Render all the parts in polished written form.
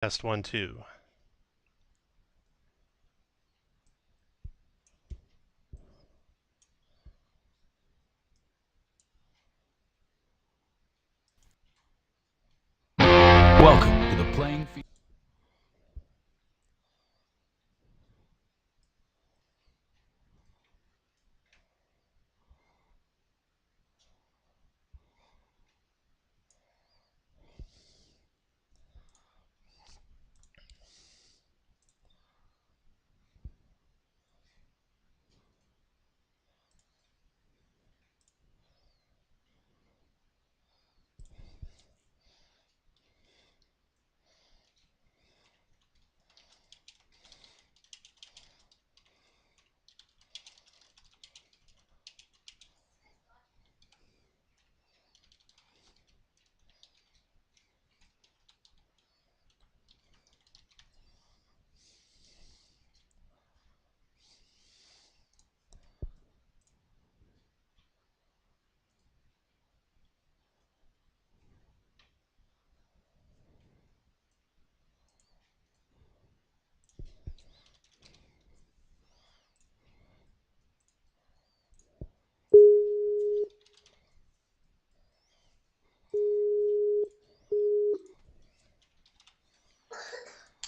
Test 1, 2. Welcome to the playing field.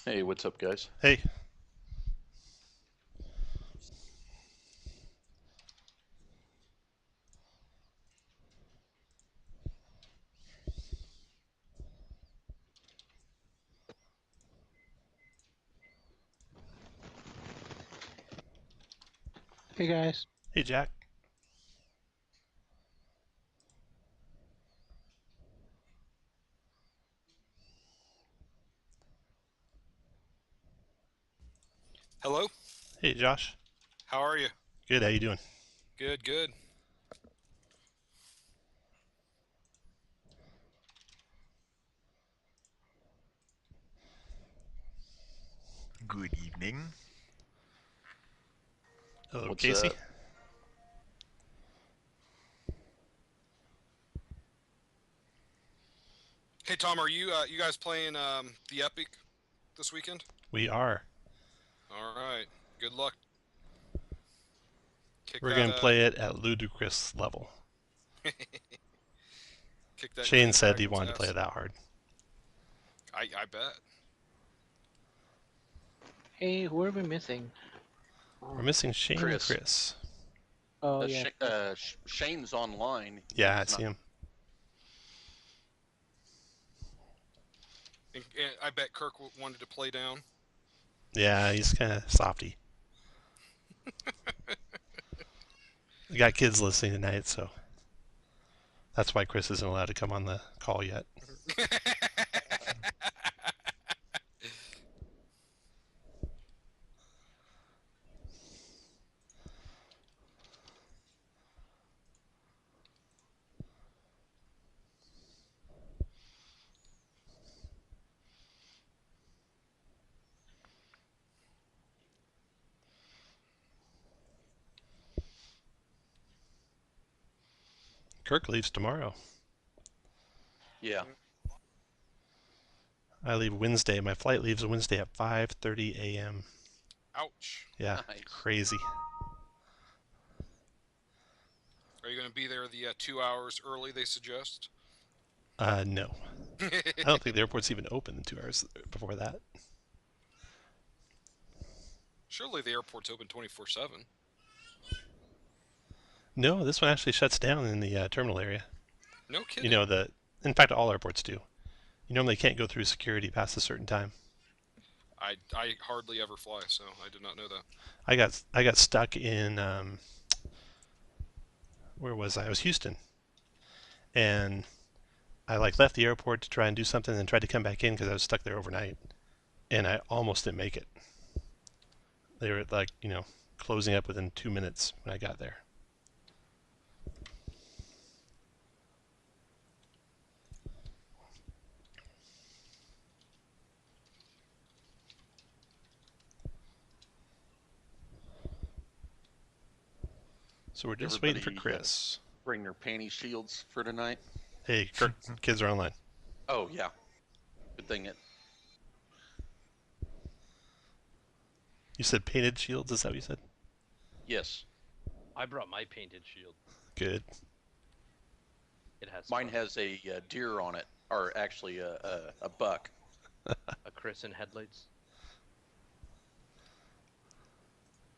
Hey, what's up, guys? Hey. Hey guys. Hey, Jack. Hello. Hey, Josh. How are you? Good, how you doing? Good, good. Good evening. Hello, What's Casey. up? Hey Tom, are you you guys playing the Epic this weekend? We are. All right. Good luck. Kick We're that, going to play it at ludicrous level. kick that Shane green said he dragon's wanted to play ass. it that hard. I bet. Hey, who are we missing? We're missing Shane Chris. and Chris. Oh yeah. Shane's online. Yeah, I He's see not- him. And I bet Kirk wanted to play down. Yeah, he's kind of softy. We got kids listening tonight, so that's why Chris isn't allowed to come on the call yet. Kirk leaves tomorrow. Yeah. I leave Wednesday. My flight leaves Wednesday at 5:30 a.m. Ouch. Yeah, Nice. crazy. Are you going to be there the 2 hours early they suggest? No. I don't think the airport's even open in 2 hours before that. Surely the airport's open 24/7. No, this one actually shuts down in the terminal area. No kidding. In fact, all airports do. You normally can't go through security past a certain time. I hardly ever fly, so I did not know that. I got stuck in where was I? I was Houston, and I left the airport to try and do something, and tried to come back in because I was stuck there overnight, and I almost didn't make it. They were closing up within 2 minutes when I got there. So we're just waiting for Everybody, Chris. Bring their panty shields for tonight. Hey, kids are online. Oh yeah. Good thing it You said painted shields, is that what you said? Yes. I brought my painted shield. Good. It has Mine has a deer on it, or actually a buck. a crescent headlights.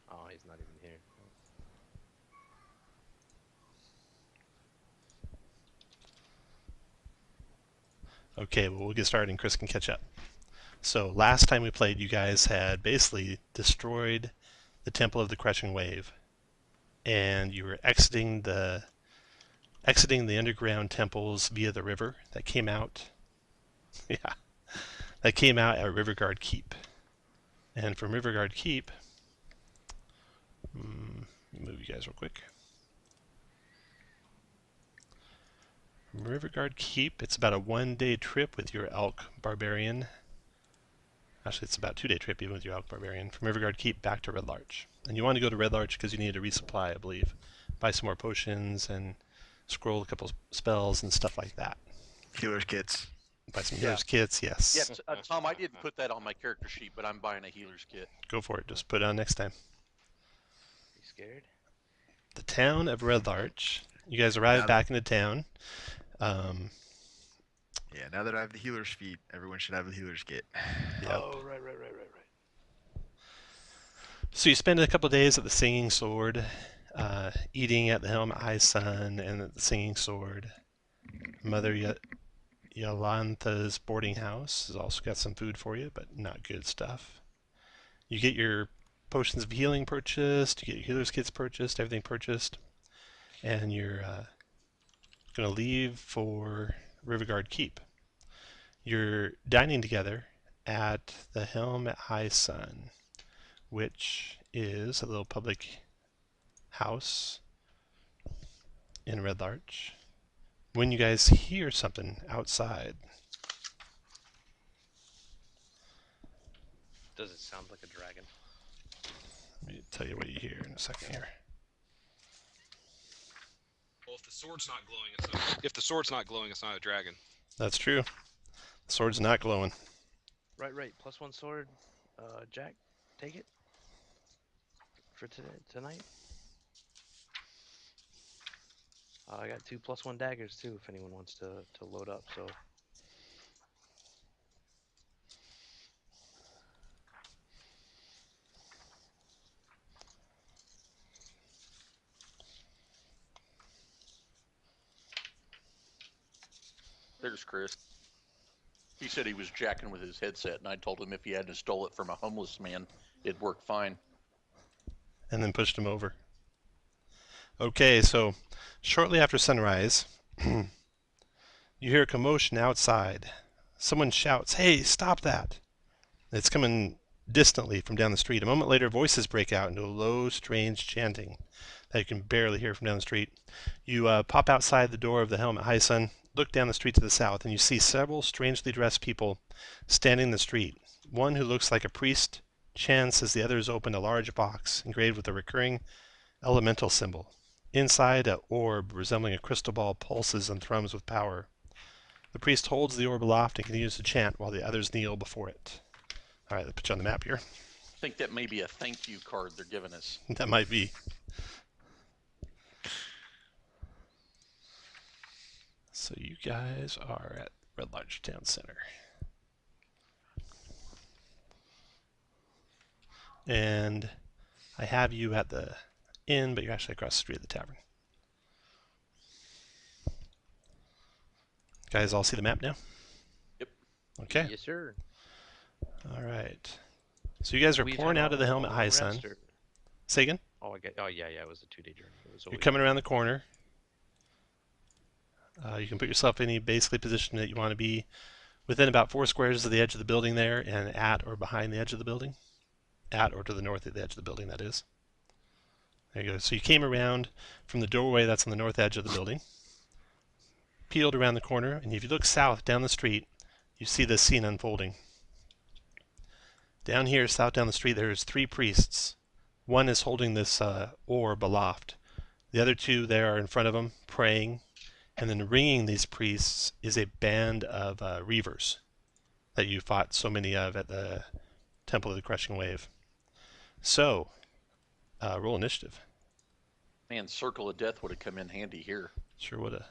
Oh, he's not even here. Okay, well, we'll get started and Chris can catch up. So last time we played, you guys had basically destroyed the Temple of the Crushing Wave, and you were exiting the underground temples via the river that came out. Yeah, that came out at Riverguard Keep, and from Riverguard Keep, let me move you guys real quick. From Riverguard Keep, it's about a 1-day trip with your Elk Barbarian. Actually, it's about a 2-day trip even with your Elk Barbarian. From Riverguard Keep back to Red Larch. And you want to go to Red Larch because you need to resupply, I believe. Buy some more potions and scroll a couple spells and stuff like that. Healer's kits. Buy some healer's kits, yes. Yeah, Tom, I didn't put that on my character sheet, but I'm buying a healer's kit. Go for it. Just put it on next time. You scared? The town of Red Larch. You guys arrived back into town. Yeah, now that I have the healer's feet, everyone should have the healer's kit. Yep. Oh, right. So you spend a couple days at the Singing Sword, eating at the Helm of High Sun and at the Singing Sword. Mother Yolantha's boarding house has also got some food for you, but not good stuff. You get your potions of healing purchased, you get your healer's kits purchased, everything purchased, and you're going to leave for Riverguard Keep. You're dining together at the Helm at High Sun, which is a little public house in Red Larch, when you guys hear something outside. Does it sound like a dragon? Let me tell you what you hear in a second here. Well, if the sword's not glowing, it's not a dragon. That's true. The sword's not glowing. Right. +1 sword. Jack, take it for tonight. I got 2 +1 daggers too, if anyone wants to load up. So. There's Chris. He said he was jacking with his headset, and I told him if he hadn't stole it from a homeless man, it'd work fine. And then pushed him over. Okay, so shortly after sunrise, you hear a commotion outside. Someone shouts, "Hey, stop that!" It's coming distantly from down the street. A moment later, voices break out into a low, strange chanting that you can barely hear from down the street. You pop outside the door of the Helm at High Sun, look down the street to the south, and you see several strangely dressed people standing in the street. One who looks like a priest chants as the others open a large box engraved with a recurring elemental symbol. Inside, an orb resembling a crystal ball pulses and thrums with power. The priest holds the orb aloft and continues to chant while the others kneel before it. All right, let's put you on the map here. I think that may be a thank you card they're giving us. That might be. So you guys are at Red Larch Town Center. And I have you at the inn, but you're actually across the street at the tavern. Guys all see the map now? Yep. Okay. Yes, sir. All right. So you guys are pouring out of the Helm at High Sun. Say again? Oh, yeah. It was a 2-day journey. You're coming around the corner. You can put yourself in any basically position that you want to be within about 4 squares of the edge of the building there, and at or behind the edge of the building. At or to the north of the edge of the building, that is. There you go. So you came around from the doorway that's on the north edge of the building, peeled around the corner, and if you look south down the street, you see this scene unfolding. Down here, south down the street, there's 3 priests. One is holding this orb aloft. The other 2 there are in front of him, praying. And then ringing these priests is a band of reavers that you fought so many of at the Temple of the Crushing Wave. So, roll initiative. Man, Circle of Death would have come in handy here. Sure woulda.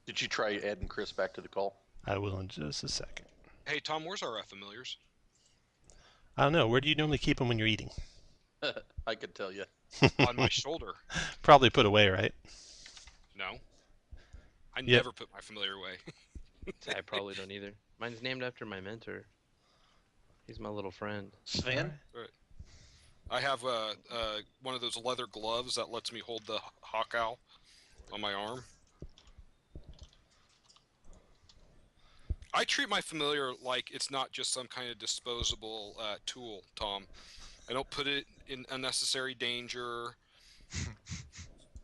Did you try adding Chris back to the call? I will in just a second. Hey, Tom, where's our familiars? I don't know. Where do you normally keep them when you're eating? I could tell you. On my shoulder. Probably put away, right? No. I Yep. never put my familiar away. I probably don't either. Mine's named after my mentor. He's my little friend. Sven? I have one of those leather gloves that lets me hold the hawk owl on my arm. I treat my familiar like it's not just some kind of disposable tool, Tom. I don't put it in unnecessary danger.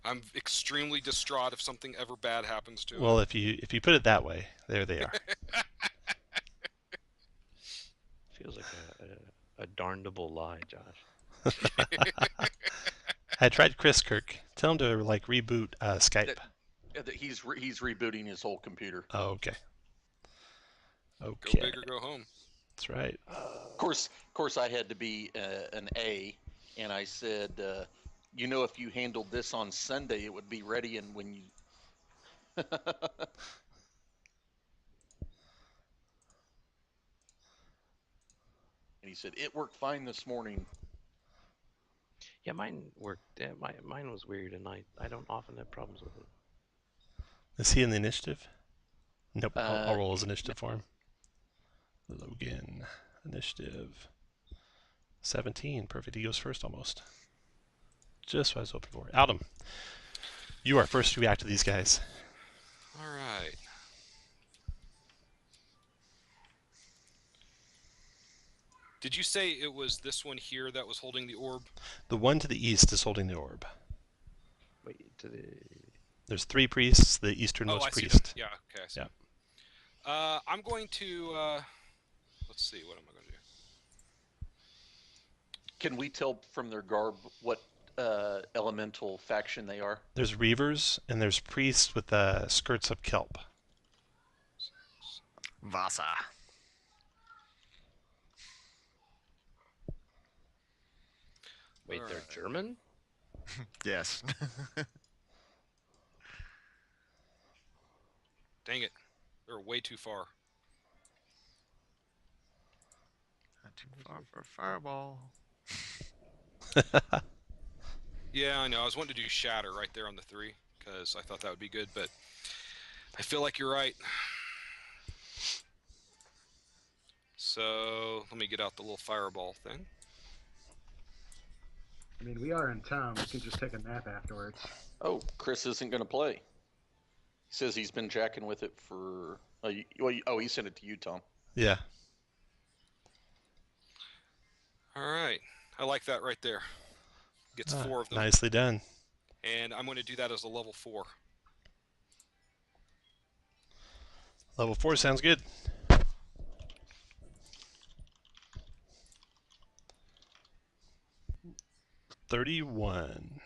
I'm extremely distraught if something ever bad happens to it. Well, if you put it that way, there they are. Feels like a darnable lie, Josh. I tried Chris Kirk. Tell him to like reboot Skype. He's rebooting his whole computer. Oh, okay. Go Okay. big or go home. That's right. Of course, I had to be an A, and I said, if you handled this on Sunday, it would be ready, and when you... And he said, it worked fine this morning. Yeah, mine worked. Yeah, mine was weird, and I don't often have problems with it. Is he in the initiative? Nope. I'll Uh, roll his initiative for him. Logan. Initiative. 17. Perfect. He goes first almost. Just what I was hoping for. Adam, you are first to react to these guys. All right. Did you say it was this one here that was holding the orb? The one to the east is holding the orb. Wait, to the... There's 3 priests, the Oh, easternmost I see priest. that. Yeah, okay, I see. Yeah. I'm going to, let's see, what am I going to do? Can we tell from their garb what elemental faction they are? There's reavers, and there's priests with skirts of kelp. Vasa. Wait, they're Alright. German? Yes. Dang it. They're way too far. Not too far for a fireball. Yeah, I know. I was wanting to do Shatter right there on the 3, because I thought that would be good, but I feel like you're right. So, let me get out the little fireball thing. I mean, we are in town. We can just take a nap afterwards. Oh, Chris isn't going to play. He says he's been jacking with it for... he sent it to you, Tom. Yeah. Alright. I like that right there. Gets 4 of them. Nicely done. And I'm going to do that as a level 4. Level 4 sounds good. $31.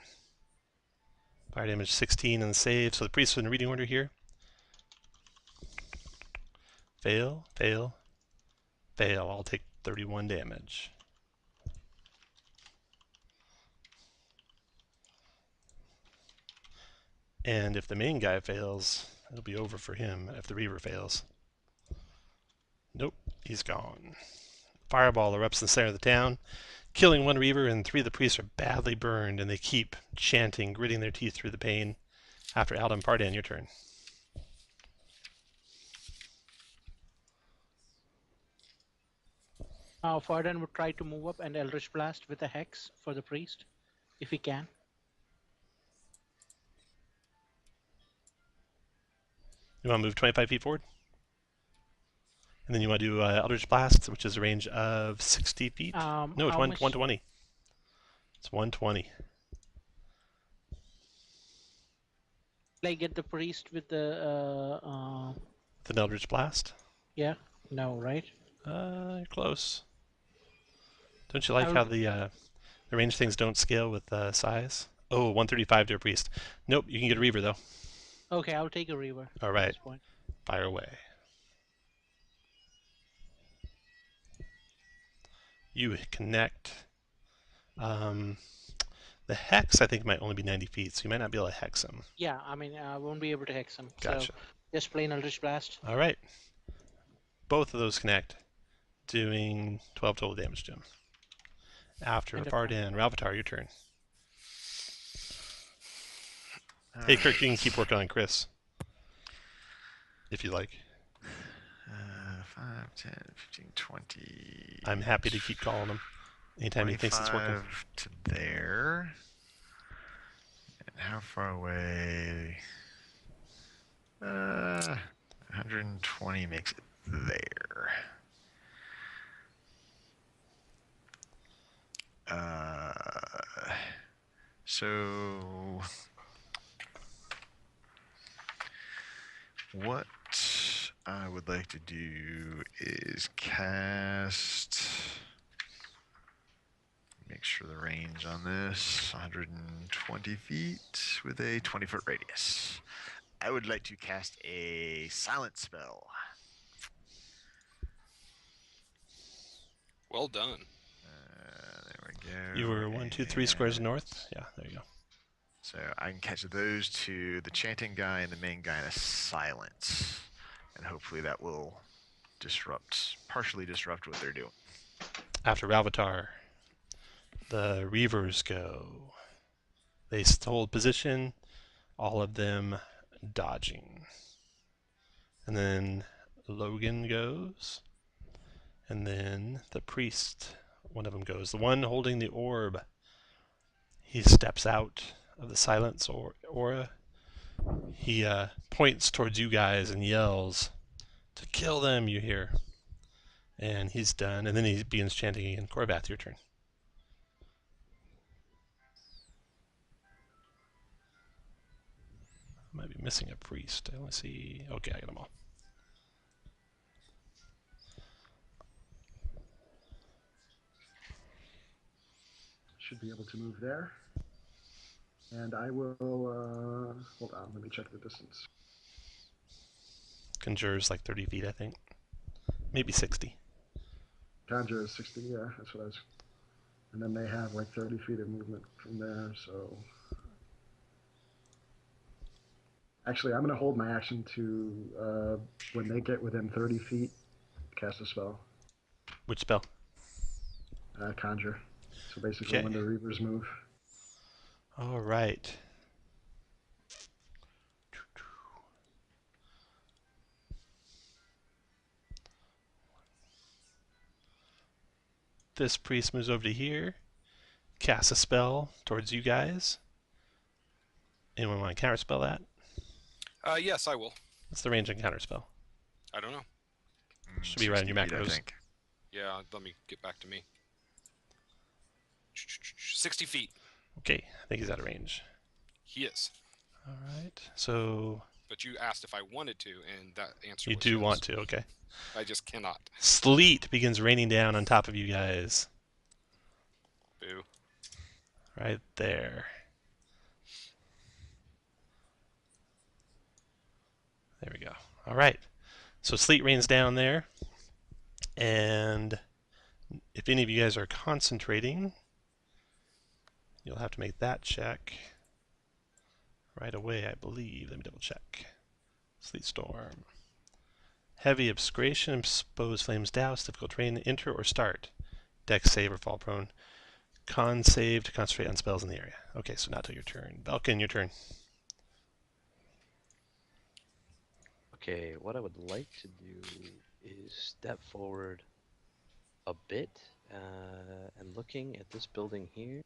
Fire damage 16 on the save. So the priest in reading order here. Fail, fail, fail. I'll take 31 damage. And if the main guy fails, it'll be over for him if the Reaver fails. Nope, he's gone. Fireball erupts in the center of the town, killing 1 Reaver, and 3 of the priests are badly burned, and they keep chanting, gritting their teeth through the pain. After Alden Pardan, your turn. Fardan would try to move up and Eldritch Blast with a Hex for the priest, if he can. You want to move 25 feet forward? And then you want to do Eldritch Blast, which is a range of 60 feet? No, it's how 120. It's 120. Like get the priest with the With an Eldritch Blast? yeah, no, right? You're close. Don't you like how the range things don't scale with size? Oh, 135 to a priest. Nope, you can get a Reaver though. Okay, I'll take a Reaver. All at right, this point. fire away. you connect. The hex, I think, might only be 90 feet, so you might not be able to hex him. Yeah, I mean, I won't be able to hex him. Gotcha. So just plain Eldritch Blast. All right. Both of those connect, doing 12 total damage to him. After End of Vardan, Ralvatar, your turn. Hey, Kirk, you can keep working on Chris. If you like. 5, 10, 15, 20. I'm happy to keep calling him anytime he thinks it's working. 25 to there. And how far away? 120 makes it there. So what I would like to do is cast. Make sure the range on this 120 feet with a 20-foot radius. I would like to cast a silent spell. Well done. There we go. You were 1, 2, 3 squares north? Yeah, there you go. So I can catch those two, the chanting guy and the main guy, in a silence. And hopefully that will partially disrupt what they're doing. After Ralvatar, the Reavers go. They hold position, all of them dodging. And then Logan goes. And then the priest, one of them goes. The one holding the orb, he steps out of the silence aura. He points towards you guys and yells, "To kill them," you hear. And he's done. And then he begins chanting again. Korvath, your turn. I might be missing a priest. Let's see. Okay, I got them all. Should be able to move there. And I will, hold on, let me check the distance. Conjure's like 30 feet, I think. Maybe 60. Conjure is 60, yeah, that's what I was. And then they have like 30 feet of movement from there, so. Actually, I'm going to hold my action to, when they get within 30 feet, cast a spell. Which spell? Conjure. So basically Okay. when the Reavers move. All right. This priest moves over to here, casts a spell towards you guys. Anyone want to counterspell that? Yes, I will. What's the range on counterspell? I don't know. Should be right in your 60 feet, I macros. think. Yeah, let me get back to me. 60 feet. Okay, I think he's out of range. He is. All right, so But you asked if I wanted to, and that answer you was do yes. want to, okay. I just cannot. Sleet begins raining down on top of you guys. Boo. Right there. There we go. All right. So sleet rains down there. And if any of you guys are concentrating, you'll have to make that check right away, I believe. Let me double check. Sleet storm. Heavy obscuration, expose flames douse, difficult terrain, enter or start. Dex save or fall prone. Con save to concentrate on spells in the area. Okay, so not till your turn. Belkin, your turn. Okay, what I would like to do is step forward a bit and looking at this building here.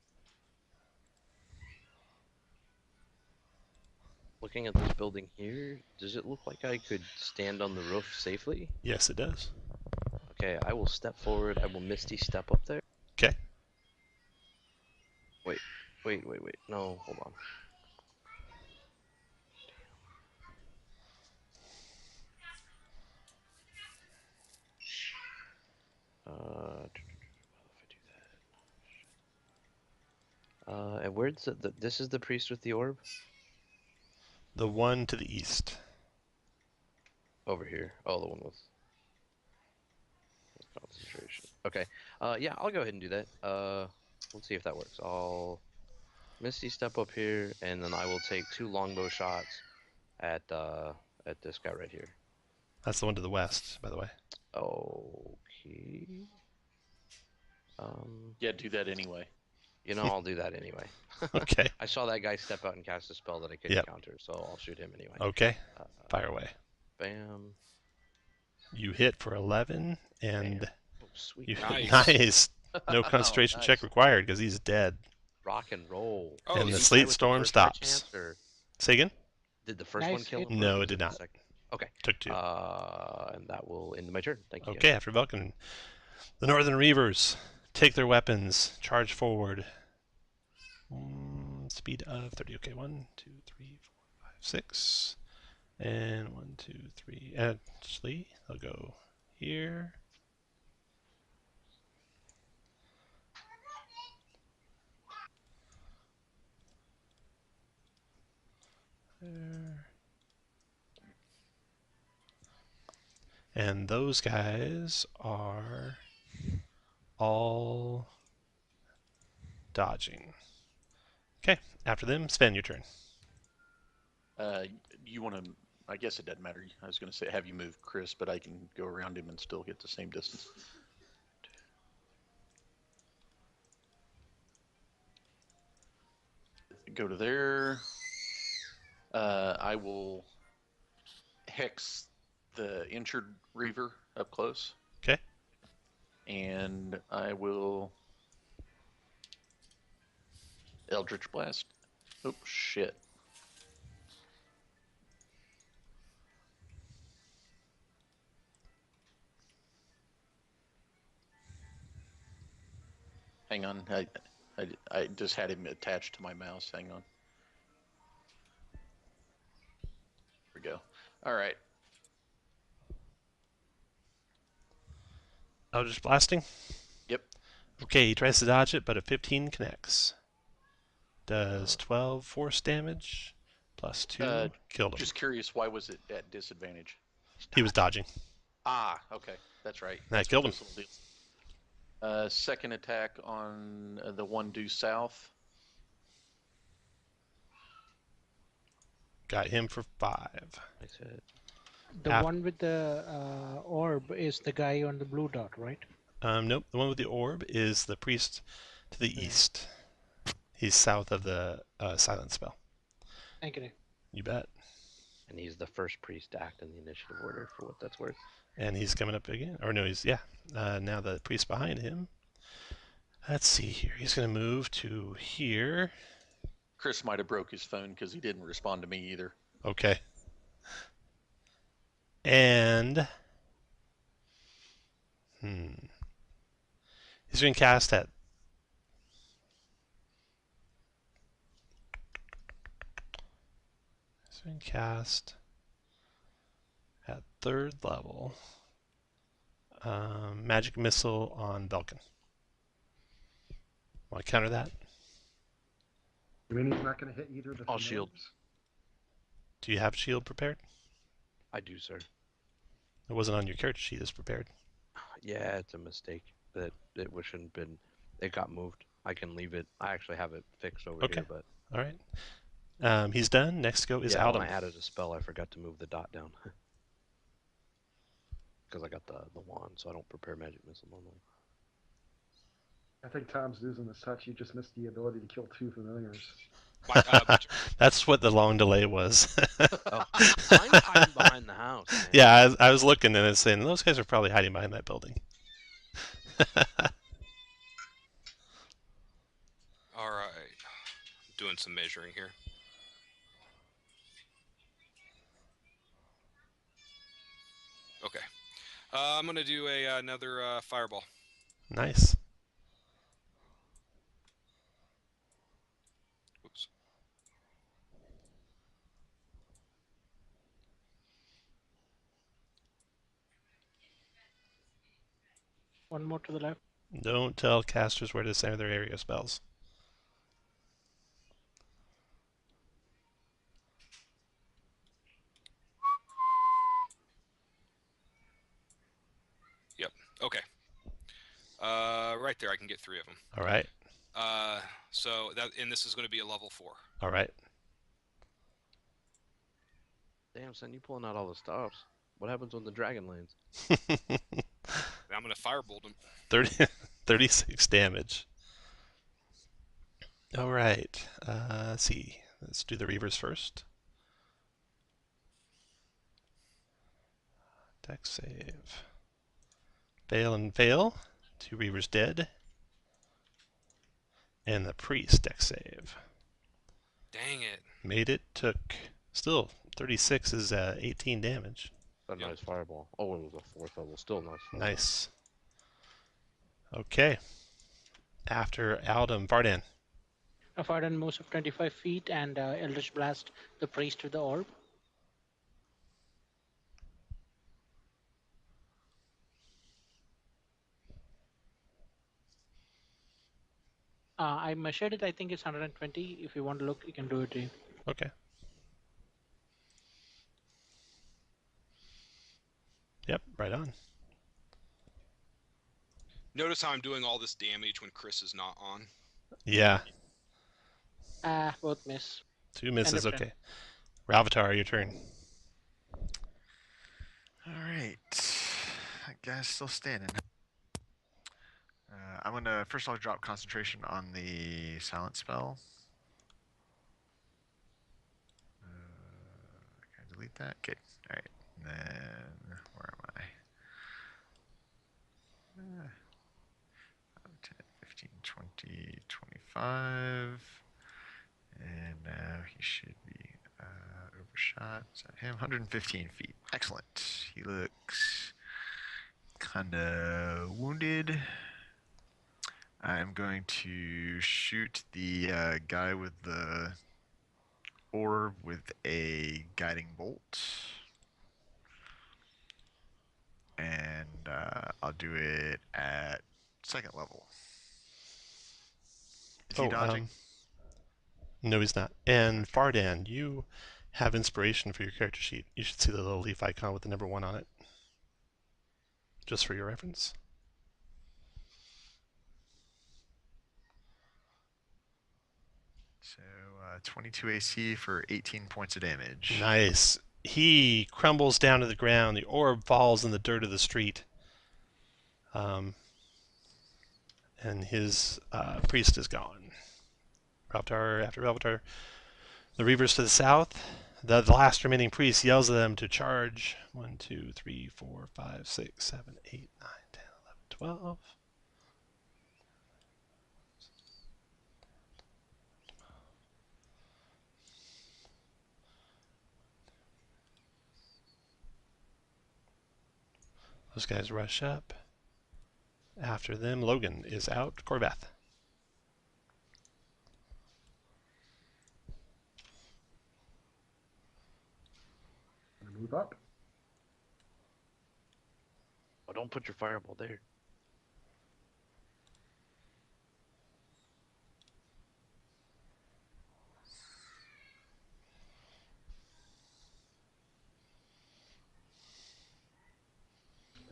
Looking at this building here, does it look like I could stand on the roof safely? Yes, it does. Okay, I will step forward. I will Misty step up there. Okay. Wait. No, hold on. How if I do that? And where's this is the priest with the orb? The one to the east. Over here. Oh, the one with. Concentration. Okay. Yeah, I'll go ahead and do that. Let's see if that works. I'll Misty Step up here, and then I will take 2 longbow shots at this guy right here. That's the one to the west, by the way. Okay. Yeah, do that anyway. You know, I'll do that anyway. Okay. I saw that guy step out and cast a spell that I couldn't Yep. counter, so I'll shoot him anyway. Okay. Fire away. Bam. You hit for 11, and Bam. Oh, sweet. you Nice. nice. No concentration Nice. check required because he's dead. Rock and roll. Oh, And is the he- sleet With storm first by stops. chance, or Say again? did the first Nice one kill hit. him? No, or it did the not. second? Okay. Took 2. And that will end my turn. Thank you. Okay, after Vulcan, the Northern Reavers take their weapons, charge forward. Speed of 30. Okay, 1, 2, 3, 4, 5, 6. And 1, 2, 3. Actually, they'll go here. There. And those guys are all dodging. Okay, after them, Sven, your turn. You want to? I guess it doesn't matter. I was going to say have you move Chris, but I can go around him and still get the same distance. Go to there. I will hex the injured Reaver up close. Okay. And I will Eldritch Blast. Oh shit. Hang on. I just had him attached to my mouse. Hang on. There we go. All right. Eldritch blasting. Yep. Okay, he tries to dodge it, but a 15 connects. Does 12 force damage plus 2. Killed him. Just curious, why was it at disadvantage? He was dodging. Ah, okay. That's right. That That's killed what him. this will do. Second attack on the one due south. Got him for 5. Nice hit. The Af- one with the orb is the guy on the blue dot, right? Nope, the one with the orb is the priest to the east. He's south of the silent spell. Thank you. You bet. And he's the first priest to act in the initiative order, for what that's worth. And he's coming up again. Or no, he's, yeah. Now the priest behind him. Let's see here. He's going to move to here. Chris might have broke his phone because he didn't respond to me either. Okay. And he's going to cast at third level magic missile on Belkin. Want to counter that? You mean he's not going to hit either of the I'll shield. familiars? Do you have shield prepared? I do, sir. It wasn't on your character sheet as prepared. Yeah, it's a mistake. That it shouldn't have been. It got moved. I can leave it. I actually have it fixed over Okay. here, but All right. He's done. Next go is yeah, Alden. when I added a spell, I forgot to move the dot down. Because I got the wand, so I don't prepare magic missile normally. I think Tom's losing his touch. You just missed the ability to kill 2 familiars. My turn. That's what the long delay was. Oh, I'm hiding behind the house. Man. Yeah, I was looking and it's saying those guys are probably hiding behind that building. All right. Doing some measuring here. Okay. I'm gonna do another fireball. Nice. Oops. One more to the left. Don't tell casters where to send their area spells. Okay. Right there, I can get 3 of them. All right. So that, and this is going to be a level 4. All right. Damn, son, you pulling out all the stops. What happens when the dragon lands? I'm going to firebolt him. 36 damage. All right. Let's see. Let's do the Reavers first. Dex save. Fail and fail. 2 Reavers dead. And the priest dex save. Dang it. Made it. Took still 36 is 18 damage. A nice fireball. Oh, it was a 4th level. Still nice. Fireball. Nice. Okay. After Aldum, Vardan. Vardan moves of 25 feet and Eldritch Blast the priest with the orb. I measured it. I think it's 120. If you want to look, you can do it, Dave. Okay. Yep, right on. Notice how I'm doing all this damage when Chris is not on. Yeah. Both miss. 2 misses. End of turn. Okay. Ralvatar, your turn. All right. That guy's still standing. I'm gonna first I'll drop concentration on the silent spell. Can I delete that? Okay. All right. And then where am I? 10, 15, 20, 25. And now he should be overshot. Is that him? 115 feet. Excellent. He looks kind of wounded. I'm going to shoot the guy with the orb with a guiding bolt. And I'll do it at 2nd level. Is he dodging? No, he's not. And Vardan, you have inspiration for your character sheet. You should see the little leaf icon with the number 1 on it. Just for your reference. So 22 AC for 18 points of damage. Nice. He crumbles down to the ground. The orb falls in the dirt of the street. And his priest is gone. Ralvatar, after Ralvatar, the Reavers to the south. The last remaining priest yells at them to charge. 1, 2, 3, 4, 5, 6, 7, 8, 9, 10, 11, 12. Those guys rush up. After them, Logan is out. Corvath. Gonna move up. Oh, don't put your fireball there.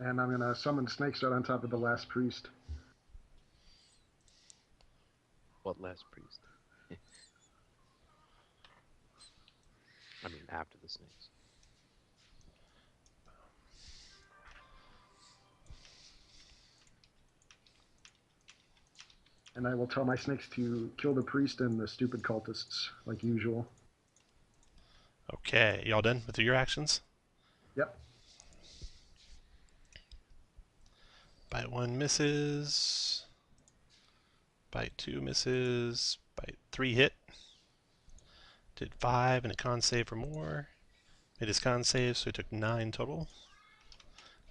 And I'm gonna summon snakes right on top of the last priest. What last priest? I mean, after the snakes. And I will tell my snakes to kill the priest and the stupid cultists, like usual. Okay, y'all done with your actions? Yep. Bite 1 misses. Bite 2 misses. Bite 3 hit. Did 5 and a con save for more. Made his con save, so he took 9 total.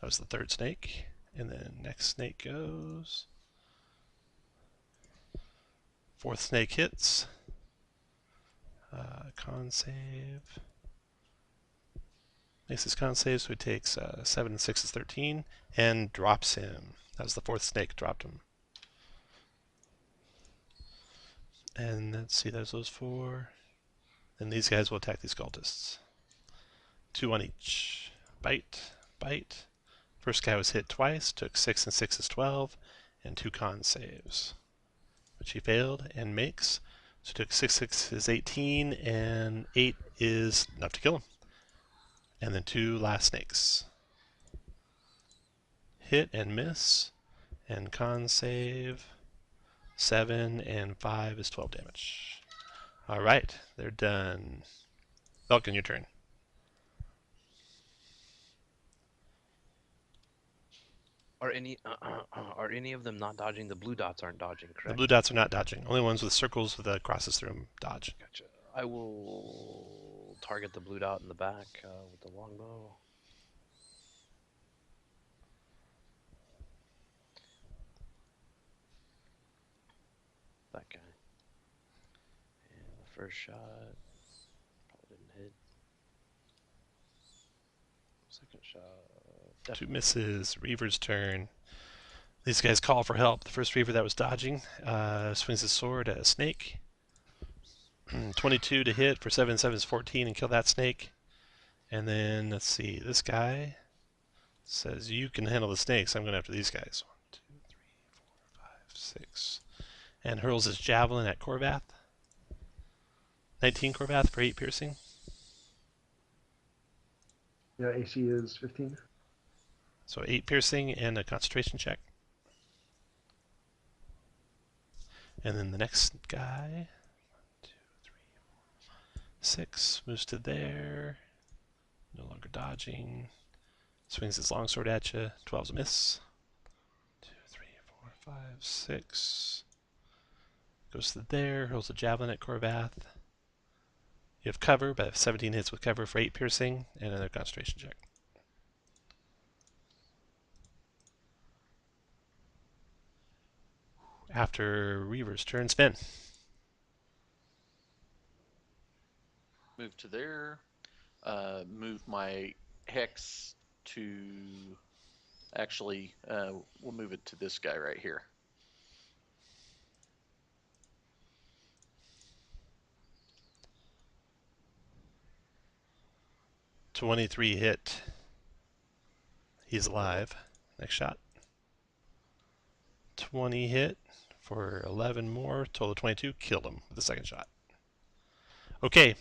That was the 3rd snake. And then next snake goes. 4th snake hits. Con save. Makes his con save, so he takes 7 and 6 is 13. And drops him. That was the 4th snake, dropped him. And let's see, there's those 4. And these guys will attack these cultists. 2 on each. Bite, bite. First guy was hit twice, took 6 and 6 is 12. and 2 con saves, which he failed and makes. So took 6 is 18, and 8 is enough to kill him. And then 2 last snakes. Hit and miss, and con save. 7 and 5 is 12 damage. All right, they're done. Vulcan, your turn. Are any of them not dodging? The blue dots aren't dodging, correct? The blue dots are not dodging. Only ones with circles with the crosses through them dodge. Gotcha. I will target the blue dot in the back with the longbow. That guy. And the first shot probably didn't hit. Second shot. 2 misses. Reaver's turn. These guys call for help. The first Reaver that was dodging swings his sword at a snake. 22 to hit for 7 and 7 is 14 and kill that snake. And then, let's see, this guy says, you can handle the snakes. I'm going after these guys. 1, 2, 3, 4, 5, 6. And hurls his javelin at Korvath. 19 Korvath for 8 piercing. Yeah, AC is 15. So 8 piercing and a concentration check. And then the next guy, 1, 2, 3, 4, 6, moves to there. No longer dodging. Swings his longsword at you. 12's a miss. 2, 3, 4, 5, 6. Goes to there. Hurls a javelin at Korvath. You have cover, but 17 hits with cover for 8 piercing and another concentration check. After Reaver's turn, Sven. Move to there. Move my hex to. Actually, we'll move it to this guy right here. .23 hit. He's alive. Next shot. 20 hit for 11 more. Total 22. Killed him with the second shot. Okay,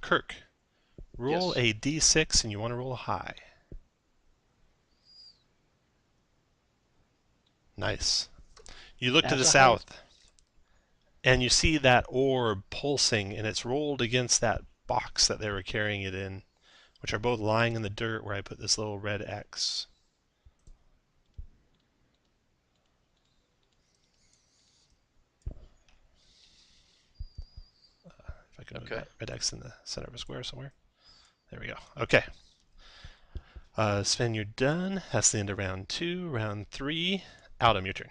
Kirk. Roll Yes. a d6 and you want to roll high. Nice. You look to the That's a high. south and you see that orb pulsing, and it's rolled against that box that they were carrying it in, which are both lying in the dirt where I put this little red X. If I can move Okay. that red X in the center of a square somewhere. There we go. Okay. Sven, you're done. That's the end of round 2. Round 3. Autumn, your turn.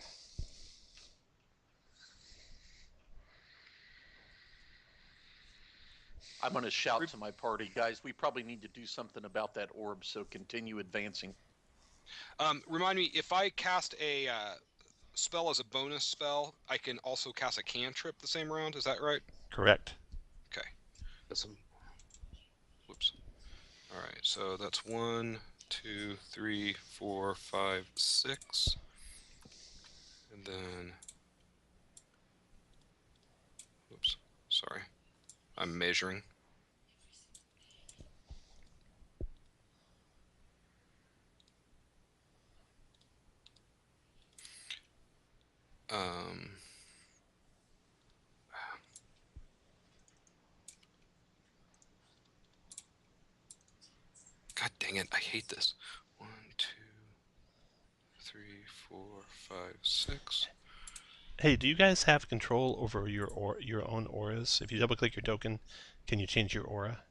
I'm going to shout to my party, guys. We probably need to do something about that orb, so continue advancing. Remind me, if I cast a spell as a bonus spell, I can also cast a cantrip the same round. Is that right? Correct. Okay. That's some. Whoops. All right. So that's 1, 2, 3, 4, 5, 6, and then. Whoops. Sorry. I'm measuring. God dang it, I hate this. 1, 2, 3, 4, 5, 6. Hey, do you guys have control over your own auras? If you double-click your token, can you change your aura?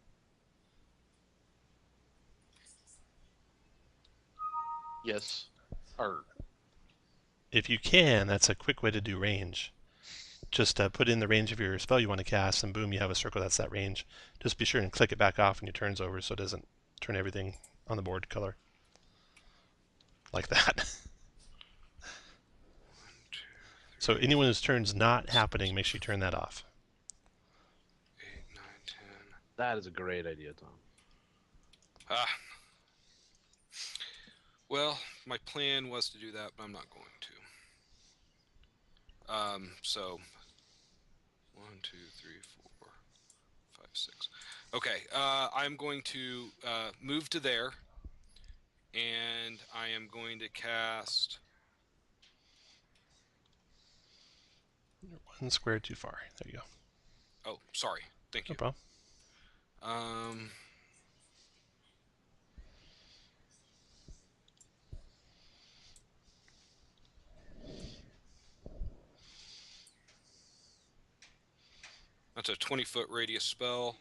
Yes. Or If you can, that's a quick way to do range. Just put in the range of your spell you want to cast, and boom, you have a circle that's that range. Just be sure and click it back off when your turn's over so it doesn't turn everything on the board color. Like that. So anyone whose turn's not happening, make sure you turn that off. 8, 9, 10. That is a great idea, Tom. Well, my plan was to do that, but I'm not going to. So 1, 2, 3, 4, 5, 6. Okay, I'm going to move to there, and I am going to cast. You're 1 square too far. There you go. Oh, sorry. Thank No you. problem. That's a 20-foot radius spell,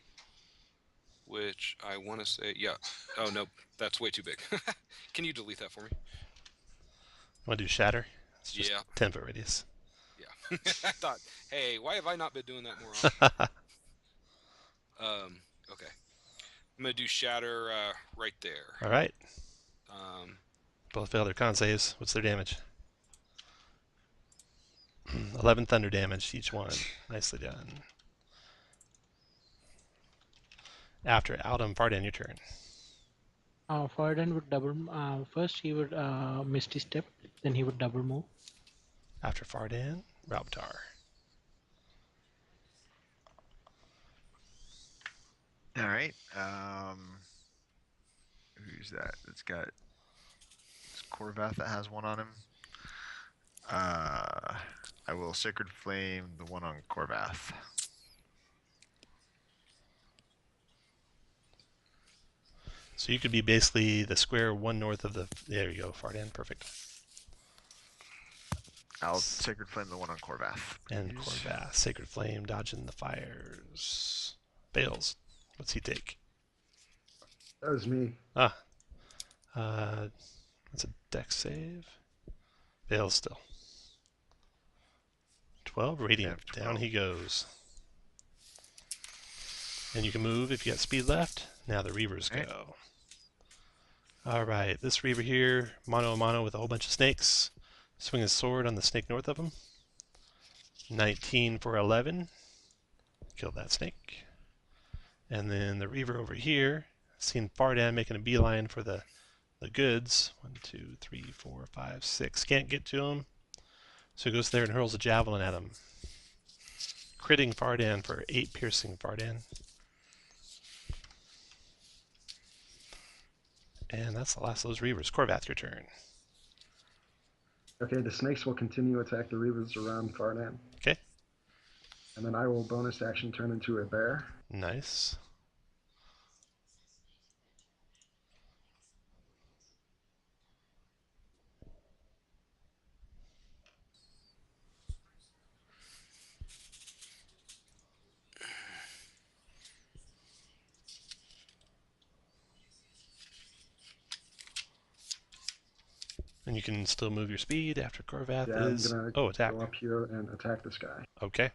which I want to say, yeah. Oh, no, that's way too big. Can you delete that for me? Want to do shatter? It's just Yeah. 10-foot radius. Yeah. I thought, hey, why have I not been doing that more often? Okay. I'm going to do shatter right there. All right. Um, Both failed their con saves. What's their damage? 11 thunder damage each one. Nicely done. After Aldum, Fardan, your turn. Farden would double. First, he would Misty Step. Then he would double move. After Fardan, Raubtar. All right. Who's that? It's got it's Corvath that has one on him. I will Sacred Flame the one on Corvath. So you could be basically the square 1 north of the... There you go, Fardan. Perfect. I'll Sacred Flame the one on Corvath. And please. Corvath. Sacred Flame, dodging the fires. Fails. What's he take? That was me. That's a dex save. Fails still. 12 radiant. Yeah, 12. Down he goes. And you can move if you got speed left. Now the Reavers Right. go. Alright, this Reaver here, mono a mono with a whole bunch of snakes. Swing his sword on the snake north of him. 19 for 11. Kill that snake. And then the Reaver over here, seen Fardan making a beeline for the goods. 1, 2, 3, 4, 5, 6. Can't get to him. So he goes there and hurls a javelin at him. Critting Fardan for 8 piercing Fardan. And that's the last of those Reavers. Corvath, your turn. Okay, the snakes will continue to attack the Reavers around Fardan. Okay. And then I will bonus action turn into a bear. Nice. And you can still move your speed after Corvath Yeah, is... I'm Oh, gonna attack. go up here and attack this guy. Okay.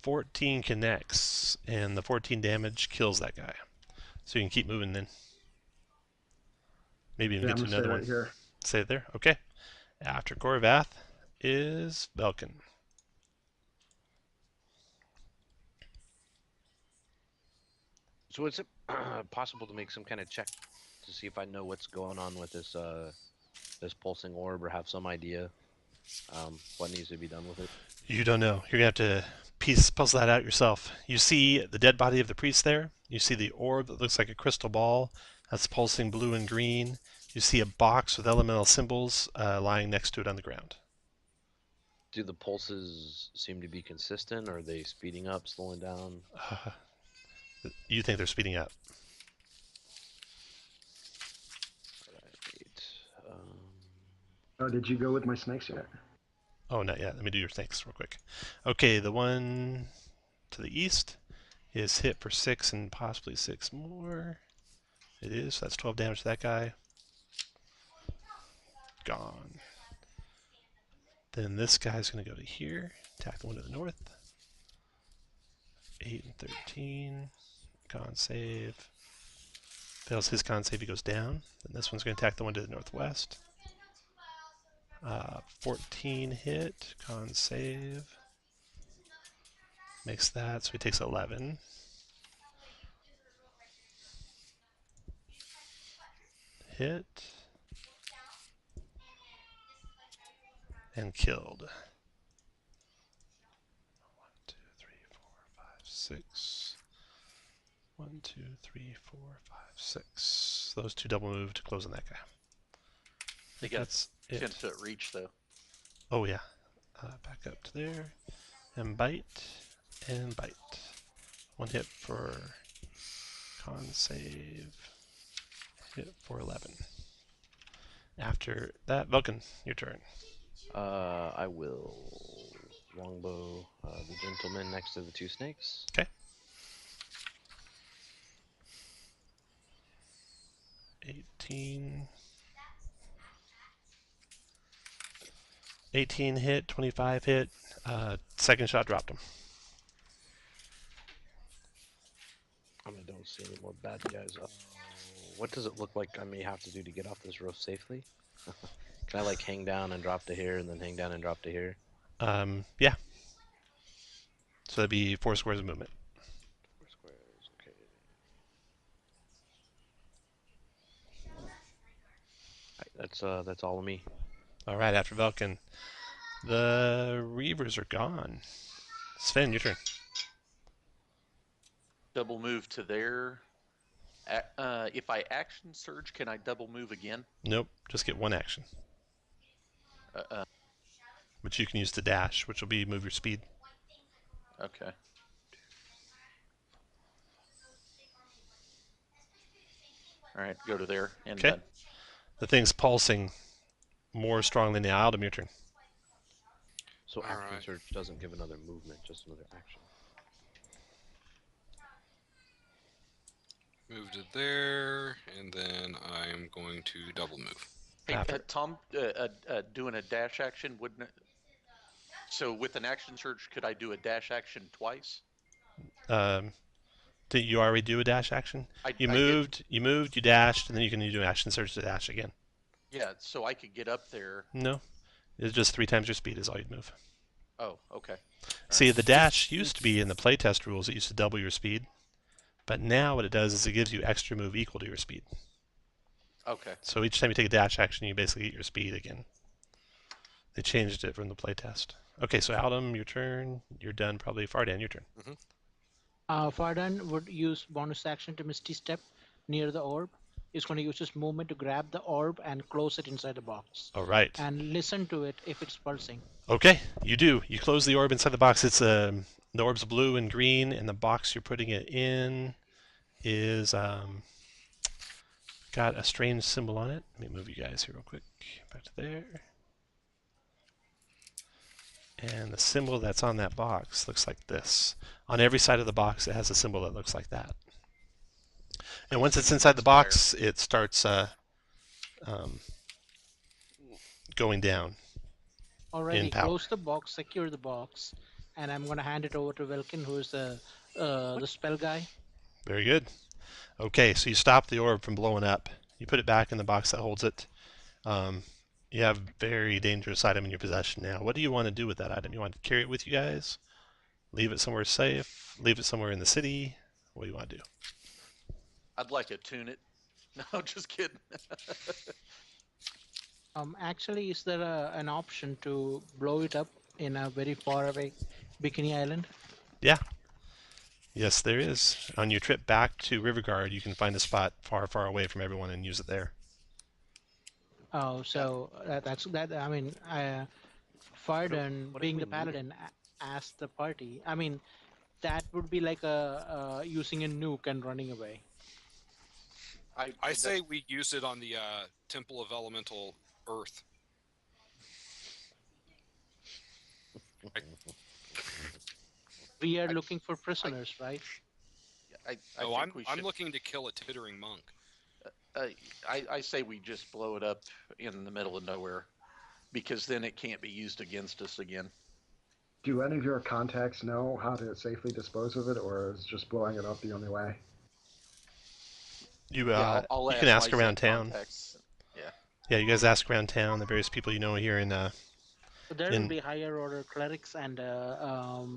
$14 connects, and the 14 damage kills that guy. So you can keep moving then. Maybe even Yeah, I'm get to gonna stay another right one. here. Stay it there? Okay. After Corvath is Belkin. So is it possible to make some kind of check to see if I know what's going on with this this pulsing orb, or have some idea what needs to be done with it? You don't know. You're going to have to puzzle that out yourself. You see the dead body of the priest there. You see the orb that looks like a crystal ball that's pulsing blue and green. You see a box with elemental symbols lying next to it on the ground. Do the pulses seem to be consistent, or are they speeding up, slowing down? You think they're speeding up. Right. Oh, did you go with my snakes yet? Oh, not yet. Let me do your snakes real quick. Okay, the one to the east is hit for 6 and possibly 6 more. It is. So that's 12 damage to that guy. Gone. Then this guy's going to go to here. Attack the one to the north. 8 and 13. Con save. Fails his con save, he goes down. Then this one's going to attack the one to the northwest. 14 hit. Con save. Makes that, so he takes 11. hit. And killed. 1, 2, 3, 4, 5, 6. 1, 2, 3, 4, 5, 6. Those two double move to close on that guy. They got That's it. 10-foot reach though. Oh yeah. Back up to there. And bite. And bite. 1 hit for con save. Hit for 11. After that, Vulcan, your turn. I will longbow the gentleman next to the 2 snakes. Okay. 18 hit, 25 hit. Second shot dropped him. I don't see any more bad guys. What does it look like I may have to do to get off this roof safely? Can I like hang down and drop to here, and then hang down and drop to here? Yeah. So that'd be 4 squares of movement. 4 squares, okay. Alright, that's all of me. All right, after Vulcan, the Reavers are gone. Sven, your turn. Double move to there. If I action surge, can I double move again? Nope, just get 1 action, which you can use to dash, which will be move your speed. Okay. All right, go to there and Okay. done. The thing's pulsing more strongly now. Adam, your turn. So action Alright. search doesn't give another movement, just another action. Move to there, and then I'm going to double move. Hey, After. Tom, doing a dash action wouldn't it? So with an action surge, could I do a dash action twice? Did you already do a dash action? You moved, you dashed, and then you can do an action surge to dash again. Yeah, so I could get up there. No, it's just 3 times your speed is all you'd move. Oh, okay. See, the dash used to be in the playtest rules. It used to double your speed, but now what it does is it gives you extra move equal to your speed. Okay. So each time you take a dash action, you basically get your speed again. They changed it from the playtest. Okay, so Adam, your turn. You're done. Probably Fardan, your turn. Fardan would use bonus action to Misty Step near the orb. He's going to use his movement to grab the orb and close it inside the box. All right. And listen to it if it's pulsing. Okay, you do. You close the orb inside the box. It's the orb's blue and green, and the box you're putting it in is got a strange symbol on it. Let me move you guys here real quick. Back to there. And the symbol that's on that box looks like this. On every side of the box, it has a symbol that looks like that. And once it's inside the box, it starts going down. Alrighty, power. close the box, secure the box, and I'm going to hand it over to Velkin, who is the spell guy. Very good. Okay, so you stop the orb from blowing up. You put it back in the box that holds it. You have a very dangerous item in your possession now. What do you want to do with that item? You want to carry it with you guys? Leave it somewhere safe? Leave it somewhere in the city? What do you want to do? I'd like to tune it. No, just kidding. Actually, is there an option to blow it up in a very far away Bikini Island? Yeah. Yes, there is. On your trip back to Riverguard, you can find a spot far, far away from everyone and use it there. Oh, so that's that. I mean, Fardan, being the paladin, asked the party. I mean, that would be like using a nuke and running away. I say we use it on the Temple of Elemental Earth. We are looking for prisoners, right? I'm looking to kill a tittering monk. I say we just blow it up in the middle of nowhere, because then it can't be used against us again. Do any of your contacts know how to safely dispose of it, or is just blowing it up the only way? You I'll you can ask around town. contacts. Yeah, you guys ask around town, the various people you know here in So there will be higher order clerics and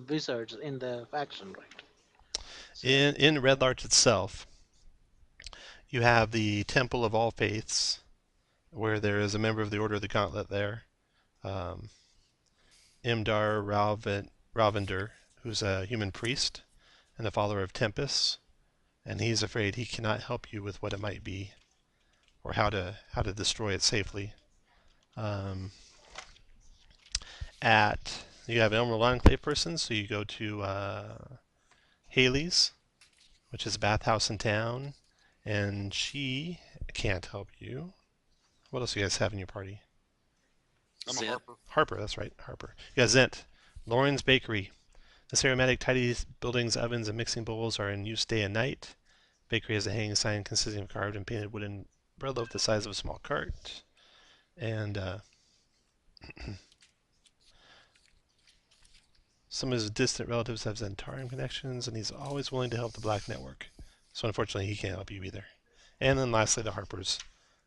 wizards in the faction, right? in Red Larch itself. You have the Temple of All Faiths, where there is a member of the Order of the Gauntlet there. Imdar Ravender, who's a human priest and a follower of Tempest, and he's afraid he cannot help you with what it might be or how to destroy it safely. You have Emerald Enclave person, so you go to Haley's, which is a bathhouse in town, and she can't help you. What else do you guys have in your party? I'm a Zent. Harper. Harper, that's right, Harper. You got Zent. Lauren's Bakery. This aromatic, tidy buildings, ovens, and mixing bowls are in use day and night. Bakery has a hanging sign consisting of carved and painted wooden bread loaf the size of a small cart. And some of his distant relatives have Zentarian connections, and he's always willing to help the Black Network. So unfortunately, he can't help you either. And then lastly, the Harpers.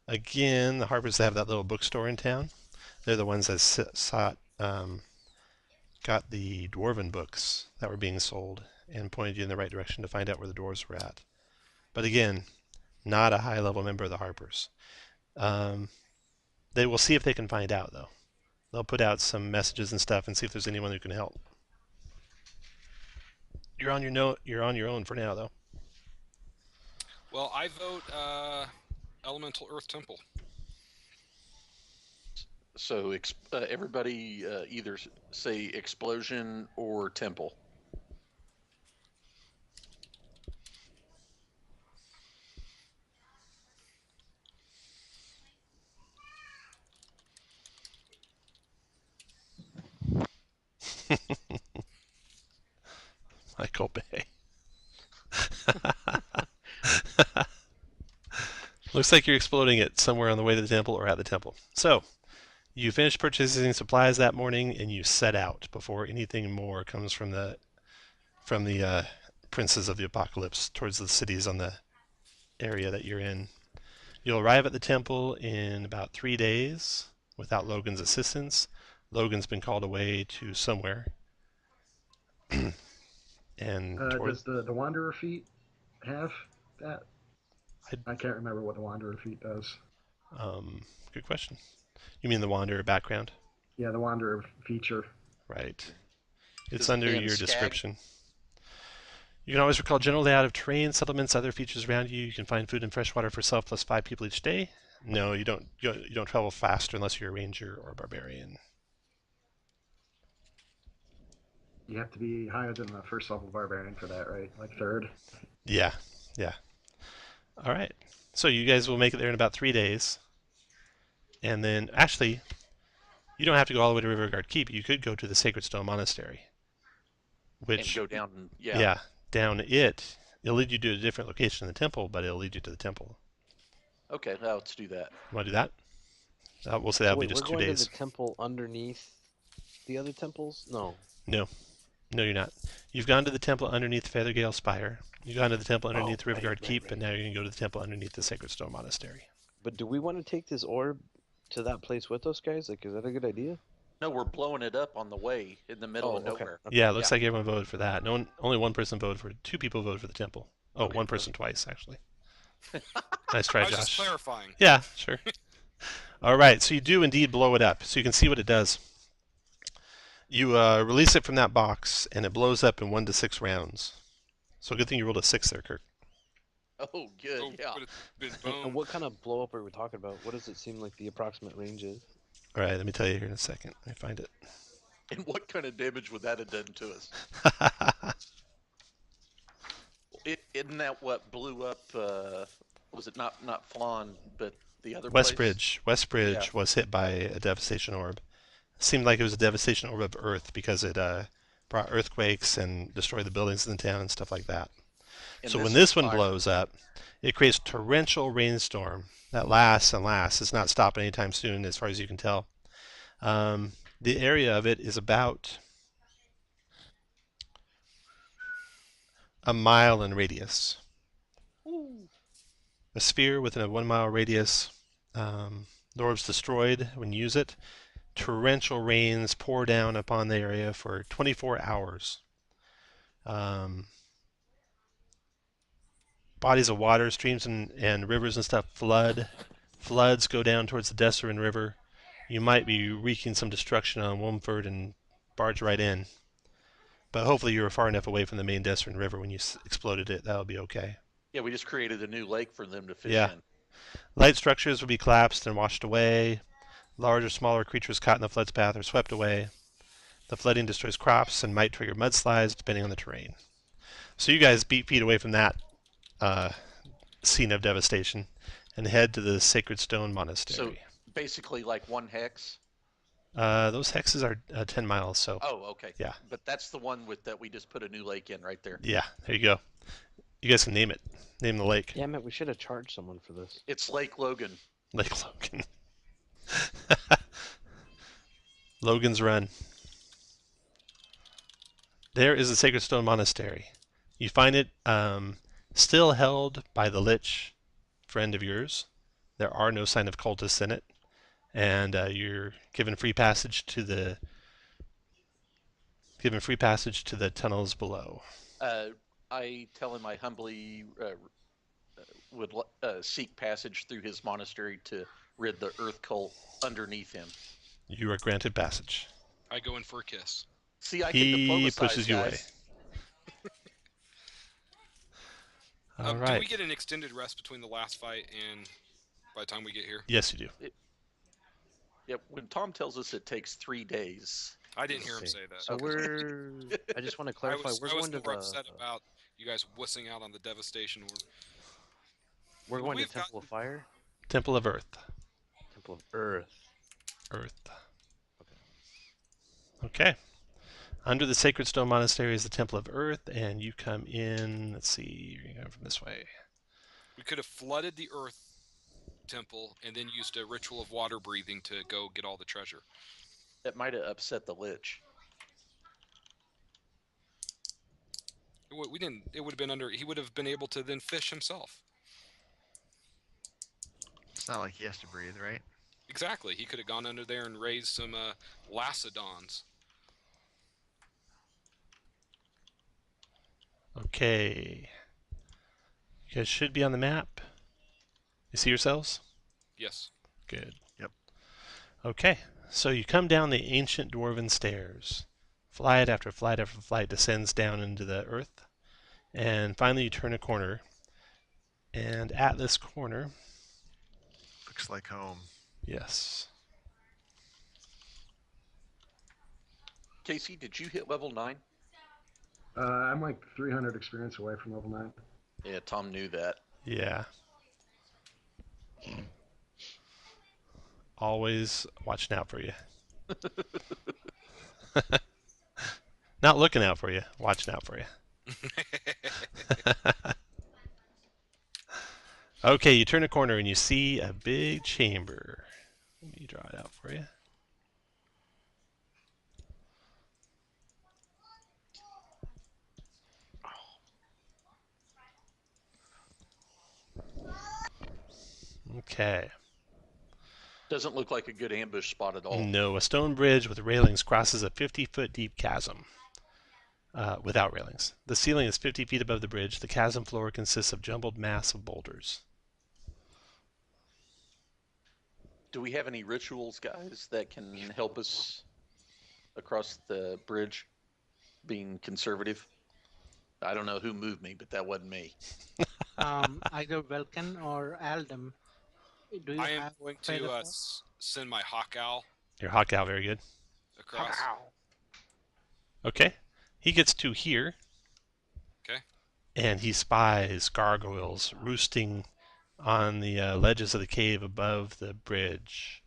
Again, the Harpers have that little bookstore in town. They're the ones that got the Dwarven books that were being sold and pointed you in the right direction to find out where the dwarves were at. But again, not a high-level member of the Harpers. They will see if they can find out, though. They'll put out some messages and stuff and see if there's anyone who can help. You're on your own for now, though. Well, I vote Elemental Earth Temple. So everybody either say explosion or temple. Michael Bay. Looks like you're exploding it somewhere on the way to the temple or at the temple. So, you finish purchasing supplies that morning and you set out before anything more comes from the princes of the apocalypse towards the cities on the area that you're in. You'll arrive at the temple in about 3 days without Logan's assistance. Logan's been called away to somewhere. And does the Wanderer feat have that? I can't remember what the Wanderer feat does. Good question. You mean the Wanderer background? Yeah, the Wanderer feature. Right. It's Does it under pay in your Skag? description. You can always recall general layout of terrain, settlements, other features around you. You can find food and fresh water for self plus 5 people each day. No, you don't. You don't travel faster unless you're a ranger or a barbarian. You have to be higher than the first level barbarian for that, right? Like third. Yeah. All right. So you guys will make it there in about 3 days. And then, actually, you don't have to go all the way to Riverguard Keep. You could go to the Sacred Stone Monastery. And go down. Yeah, down it. It'll lead you to a different location in the temple, but it'll lead you to the temple. Okay, now let's do that. Want to do that? We'll say that'll be Wait, just we're 2 going days. to the temple underneath the other temples? No. No, you're not. You've gone to the temple underneath Feathergale Spire. You've gone to the temple underneath Riverguard Keep, and now you're going to go to the temple underneath the Sacred Stone Monastery. But do we want to take this orb to that place with us, guys? Like, is that a good idea? No, we're blowing it up on the way in the middle of okay. nowhere. Yeah, it looks like everyone voted for that. Only one person voted for it. 2 people voted for the temple. Oh, Okay, one person twice, actually. Nice try, I was Josh. just clarifying. Yeah, sure. All right, so you do indeed blow it up. So you can see what it does. You release it from that box, and it blows up in 1 to 6 rounds. So good thing you rolled a 6 there, Kirk. Oh, good. Oh, Yeah. but it's been And boom. what kind of blow up are we talking about? What does it seem like the approximate range is? All right, let me tell you here in a second. Let me find it. And what kind of damage would that have done to us? Isn't that what blew up? Was it not Flan, but the other place? Westbridge. Westbridge was hit by a devastation orb. Seemed like it was a devastation orb of Earth because it brought earthquakes and destroyed the buildings in the town and stuff like that. And So when is this one fire. blows up, it creates torrential rainstorm that lasts and lasts. It's not stopping anytime soon, as far as you can tell. The area of it is about a mile in radius. A sphere within a 1 mile radius. The orb's destroyed when you use it. Torrential rains pour down upon the area for 24 hours. Bottom bodies of water, streams and rivers and stuff flood. Floods go down towards the Desserin River. You might be wreaking some destruction on Wilmford and barge right in. But hopefully you were far enough away from the main Desserin River when you exploded it. That'll be okay. Yeah, we just created a new lake for them to fish Yeah. in. Light structures will be collapsed and washed away. Large or smaller creatures caught in the flood's path are swept away. The flooding destroys crops and might trigger mudslides depending on the terrain. So you guys beat feet away from that scene of devastation and head to the Sacred Stone Monastery. So basically like one hex. Those hexes are 10 miles, so Oh, okay. yeah. But that's the one with that we just put a new lake in right there. Yeah, there you go. You guys can name it. Name the lake. Damn it, we should have charged someone for this. It's Lake Logan. Lake Logan. Logan's Run. There is the Sacred Stone Monastery. You find it still held by the Lich, friend of yours. There are no sign of cultists in it, and you're given free passage to the tunnels below. I tell him I humbly would seek passage through his monastery to rid the earth cult underneath him. You are granted passage. I go in for a kiss. See, I can He diplomatize, pushes you away. guys. All Do right. we get an extended rest between the last fight and by the time we get here? Yes, you do. Yeah, when Tom tells us it takes 3 days. I didn't hear him say that. So I just want to I clarify. was We're going to more the. upset about you guys wussing out on the devastation. We're going to We've Temple of Fire. Temple of Earth. Temple of Earth. Earth. Okay. Under the Sacred Stone Monastery is the Temple of Earth, and you come in. Let's see. You're going to go from this way. We could have flooded the Earth temple and then used a ritual of water breathing to go get all the treasure. That might have upset the Lich. We didn't. It would have been under. He would have been able to then fish himself. It's not like he has to breathe, right? Exactly. He could have gone under there and raised some lacedons. Okay. You guys should be on the map. You see yourselves? Yes. Good. Yep. Okay. So you come down the ancient dwarven stairs. Flight after flight after flight descends down into the earth. And finally you turn a corner. And at this corner, Looks like home. yes. Casey, did you hit level 9? I'm like 300 experience away from level 9. Yeah, Tom knew that. Yeah. Always watching out for you. Not looking out for you, watching out for you. Okay, you turn a corner and you see a big chamber. Let me draw it out for you. Okay. Doesn't look like a good ambush spot at all. No, a stone bridge with railings crosses a 50-foot deep chasm. Without railings. The ceiling is 50 feet above the bridge. The chasm floor consists of jumbled mass of boulders. Do we have any rituals, guys, that can help us across the bridge, being conservative? I don't know who moved me, but that wasn't me. Either Welkin or Aldem. Do you I am have going Feather to Fall? send my hawk owl Your hawk owl, very good. across. Okay. He gets to here. Okay. And he spies gargoyles roosting on the ledges of the cave above the bridge.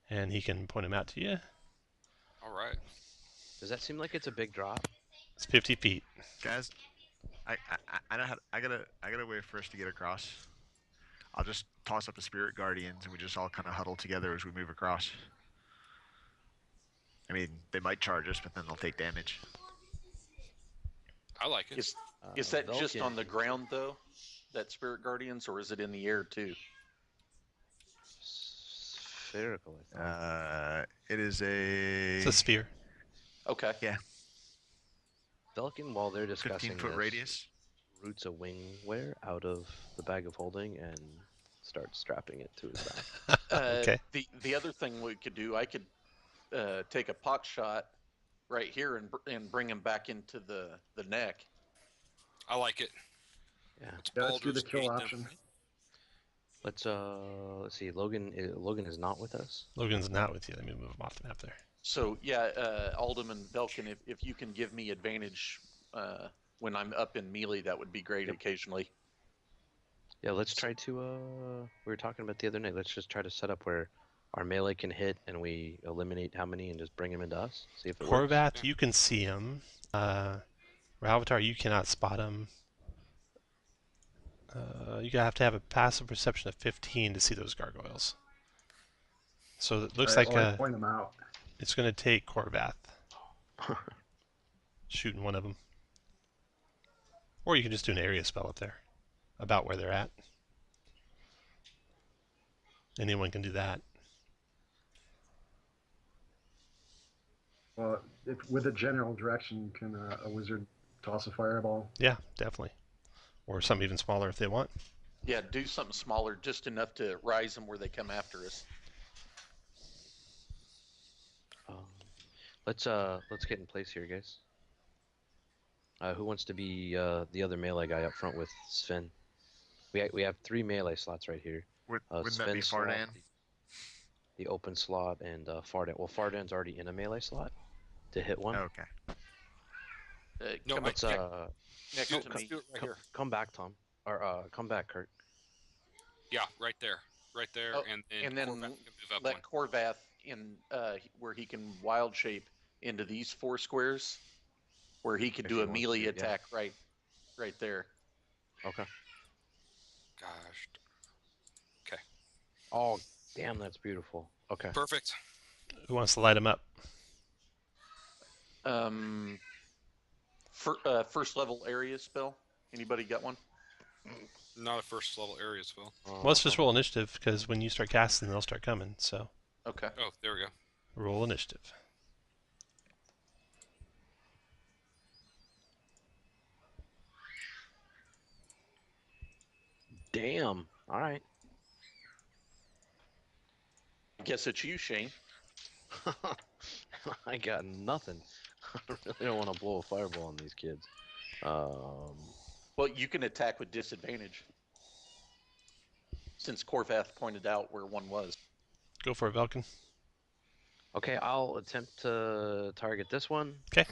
And he can point them out to you. All right. Does that seem like it's a big drop? It's 50 feet. Guys, I know how I got a way for us to get across. I'll just toss up the spirit guardians and we just all kind of huddle together as we move across. I mean, they might charge us, but then they'll take damage. I like it. Is that just Vulcan. on the ground, though? That Spirit Guardians, or is it in the air, too? Spherical, I thought. It is a It's a sphere. Okay. Velkin, while they're discussing 15-foot this, radius. roots of wingware out of the bag of holding and start strapping it to his back. Okay. The other thing we could do, I could take a pot shot right here and bring him back into the neck. I like it. Yeah. Yeah, let's do the Baldur's kill Gate them. option. Let's see. Logan is not with us. Logan's not with you. Let me move him off the map there. So yeah, Alderman Belkin, if you can give me advantage when I'm up in melee, that would be great. Yep. Occasionally. Yeah, let's try to. We were talking about the other night. Let's just try to set up where our melee can hit, and we eliminate how many, and just bring him into us. See if it works. Corvath, you can see him. Ralvatar, you cannot spot him. You have to have a passive perception of 15 to see those gargoyles. So it looks Alright, like well, I point them out. it's going to take Corvath shooting one of them. Or you can just do an area spell up there, about where they're at. Anyone can do that. Well, with a general direction, can a wizard toss a fireball? Yeah, definitely. Or some even smaller if they want. Yeah, do something smaller, just enough to rise them where they come after us. Let's get in place here, guys. Who wants to be the other melee guy up front with Sven? We have 3 melee slots right here. Wouldn't that be Sven's slot, Fardan? the open slot, and Fardan. Well, Fardan's already in a melee slot to hit one. Okay. No, Come I up can't. next do- to let's me. do it right here. Come back, Tom. Or come back, Kurt. Yeah, right there. Right there. Oh, and then Corvath can move up let one. Corvath in where he can wild shape into these 4 squares, where he could If do he a wants melee to, yeah. attack right there. Okay. Gosh. Oh, damn, that's beautiful. Okay. Perfect. Who wants to light him up? First level area spell. Anybody got one? Not a first level area spell. Well, let's just roll initiative, because when you start casting, they'll start coming. So Okay. Oh, there we go. roll initiative. Damn. All right. I guess it's you, Shane. I got nothing. I really don't want to blow a fireball on these kids. Well, you can attack with disadvantage, since Corvath pointed out where one was. Go for it, Velkin. Okay, I'll attempt to target this one. Okay.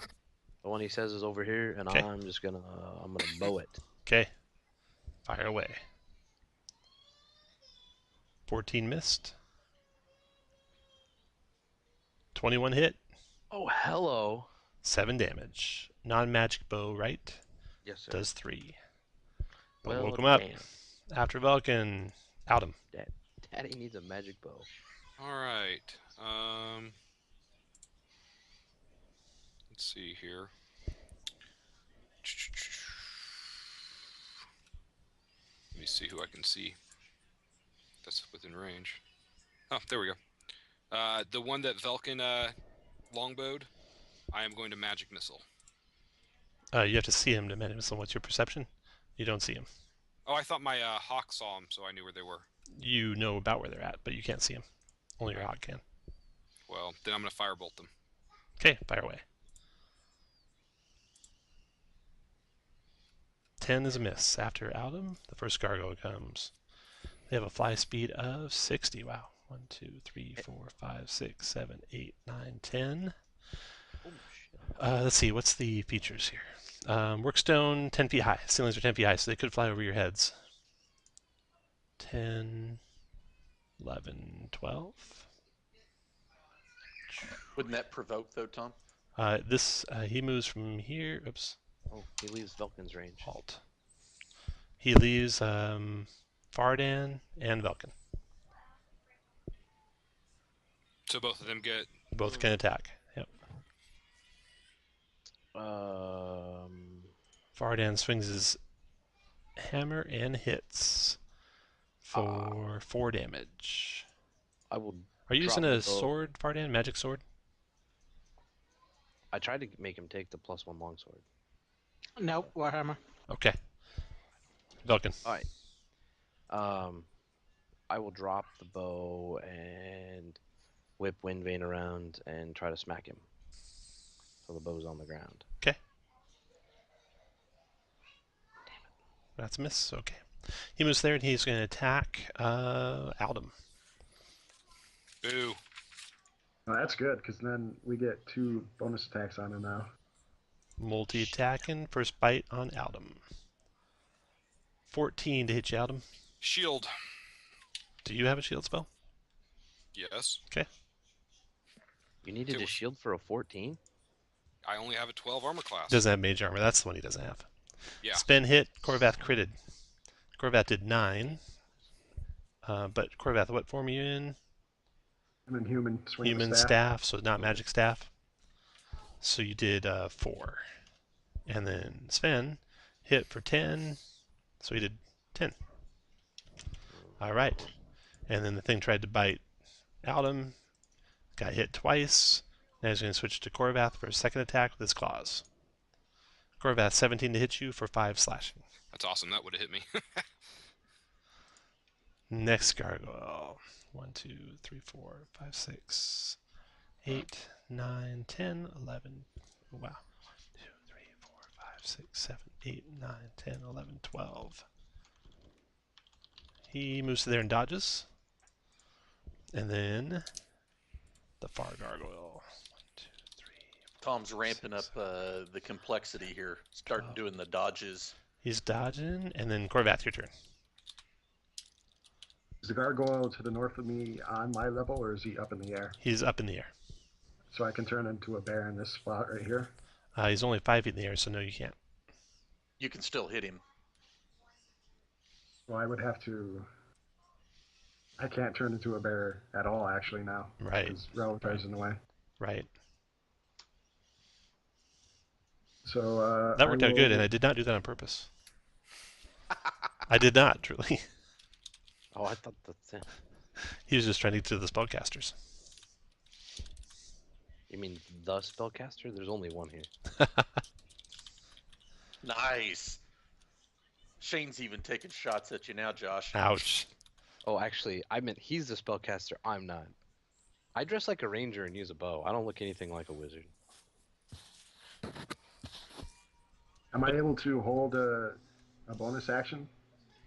The one he says is over here, and Okay. I'm gonna bow it. Okay. Fire away. 14 missed. 21 hit. Oh, hello. 7 damage. Non-magic bow, right? Yes, sir. Does 3. Well, Woke him up. damn. After Velkin. Out him. Daddy needs a magic bow. All right. Let's see here. Let me see who I can see. That's within range. Oh, there we go. The one that Velkin longbowed, I am going to magic missile. You have to see him to magic missile. What's your perception? You don't see him. Oh, I thought my hawk saw him, so I knew where they were. You know about where they're at, but you can't see them. Only your hawk can. Well, then I'm going to firebolt them. Okay, fire away. 10 is a miss. After Aldum, the first gargoyle comes. They have a fly speed of 60. Wow. 1, 2, 3, 4, 5, 6, 7, 8, 9, 10. Let's see. What's the features here? Workstone 10 feet high. Ceilings are 10 feet high, so they could fly over your heads. 10, 11, 12. Wouldn't that provoke, though, Tom? He moves from here. Oops. Oh, he leaves Velkin's range. Halt. He leaves Fardan and Velkin. So both of them get... Both can attack. Yep. Fardan swings his hammer and hits for 4 damage. I will. Are you using drop my a bow. sword, Fardan? Magic sword? I tried to make him take the +1 longsword. Nope, Warhammer. Okay. Vulcan. All right. I will drop the bow and whip Windvane around and try to smack him. So the bow's on the ground. Okay. That's a miss. Okay. He moves there and he's going to attack Aldum. Boo. Well, that's good, because then we get 2 bonus attacks on him now. Multi-attacking. First bite on Aldum. 14 to hit you, Aldum. Shield. Do you have a shield spell? Yes. Okay. You needed a shield for a 14? I only have a 12 armor class. Doesn't have mage armor. That's the one he doesn't have. Yeah. Sven hit. Korvath critted. Korvath did 9. But Korvath, what form are you in? I'm in human swing Human the staff, so not magic staff. So you did 4. And then Sven hit for 10. So he did 10. All right. And then the thing tried to bite Aldum. Got hit twice. Now he's going to switch to Korvath for a second attack with his claws. Korvath, 17 to hit you for 5 slashing. That's awesome. That would have hit me. Next gargoyle. 1, 2, 3, 4, 5, 6, 8, 9, 10, 11. Oh, wow. 2, 3, 4, 5, 6, 7, 8, 9, 10, 11, 12. He moves to there and dodges. And then the far gargoyle. 1, 2, 3. Tom's ramping up the complexity here. Starting doing the dodges. He's dodging, and then Korvath, your turn. Is the gargoyle to the north of me on my level, or is he up in the air? He's up in the air. So I can turn into a bear in this spot right here? He's only 5 feet in the air, so no, you can't. You can still hit him. Well, I would have to... I can't turn into a bear at all, actually, now. Right. Because Relative's in the way. Right. So, That worked out good, and I did not do that on purpose. I did not, truly. Oh, I thought that's it. He was just trying to get to the spellcasters. You mean the spellcaster? There's only one here. Nice. Shane's even taking shots at you now, Josh. Ouch. Oh, actually, I meant he's the spellcaster. I'm not. I dress like a ranger and use a bow. I don't look anything like a wizard. Am I able to hold a bonus action?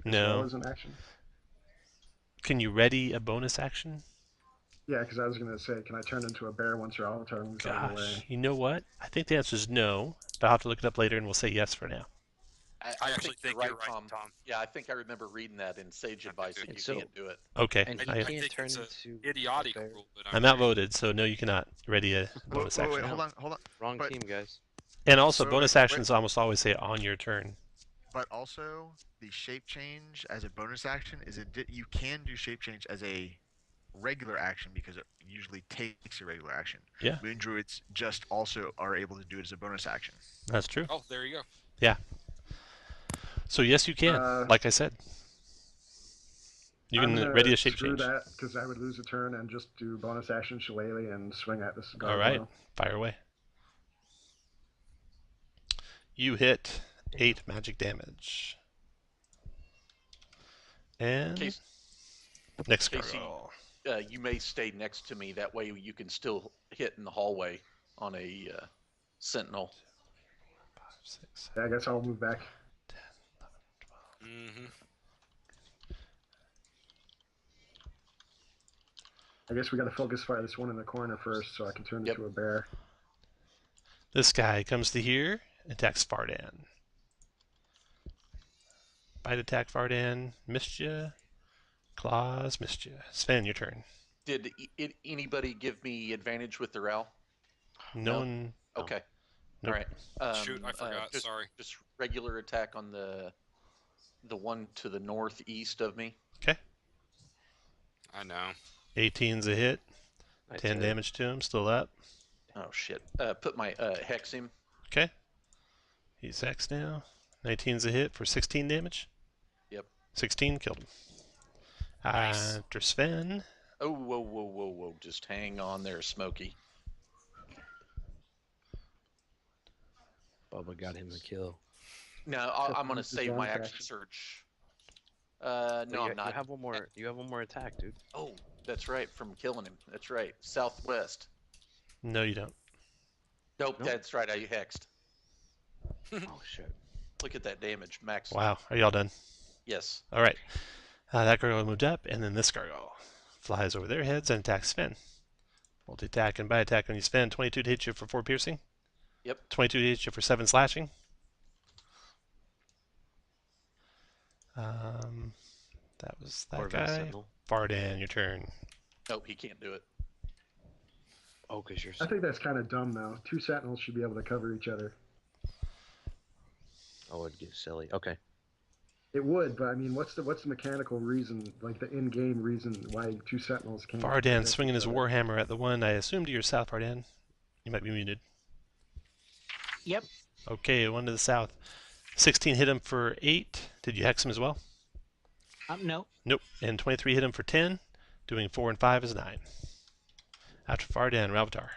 As well No. as an action? Can you ready a bonus action? Yeah, because I was going to say, can I turn into a bear once your avatar moves out of the Gosh, way? you know what? I think the answer is no, but I'll have to look it up later, and we'll say yes for now. I actually think you're right, Tom. Yeah, I think I remember reading that in Sage Advice that you so- can't do it. Okay. And I he I, can't think turn it's a into idiotic a bear. rule, but I'm outvoted, so no, you cannot ready a bonus Wait, action. hold on. Wrong But- team, guys. And also, So, bonus wait. actions almost always say on your turn. But also, the shape change as a bonus action is you can do shape change as a regular action because it usually takes a regular action. Yeah. Moon druids just also are able to do it as a bonus action. That's true. Oh, there you go. So yes, you can. Like I said, you I'm can gonna ready a shape screw change. that, because I would lose a turn and just do bonus action shillelagh and swing at this All right, gargoyle. fire away. You hit 8 magic damage. And Case- next Casey. gargoyle. You may stay next to me. That way you can still hit in the hallway on a sentinel. 5, 6, Yeah, I guess I'll move back. 10, 11, 12. Mm-hmm. I guess we got to focus fire this one in the corner first, so I can turn Yep. into a bear. This guy comes to here, attacks Fardan. Bite attack Fardan, missed ya. Claws, missed ya. Sven, your turn. Did anybody give me advantage with their owl? No No. one. Okay. Nope. All right. Shoot, I forgot. Just, Sorry. Just regular attack on the one to the northeast of me. Okay. I know. 18's a hit. Nice 10 hit. damage to him, still up. Oh shit. Put my hex him. Okay. He's X now. 19's a hit for 16 damage. Yep. 16 killed him. Nice. After Sven. Oh, whoa, whoa, whoa, whoa! Just hang on there, Smokey. Bubba got him a kill. No, I'm gonna Just save my bonus action action. surge No, I'm not. You have one more. You have one more attack, dude. Oh, that's right, from killing him. That's right. Southwest. No, you don't. Nope, Nope. that's right. I hexed. Oh shit. Look at that damage, max. Wow. Are y'all done? Yes. All right. That gargoyle moved up, and then this gargoyle flies over their heads and attacks Sven. Multi-attack and by attack on you, Sven. 22 to hit you for 4 piercing. Yep. 22 to hit you for 7 slashing. That was that Corvette guy. Sentinel. Vardan, your turn. Nope, he can't do it. Oh, because you're. I think that's kind of dumb, though. 2 sentinels should be able to cover each other. Oh, it'd get silly. Okay. It would, but I mean, what's the mechanical reason, like the in-game reason why 2 sentinels can't? Vardan protect swinging each his other? warhammer at the one I assume to your south, Vardan. You might be muted. Yep. Okay, one to the south. 16 hit him for 8. Did you hex him as well? No. Nope. And 23 hit him for 10. Doing 4 and 5 is 9. After Vardan, Ralvatar.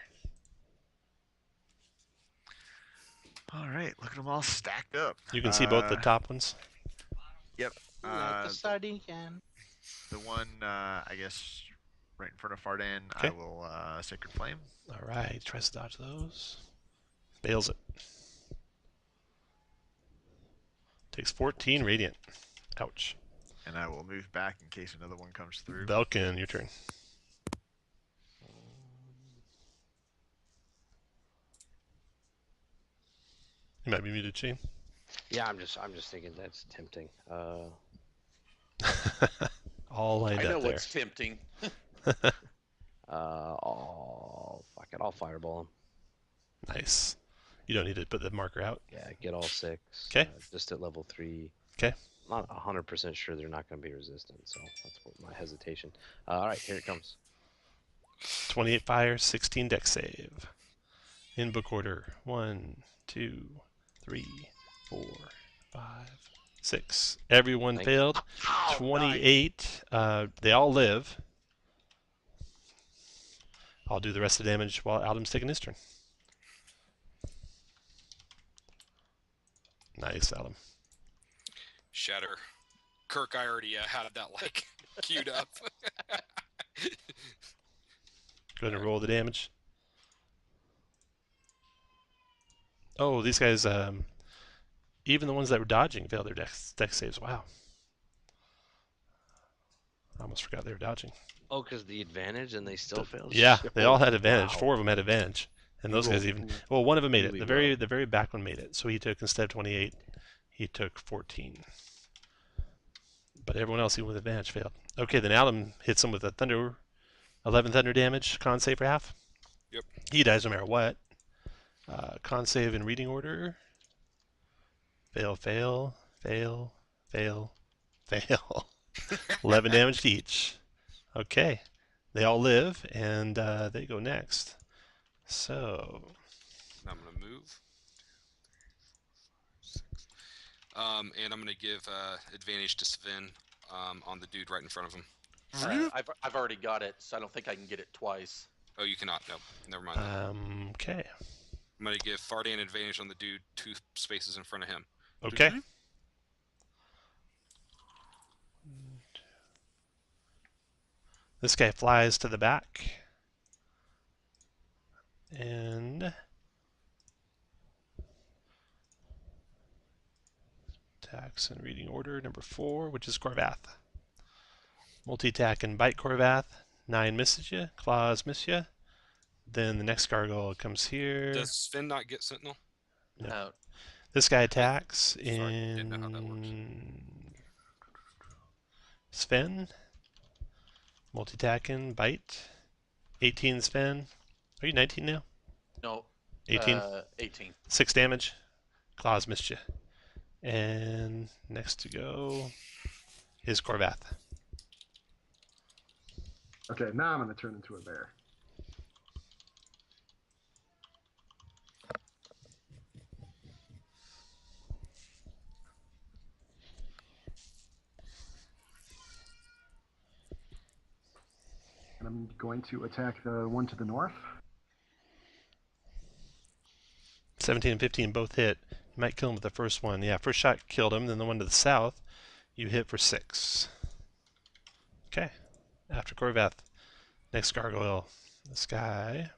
All right, look at them all stacked up. You can see both the top ones. Yep. Like a sardine can. The one, I guess, right in front of Fardan, Okay. I will Sacred Flame. All right, tries to dodge those. Bails it. Takes 14 radiant. Ouch. And I will move back in case another one comes through. Belkin, your turn. You might be muted, Shane. Yeah, I'm just thinking that's tempting. All lined I know up there. what's tempting. Oh, fuck it. I'll fireball him. Nice. You don't need to put the marker out. Yeah, get all 6. 'Kay. Just at level 3. 'Kay. Not 100% sure they're not going to be resistant, so that's what my hesitation. All right, here it comes. 28 fire, 16 dex save. In book order. 1, 2, 3, 4, 5, 6. Everyone Thank you. failed. 28. They all live. I'll do the rest of the damage while Adam's taking his turn. Nice, Adam. Shatter. Kirk, I already had that like queued up. Going to roll the damage. Oh, these guys, even the ones that were dodging failed their dex saves. Wow. I almost forgot they were dodging. Oh, because the advantage and they still failed? Yeah, Shit. they all had advantage. Wow. 4 of them had advantage. And those guys even... Well, one of them made it. Really The very back one made it. So he took, instead of 28, he took 14. But everyone else, even with advantage, failed. Okay, then Adam hits him with a thunder... 11 thunder damage. Con save for half. Yep. He dies no matter what. Con save in reading order. Fail, fail, fail, fail, fail. 11 damage to each. Okay. They all live, and they go next. So... I'm going to move. 2, 3, 4, 5, 6. And I'm going to give advantage to Sven on the dude right in front of him. I've already got it, so I don't think I can get it twice. Oh, you cannot. No, never mind. Okay. I'm going to give Fardan advantage on the dude 2 spaces in front of him. Okay. This guy flies to the back. And... attacks in reading order, number 4, which is Corvath. Multi-attack and bite Corvath. 9 misses you. Claws miss you. Then the next gargoyle comes here. Does Sven not get Sentinel? No. This guy attacks didn't know how that works. in Sven. Multi-attacking, bite. 18 Sven. Are you 19 now? No. 18? 18. 6 damage. Claws missed you. And next to go is Corvath. Okay, now I'm going to turn into a bear. And I'm going to attack the one to the north. 17 and 15 both hit. You might kill him with the first one. Yeah, first shot killed him. Then the one to the south, You hit for 6. Okay. After Corveth. Next gargoyle. This guy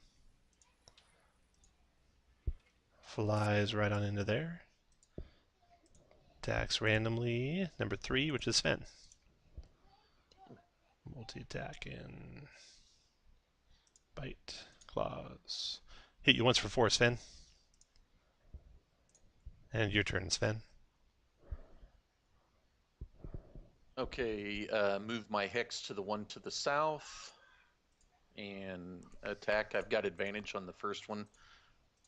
flies right on into there. Attacks randomly. Number 3, which is Sven. Multi-attack in bite, claws. Hit you once for 4, Sven. And your turn, Sven. Okay, move my hex to the one to the south and attack. I've got advantage on the first one,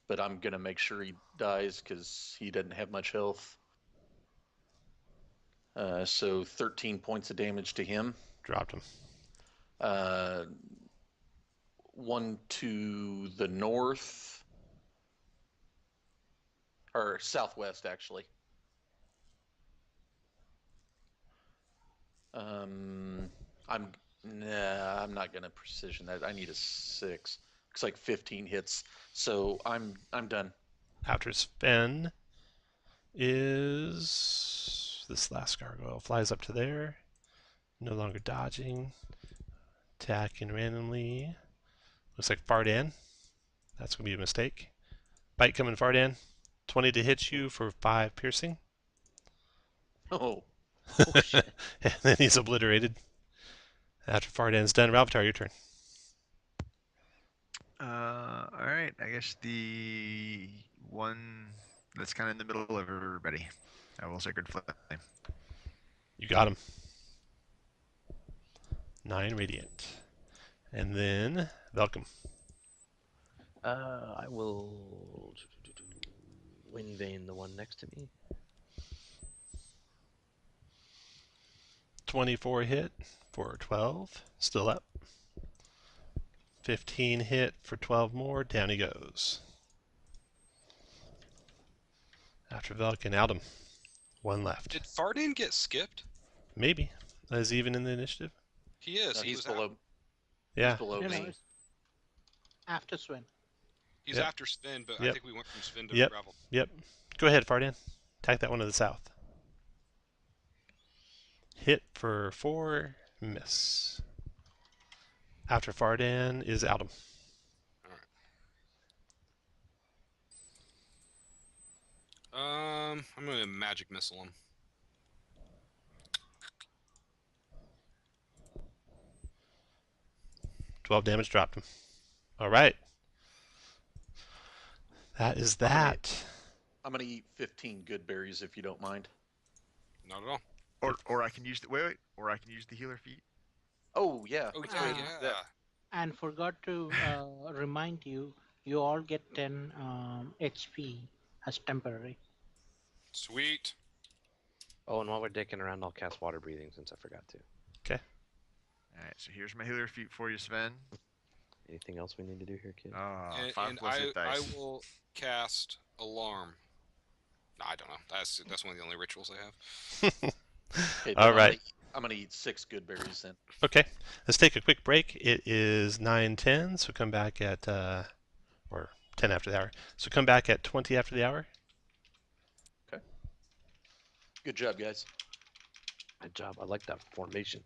but I'm going to make sure he dies because he doesn't have much health. So 13 points of damage to him. Dropped him. One to the north, or southwest, actually. I'm not gonna precision that. I need a 6. Looks like 15 hits, so I'm done. After Sven is this last gargoyle. Flies up to there. No longer dodging. Attacking randomly. Looks like Fardan. That's going to be a mistake. Bite coming, Fardan. 20 to hit you for 5 piercing. Oh, And then he's obliterated. After Fardan's done, Ralphatar, your turn. Alright, I guess the one that's kind of in the middle of everybody. I will Sacred Flame. You got him. 9 radiant. And then Velcom. I will Wind Vane the one next to me. 24 hit for 12. Still up. 15 hit for 12 more. Down he goes. After Velkin, Aldum. 1 left. Did Fardan get skipped? Maybe. Is he even in the initiative? He is. no, he he's was below. Yeah. He's below No, no, me. it's after Sven. He's Yep. after Sven, but I Yep. think we went from Sven to Yep. Gravel. Yep. Go ahead, Fardan. Attack that one to the south. Hit for 4. Miss. After Fardan is Aldum. I'm gonna magic missile him. $12 damage, dropped him. All right. That is that. I'm gonna eat 15 good berries if you don't mind. Not at all. Or I can use the or I can use the healer feat. Oh yeah. Oh let's yeah, go ahead and do yeah. that. And forgot to remind you, you all get 10 HP as temporary. Sweet. Oh, and while we're dicking around, I'll cast Water Breathing since I forgot to. Alright, so here's my healer feat for you, Sven. Anything else we need to do here, kid? And, 5 and plus hit I dice. will cast Alarm. No, I don't know. That's one of the only rituals I have. Okay, All right. I'm gonna eat 6 good berries then. Okay. Let's take a quick break. It is 9:10, so come back at, or 10 after the hour. So come back at 20 after the hour. Good job, guys. Good job. I like that formation.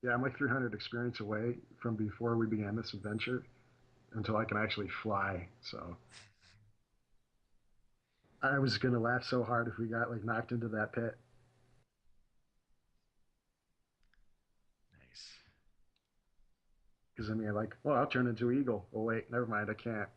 Yeah, I'm like 300 experience away from before we began this adventure until I can actually fly. So I was gonna laugh so hard if we got like knocked into that pit. Nice. Because I mean, like, well, I'll turn into eagle. Oh wait, never mind, I can't.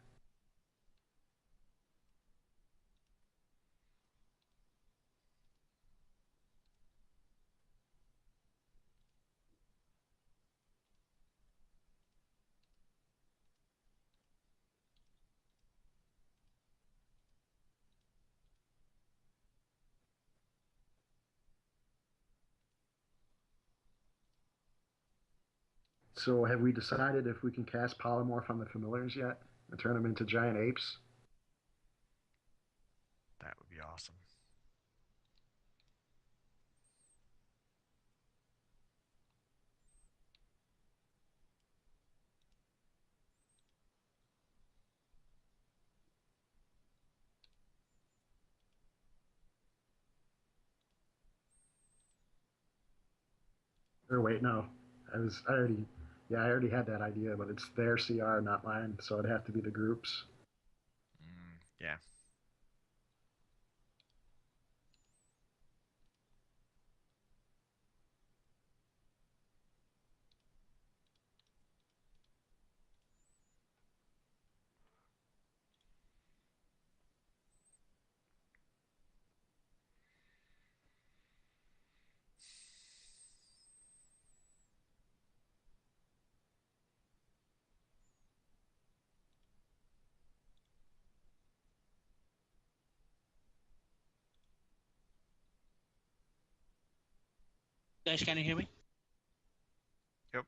So have we decided if we can cast polymorph on the familiars yet and turn them into giant apes? That would be awesome. Or wait, no. I already had that idea, but it's their CR, not mine, so it'd have to be the groups. Yeah. Guys, can you hear me? Yep.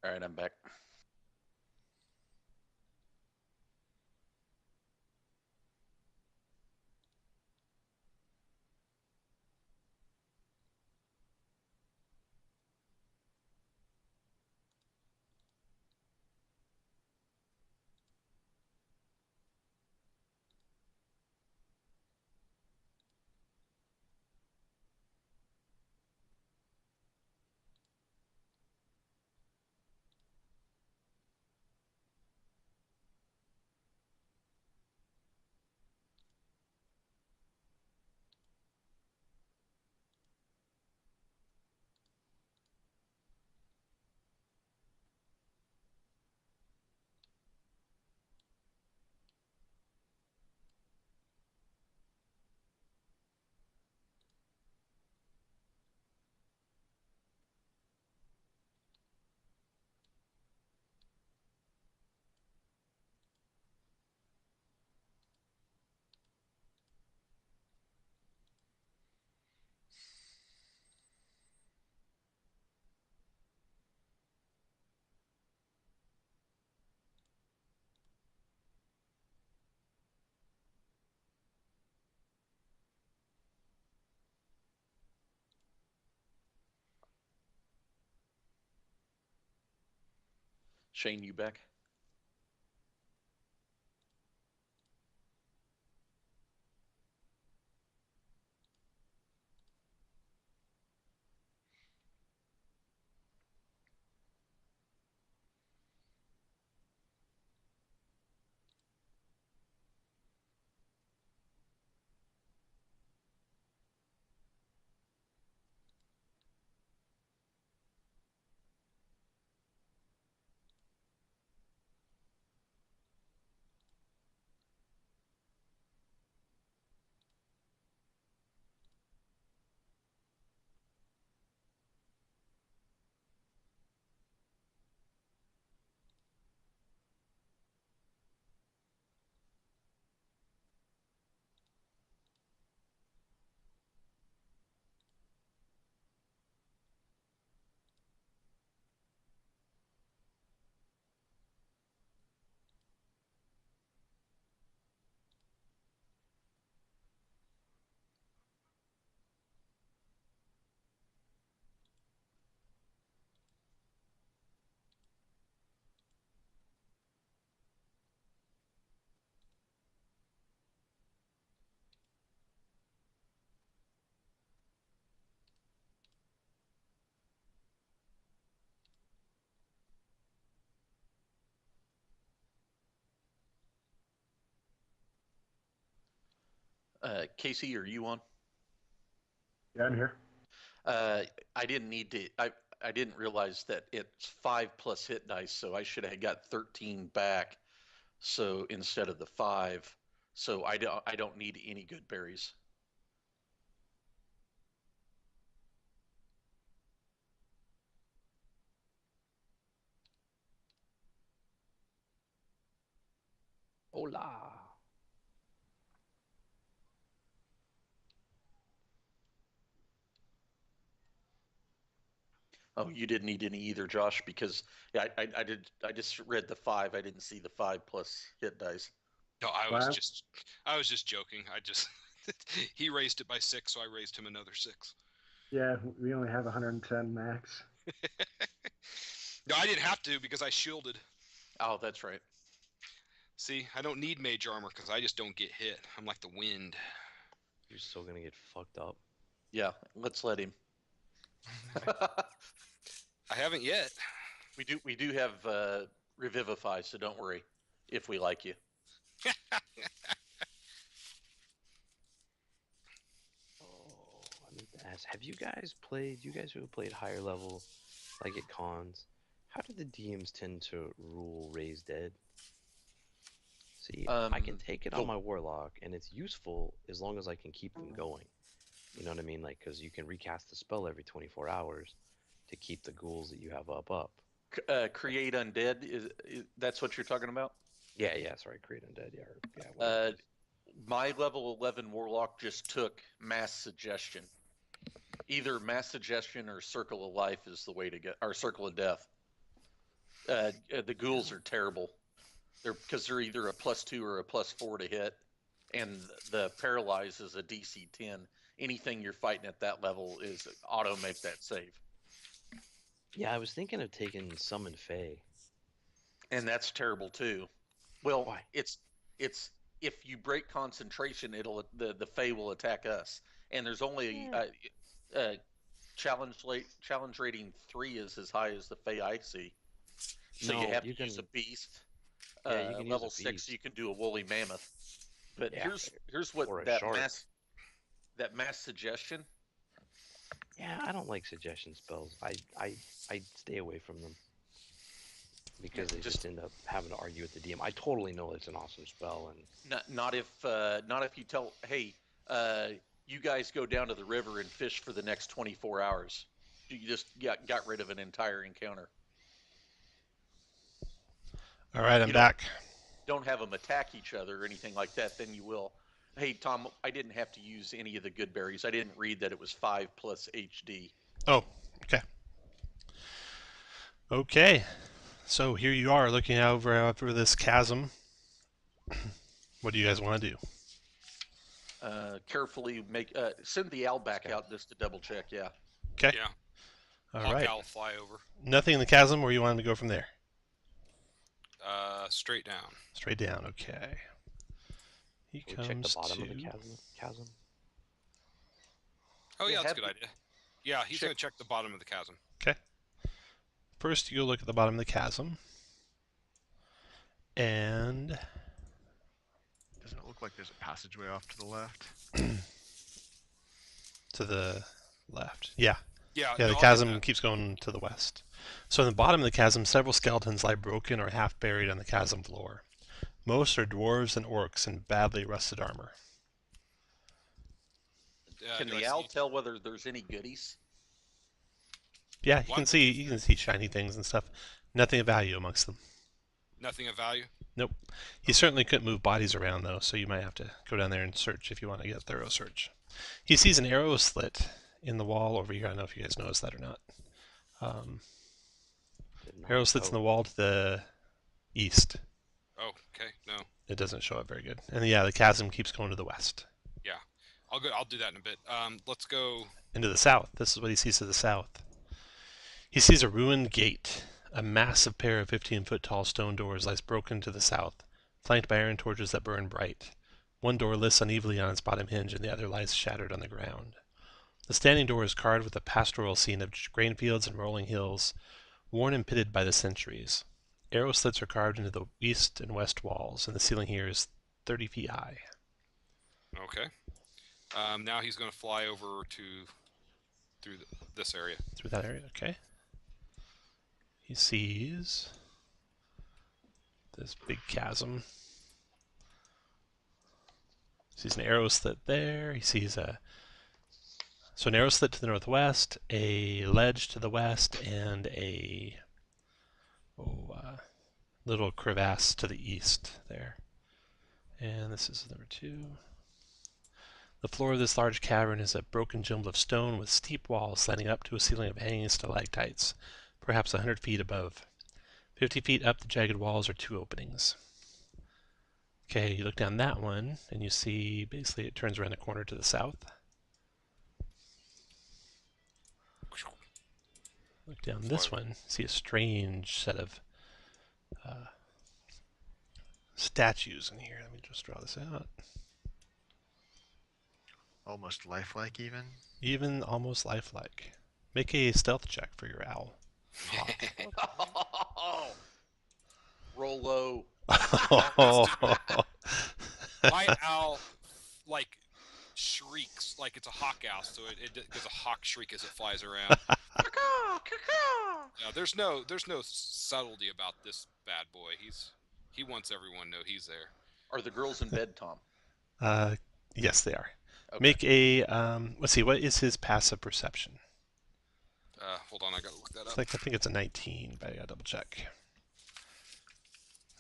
All right, I'm back. Shane, you back? Casey, are you on? Yeah, I'm here. I didn't need to. I didn't realize that it's 5 plus hit dice, so I should have got 13 back. So instead of the 5, so I don't need any good berries. Hola. Oh, you didn't need any either, Josh, because yeah, I did. I just read the 5. I didn't see the 5 plus hit dice. No, I Wow. was just joking. I just he raised it by 6, so I raised him another 6. Yeah, we only have 110 max. No, I didn't have to because I shielded. Oh, that's right. See, I don't need mage armor because I just don't get hit. I'm like the wind. You're still gonna get fucked up. Yeah, let's let him. I haven't yet. We do have Revivify, so don't worry if we like you. Oh, I need to ask. Have you guys played? You guys who have played higher level, like at cons, how do the DMs tend to rule raise dead? See, I can take it on my warlock, and it's useful as long as I can keep them going. You know what I mean? Like, because you can recast the spell every 24 hours to keep the ghouls that you have up. Create undead is that's what you're talking about? Yeah, sorry, create undead. Yeah. My level 11 warlock just took mass suggestion. Either mass suggestion or circle of life is the way to go, or circle of death. The ghouls are terrible. They're either a +2 or a +4 to hit, and the paralyze is a DC 10. Anything you're fighting at that level is auto make that save. Yeah, I was thinking of taking Summon Fae. And that's terrible too. Well, Why? it's if you break concentration, the Fae will attack us. And there's only challenge rating 3 is as high as the Fae I see. So No, you have you to use can- a beast. Yeah, you can use level a 6, beast. you can do a woolly mammoth. But Yeah, here's what or a that shark. mass suggestion. Yeah, I don't like suggestion spells. I stay away from them because they just end up having to argue with the DM. I totally know it's an awesome spell, and Not if you tell, hey, you guys go down to the river and fish for the next 24 hours. You just got rid of an entire encounter. All right, I'm back. Don't have them attack each other or anything like that, then you will. Hey, Tom, I didn't have to use any of the good berries. I didn't read that it was 5 plus HD. Oh, okay. Okay, so here you are looking over this chasm. What do you guys want to do? Carefully send the owl back out just to double check. Yeah. Okay. Yeah. All right. I'll fly over. Nothing in the chasm, or you want to go from there? Straight down. Straight down. Okay. He we comes check the bottom to... of the chasm. Oh yeah, that's a good have idea. Yeah, he's gonna check the bottom of the chasm. Okay. First, you go look at the bottom of the chasm, and Doesn't it look like there's a passageway off to the left? to the left. Yeah. Yeah. Yeah, no, the I'll chasm do that. keeps going to the west. So in the bottom of the chasm, several skeletons lie broken or half buried on the chasm floor. Most are dwarves and orcs in badly rusted armor. Can Do I the owl see- tell whether there's any goodies? Yeah, you What? can see shiny things and stuff. Nothing of value amongst them. Nothing of value? Nope. He certainly couldn't move bodies around though, so you might have to go down there and search if you want to get a thorough search. He sees an arrow slit in the wall over here. I don't know if you guys noticed that or not. Arrow slits in the wall to the east. Oh, okay. No. It doesn't show up very good. And yeah, the chasm keeps going to the west. Yeah. I'll do that in a bit. Let's go. Into the south. This is what he sees to the south. He sees a ruined gate. A massive pair of 15-foot tall stone doors lies broken to the south, flanked by iron torches that burn bright. One door lists unevenly on its bottom hinge, and the other lies shattered on the ground. The standing door is carved with a pastoral scene of grain fields and rolling hills, worn and pitted by the centuries. Arrow slits are carved into the east and west walls, and the ceiling here is 30 feet high. Okay. Now he's going to fly over through this area. Through that area, okay. He sees this big chasm. He sees an arrow slit there. He sees an arrow slit to the northwest, a ledge to the west, and a little crevasse to the east there. And this is number 2. The floor of this large cavern is a broken jumble of stone with steep walls slanting up to a ceiling of hanging stalactites, perhaps 100 feet above. 50 feet up the jagged walls are 2 openings. Okay, you look down that one, and you see basically it turns around the corner to the south. Look down this one, see a strange set of statues in here. Let me just draw this out. Almost lifelike, even. Even almost lifelike. Make a stealth check for your owl. Roll low. My owl, like, shrieks like it's a hawk owl, so it gives a hawk shriek as it flies around. Yeah, there's no subtlety about this bad boy. He wants everyone to know he's there. Are the girls in bed, Tom? Yes, they are. Okay. Make a let's see, what is his passive perception? Hold on, I gotta look that up. I think it's a 19, but I gotta double check.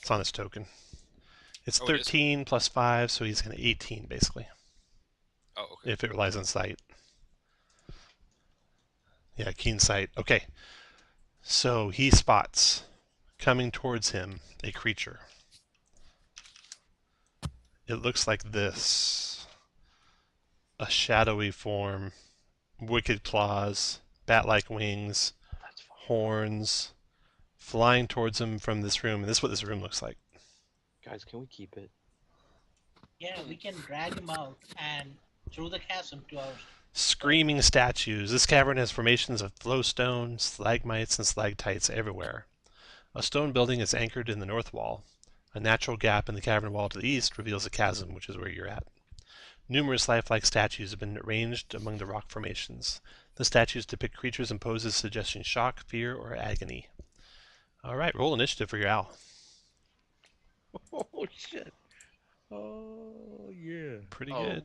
It's on his token. It's 13 plus 5, so he's gonna 18 basically. Oh, okay. If it relies on sight. Yeah, keen sight. Okay. So he spots coming towards him a creature. It looks like this. A shadowy form, wicked claws, bat-like wings, horns, flying towards him from this room. And this is what this room looks like. Guys, can we keep it? Yeah, we can drag him out and through the chasm to our... Screaming statues. This cavern has formations of flowstone, stalagmites, and stalactites everywhere. A stone building is anchored in the north wall. A natural gap in the cavern wall to the east reveals a chasm, which is where you're at. Numerous lifelike statues have been arranged among the rock formations. The statues depict creatures and poses suggesting shock, fear, or agony. Alright, roll initiative for your owl. Oh, shit. Oh, yeah. Pretty good.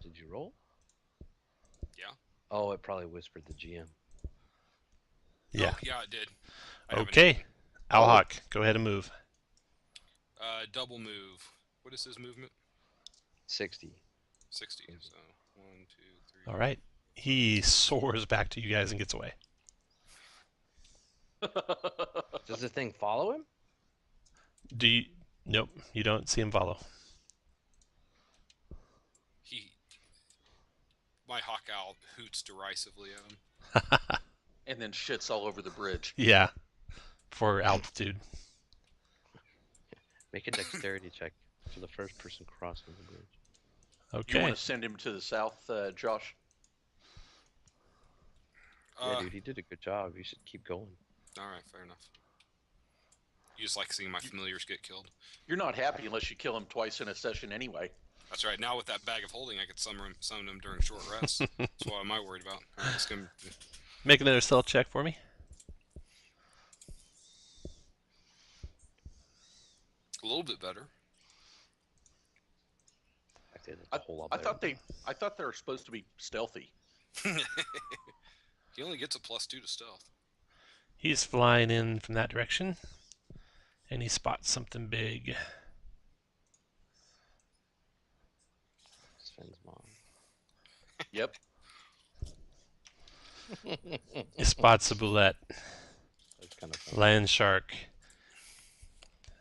Did you roll? Yeah. Oh, it probably whispered the GM. Yeah. Oh, yeah, it did. I have Okay. Owlhawk, go ahead and move. Double move. What is his movement? 60. 60. So 1, 2, 3. All right. He soars back to you guys and gets away. Does the thing follow him? Do you? Nope. You don't see him follow. My hawk owl hoots derisively at him. And then shits all over the bridge. Yeah. For altitude. Make a dexterity check for the first person crossing the bridge. Okay. You want to send him to the south, Josh? Yeah, dude, he did a good job. You should keep going. Alright, fair enough. You just like seeing my familiars get killed. You're not happy unless you kill him twice in a session anyway. That's right. Now with that bag of holding, I could summon him during short rest. That's what am I worried about. Right, it's gonna... Make another stealth check for me. A little bit better. I thought they were supposed to be stealthy. He only gets a +2 to stealth. He's flying in from that direction, and he spots something big. Sven's mom. Yep. He spots a boulette, That's kind of fun. land shark,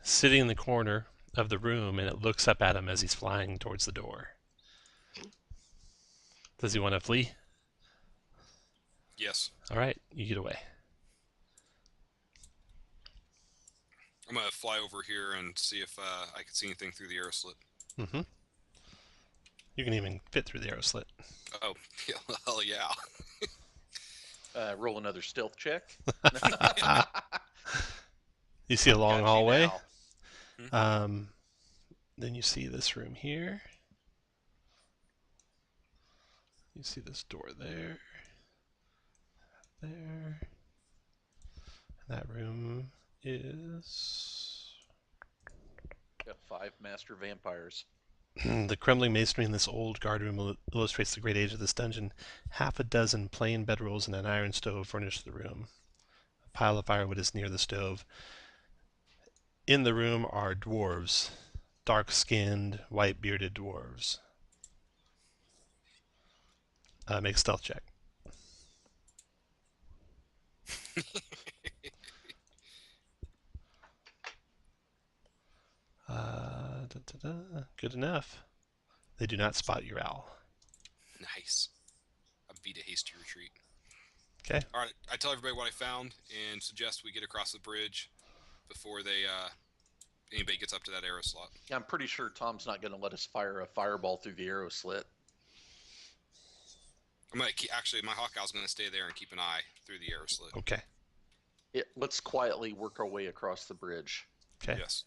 sitting in the corner of the room, and it looks up at him as he's flying towards the door. Does he want to flee? Yes. All right, you get away. I'm gonna fly over here and see if I can see anything through the arrow slit. Mm-hmm. You can even fit through the arrow slit. Oh, yeah, hell yeah. Roll another stealth check. You see a long Got you hallway. now. Then you see this room here. You see this door there. There. And that room is... Got 5 master vampires. The crumbling masonry in this old guard room illustrates the great age of this dungeon. Half a dozen plain bedrolls and an iron stove furnish the room. A pile of firewood is near the stove. In the room are dwarves, dark-skinned, white-bearded dwarves. Make a stealth check. Good enough. They do not spot your owl. Nice. I beat a hasty retreat. Okay. All right. I tell everybody what I found and suggest we get across the bridge before anybody gets up to that arrow slot. I'm pretty sure Tom's not going to let us fire a fireball through the arrow slit. Actually, my hawk owl's going to stay there and keep an eye through the arrow slit. Okay. Let's quietly work our way across the bridge. Okay. Yes.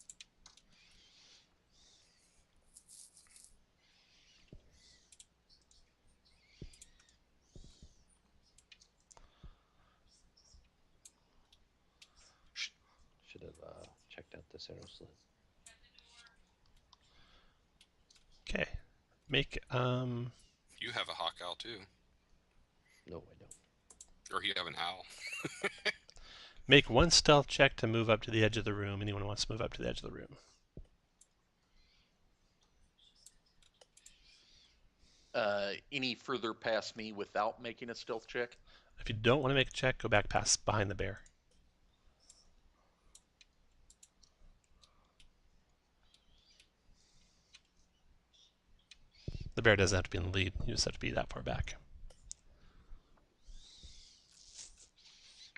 Should have checked out this arrow slit. Okay. Make You have a hawk owl too. No, I don't. Or you have an owl. make one stealth check to move up to the edge of the room. Anyone who wants to move up to the edge of the room? Any further past me without making a stealth check? If you don't want to make a check, go back past behind the bear. The bear doesn't have to be in the lead. You just have to be that far back.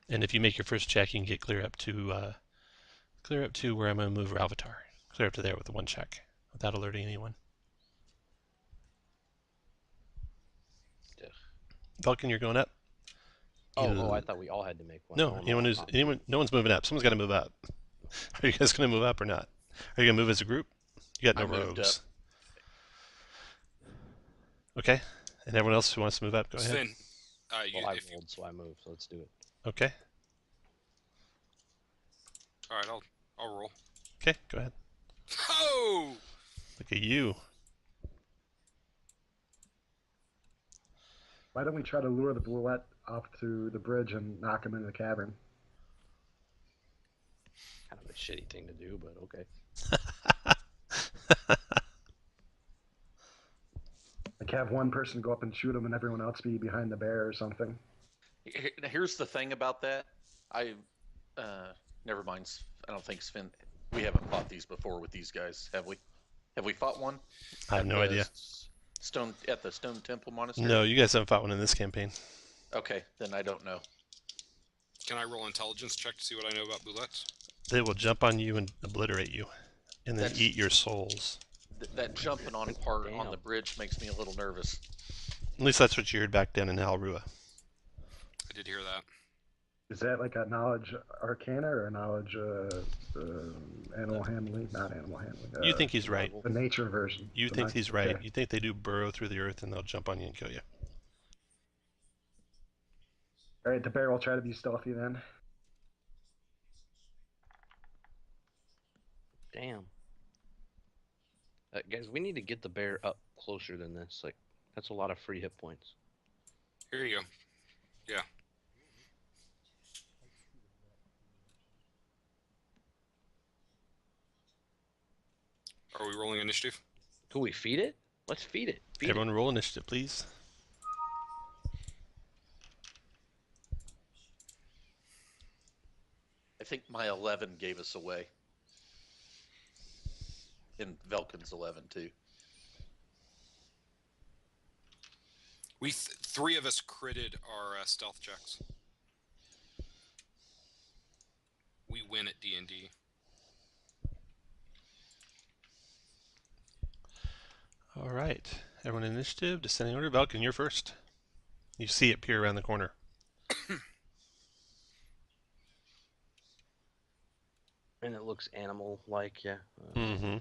And if you make your first check, you can get clear up to where I'm going to move Ralvatar. Clear up to there with the one check without alerting anyone. Ugh. Vulcan, you're going up. Oh, I thought we all had to make one. No, no one's moving up. Someone's got to move up. Are you guys going to move up or not? Are you going to move as a group? You got no I moved rogues. up. Okay. And everyone else who wants to move up, go ahead. Sven, Well, I rolled, so I moved. So let's do it. Okay. all right, I'll roll. Okay, go ahead. Oh! Look at you. Why don't we try to lure the Bluette off to the bridge and knock him into the cavern? Kind of a shitty thing to do, but okay. Like have one person go up and shoot him and everyone else be behind the bear or something. Here's the thing about that. Never mind. I don't think Sven. We haven't fought these before with these guys, have we? Have we fought one? I have no idea. At the Stone Temple Monastery? No, you guys haven't fought one in this campaign. Okay, then I don't know. Can I roll intelligence check to see what I know about boulettes? They will jump on you and obliterate you, and then That's- eat your souls. That jumping on part on Damn. the bridge makes me a little nervous. At least that's what you heard back down in Alrua. I did hear that. Is that like a knowledge arcana or a knowledge animal handling? Not animal handling. You think he's right. The nature version. You The think nat- he's right. okay. You think they do burrow through the earth and they'll jump on you and kill you. All right, the bear will try to be stealthy then. Damn. Guys, we need to get the bear up closer than this. Like, that's a lot of free hit points. Here you go. Yeah. Are we rolling initiative? Could we feed it? Let's feed it. Feed Everyone roll initiative, please. I think my 11 gave us away. And Velkin's 11 too. Three of us critted our stealth checks. We win at D&D. All right. Everyone in initiative, descending order. Vulcan, you're first. You see it peer around the corner. And it looks animal-like, yeah. Mm-hmm.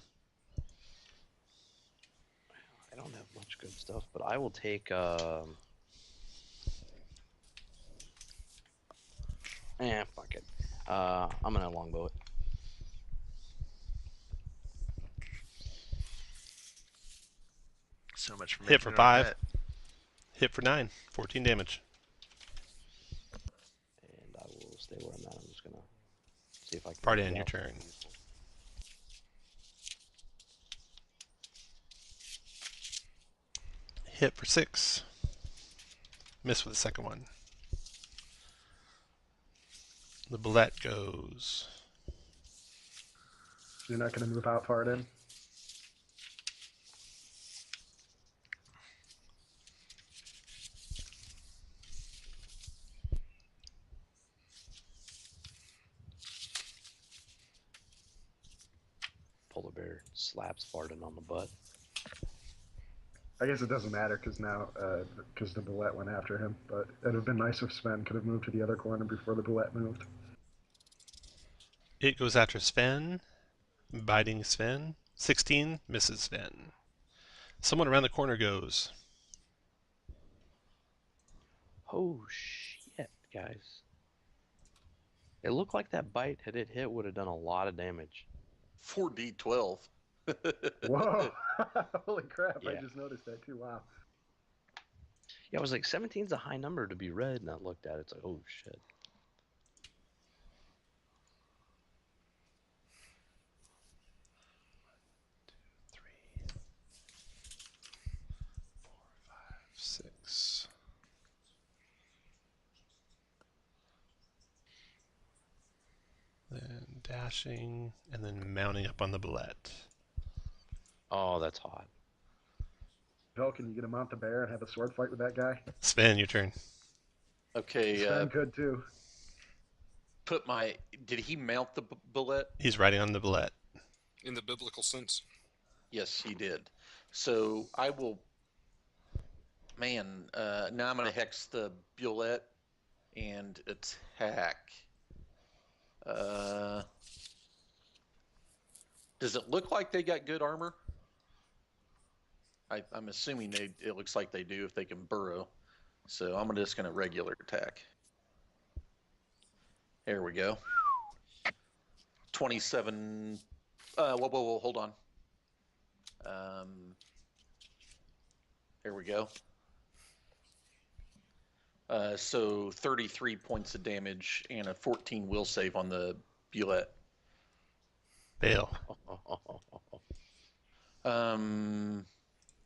I don't have much good stuff, but I will take. Fuck it. I'm gonna longbow it. So much for Hit for making it our 5. bet. Hit for 9. 14 damage. And I will stay where I'm at. I'm just gonna see if I can. Party on your turn. Hit for 6. Miss with the second one. The bullet goes. You're not going to move out far in. Polar bear slaps Farden on the butt. I guess it doesn't matter because now, because the bullet went after him. But it'd have been nice if Sven could have moved to the other corner before the bullet moved. It goes after Sven, biting Sven. 16 misses Sven. Someone around the corner goes. Oh shit, guys! It looked like that bite, had it hit, would have done a lot of damage. 4d12. Whoa! Holy crap! I Yeah. just noticed that too. Wow. Yeah, I was like, 17's a high number to be red, and I looked at it, it's like, oh shit. Three, 4, 5, 6. Then dashing, and then mounting up on the bullet. Oh, that's hot. Phil, can you get him out the bear and have a sword fight with that guy? Sven, your turn. Okay, Sven could too. put my. Did he mount the bullet? He's riding on the bullet. In the biblical sense. Yes, he did. So I will. Man, now I'm going to hex the bullet and attack. Does it look like they got good armor? I'm assuming it looks like they do if they can burrow. So I'm just going to regular attack. There we go. 27. Whoa, hold on. There we go. So 33 points of damage and a 14 will save on the bullet. Fail.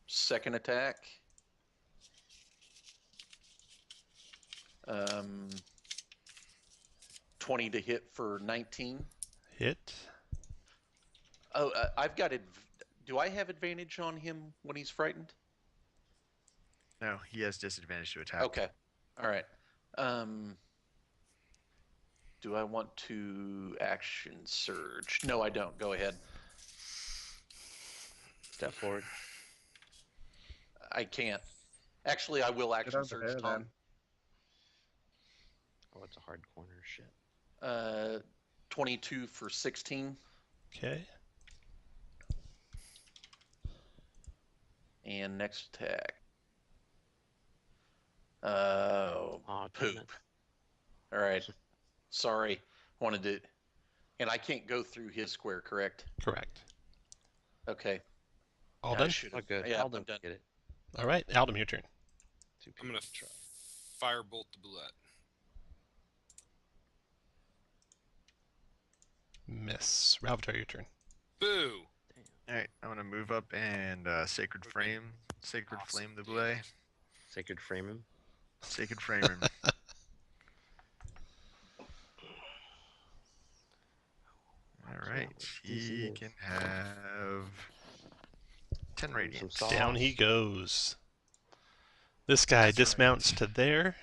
Second attack. 20 to hit for 19. Hit. Oh, I've got do I have advantage on him when he's frightened? No, he has disadvantage to attack. Okay. All right. Do I want to action surge? No, I don't. Go ahead. Step forward. I can't. Actually, I will Get action on the surge, bear Tom. then. Oh, it's a hard corner, shit. 22 for 16. Okay. And next attack. Oh, Oh, damn poop. it. All right. Sorry. Wanted to. And I can't go through his square, correct? Correct. Okay. All I done? should've- Okay, Yeah, I'll I'm done. get it. All right, Aldum, your turn. Two I'm gonna people try. firebolt the bullet. Miss. Ralvatar, your turn. Boo! All right, I'm gonna move up and sacred flame Awesome. the blade. Sacred frame him. Sacred frame him. All right, he can have 10 radiant. sauce. Down he goes. This guy That's dismounts right. to there.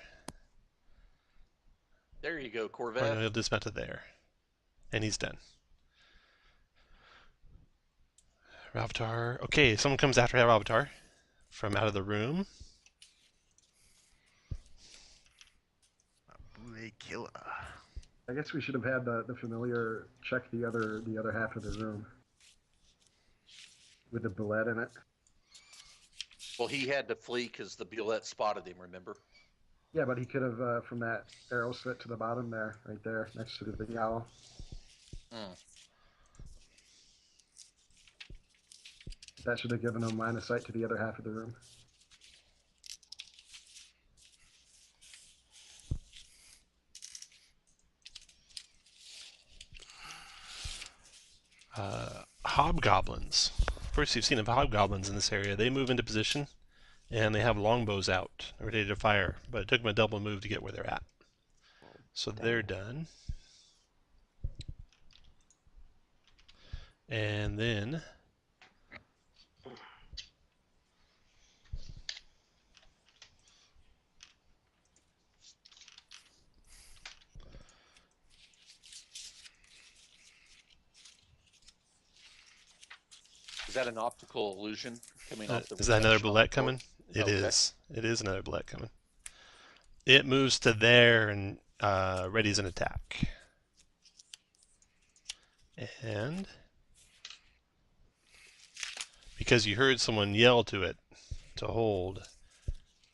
There you go, Or no, Corvette. he'll dismount to there. And he's done. Ralvatar. Okay, someone comes after Ralvatar from out of the room. Blade killer. I guess we should have had the familiar check the other half of the room with the bullet in it. Well, he had to flee because the bullet spotted him, remember? Yeah, but he could have from that arrow slit to the bottom there, right there, next to the big owl. Mm. That should have given him line of sight to the other half of the room. Hobgoblins. First, you've seen of hobgoblins in this area. They move into position, and they have longbows out, ready to fire. But it took them a double move to get where they're at. So they're done. And then Is that an optical illusion coming off the is that another reflection on bullet the floor? coming? It Okay. is. It is another bullet coming. It moves to there and readies an attack. And because you heard someone yell to it to hold,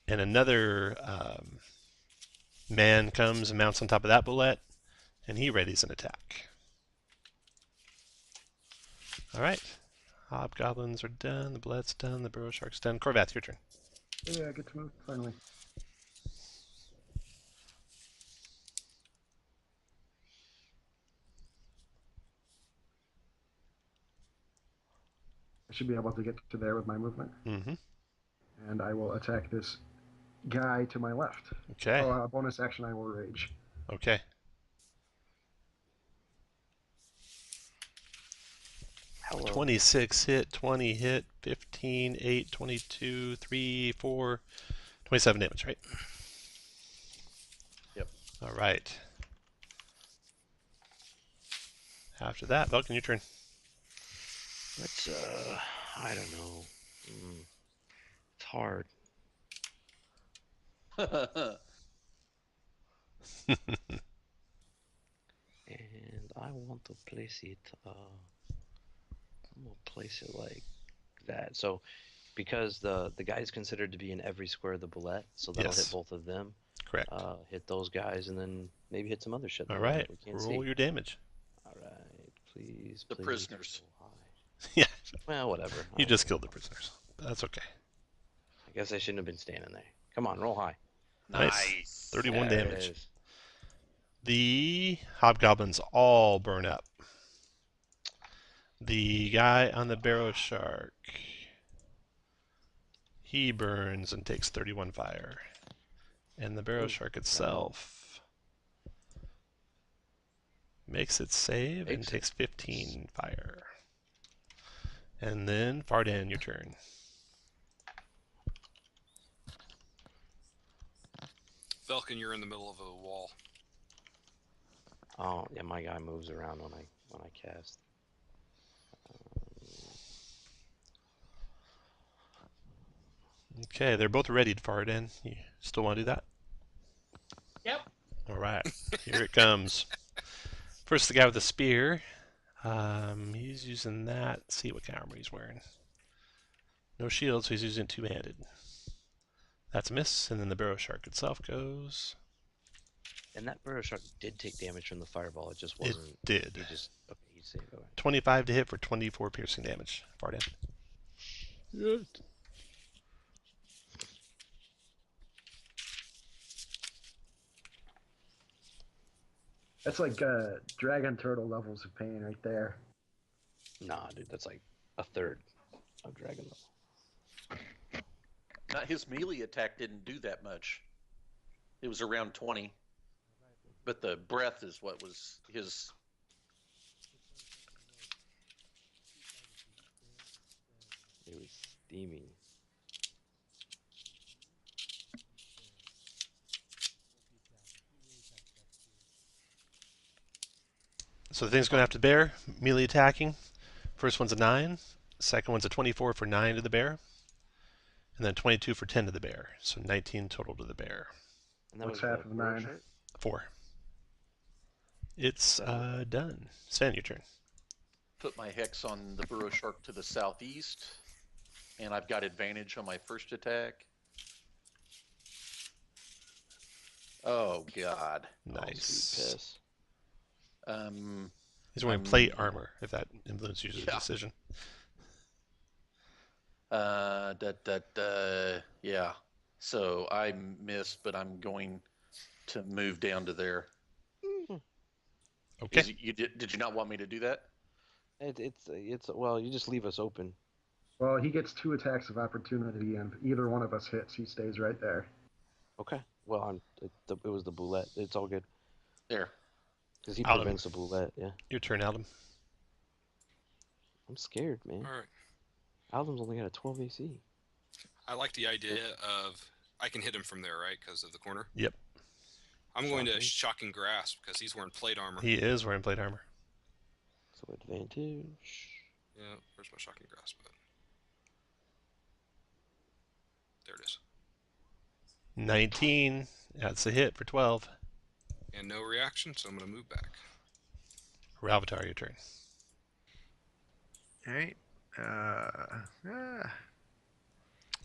and another man comes and mounts on top of that bullet, and he readies an attack. All right. Hobgoblins are done. The bullet's done. The burrow shark's done. Corvath, your turn. Yeah, I get to move finally. I should be able to get to there with my movement. Mm-hmm. And I will attack this guy to my left. Okay. Oh, bonus action, I will rage. Okay. Hello. 26 hit, 20 hit, 15, 8, 22, 3, 4, 27 damage, right? Yep. All right. After that, Vulcan, your turn. Let's, I don't know. It's hard. And I want to place it, I'm gonna place it like that. So, because the guy's considered to be in every square of the bullet, so that'll Yes. hit both of them. Correct. Hit those guys, and then maybe hit some other shit. All that right. we can't Roll see. your damage. All right, please. The please prisoners. roll high. Yeah. Well, whatever. You just killed the prisoners. That's okay. I guess I shouldn't have been standing there. Come on, roll high. Nice. 31 There it damage. is. The hobgoblins all burn up. The guy on the barrow shark, he burns and takes 31 fire. And the barrow Ooh, shark itself makes its save and Makes it. takes 15 fire. And then Fardan, your turn. Velkin, you're in the middle of a wall. Oh, yeah, my guy moves around when I cast. Okay, they're both ready to Fardan. You still want to do that? Yep. All right, here it comes. First, the guy with the spear. He's using that. Let's see what kind of armor he's wearing. No shield, so he's using it two-handed. That's a miss, and then the barrow shark itself goes. And that burrow shark did take damage from the fireball. It just wasn't. It did. He just okay. He saved. Okay. 25 to hit for 24 piercing damage. Fardan. Good. That's like dragon turtle levels of pain right there. Nah, dude, that's like a third of dragon level. Not his melee attack didn't do that much. It was around 20. But the breath is what was his. It was steaming. So the thing's going to have to bear melee attacking. First one's a 9. Second one's a 24 for 9 to the bear. And then 22 for 10 to the bear. So 19 total to the bear. And that What's was half what, of burrow 9? shark? 4. It's done. Sven, your turn. Put my hex on the burrow shark to the southeast, and I've got advantage on my first attack. Oh God. Nice. Piss. He's wearing plate armor, if that influences your decision. Yeah. So I missed, but I'm going to move down to there. Okay. Did you not want me to do that? It's well, you just leave us open. Well, he gets 2 attacks of opportunity, and if either one of us hits, he stays right there. Okay. Well, it was the boulette. It's all good. There. Because he Adam. prevents the boulette, yeah. Your turn, Adam. I'm scared, man. All right. Adam's only got a 12 AC. I like the idea of I can hit him from there, right? Because of the corner. Yep. I'm going to shocking grasp because he's wearing plate armor. He is wearing plate armor. So advantage. Yeah. Where's my shocking grasp? There it is. 19. That's a hit for 12. And no reaction, so I'm going to move back. Ralvatar, your turn. All right. I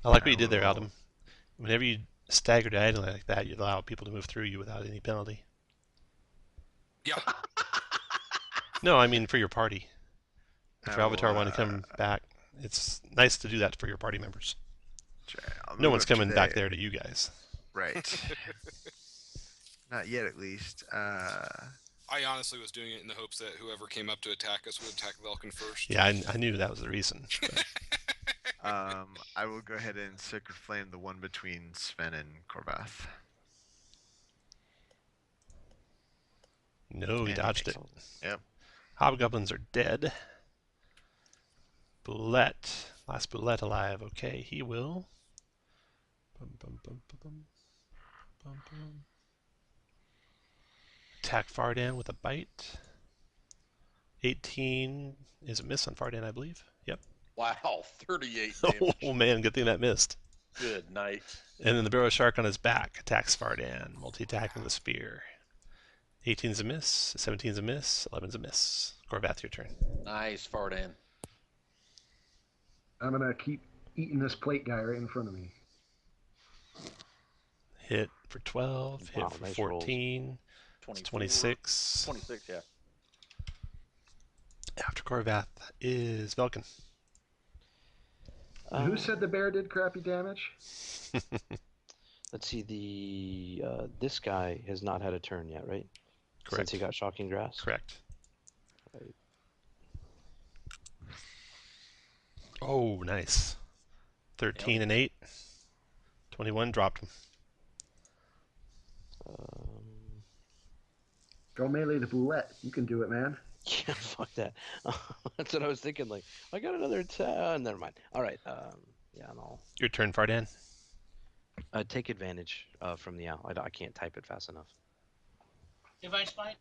like what you did there, Adam. Whenever you stagger diagonally like that, you allow people to move through you without any penalty. Yeah. No, I mean for your party. If Ralvatar want to come back, it's nice to do that for your party members. No one's coming back there to you guys. Right. Not yet, at least. I honestly was doing it in the hopes that whoever came up to attack us would attack Velkin first. Yeah, I knew that was the reason. I will go ahead and Sacred Flame the one between Sven and Corvath. No, he And dodged it. Yep. Hobgoblins are dead. Boulette. Last Boulette alive. Okay, he will. Attack Fardan with a bite. 18 is a miss on Fardan, I believe. Yep. Wow, 38 damage. Oh man, good thing that missed. Good night. And then the Burrow Shark on his back attacks Fardan, multi-attacking the spear. 18's a miss, 17's a miss, 11's a miss. Corvath, your turn. Nice, Fardan. I'm going to keep eating this plate guy right in front of me. Hit for 12, hit Wow, for nice 14, 26. 26, yeah. After Corvath is Velkin. Who said the bear did crappy damage? Let's see. This guy has not had a turn yet, right? Correct. Since he got shocking grasp. Correct. Right. Oh, nice. 13 and 8. 21 dropped him. Go melee the boulette. You can do it, man. Yeah, fuck that. That's what I was thinking. Like, I got another attack. Never mind. All right. Yeah, and I'll Your turn, Fardan. take advantage from the owl. I can't type it fast enough. Divine Smite.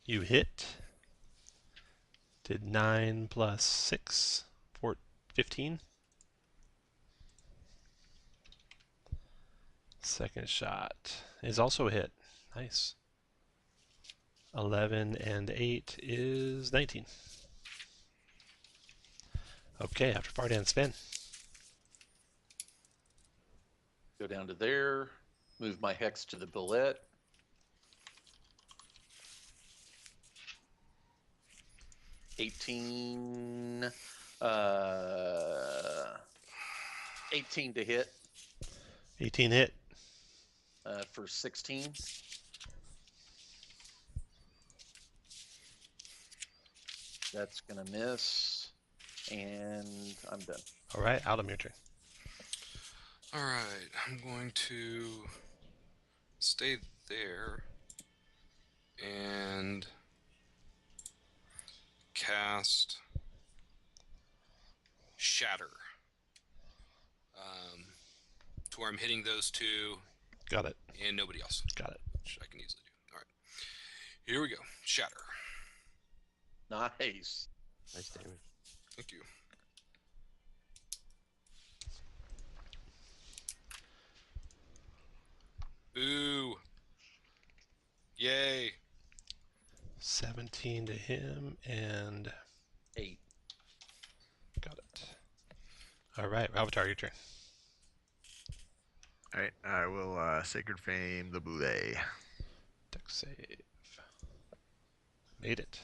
You hit. Did 9 plus 6, 15. Second shot is also a hit. Nice. 11 and 8 is 19. Okay, after Fardan, Sven. Go down to there. Move my hex to the bullet. $18 to hit 18 hit. for 16. That's gonna miss, and I'm done. All right, Adam, your turn. All right, I'm going to stay there and cast Shatter. To where I'm hitting those two Got it. and nobody else, Got it. which I can easily do. All right, here we go. Shatter. Nice. Nice damage. Thank you. Boo. Yay. 17 to him and 8. got it. All right, Avatar, your turn. All right, I will Sacred Flame the Boulet. Dex save. Made it.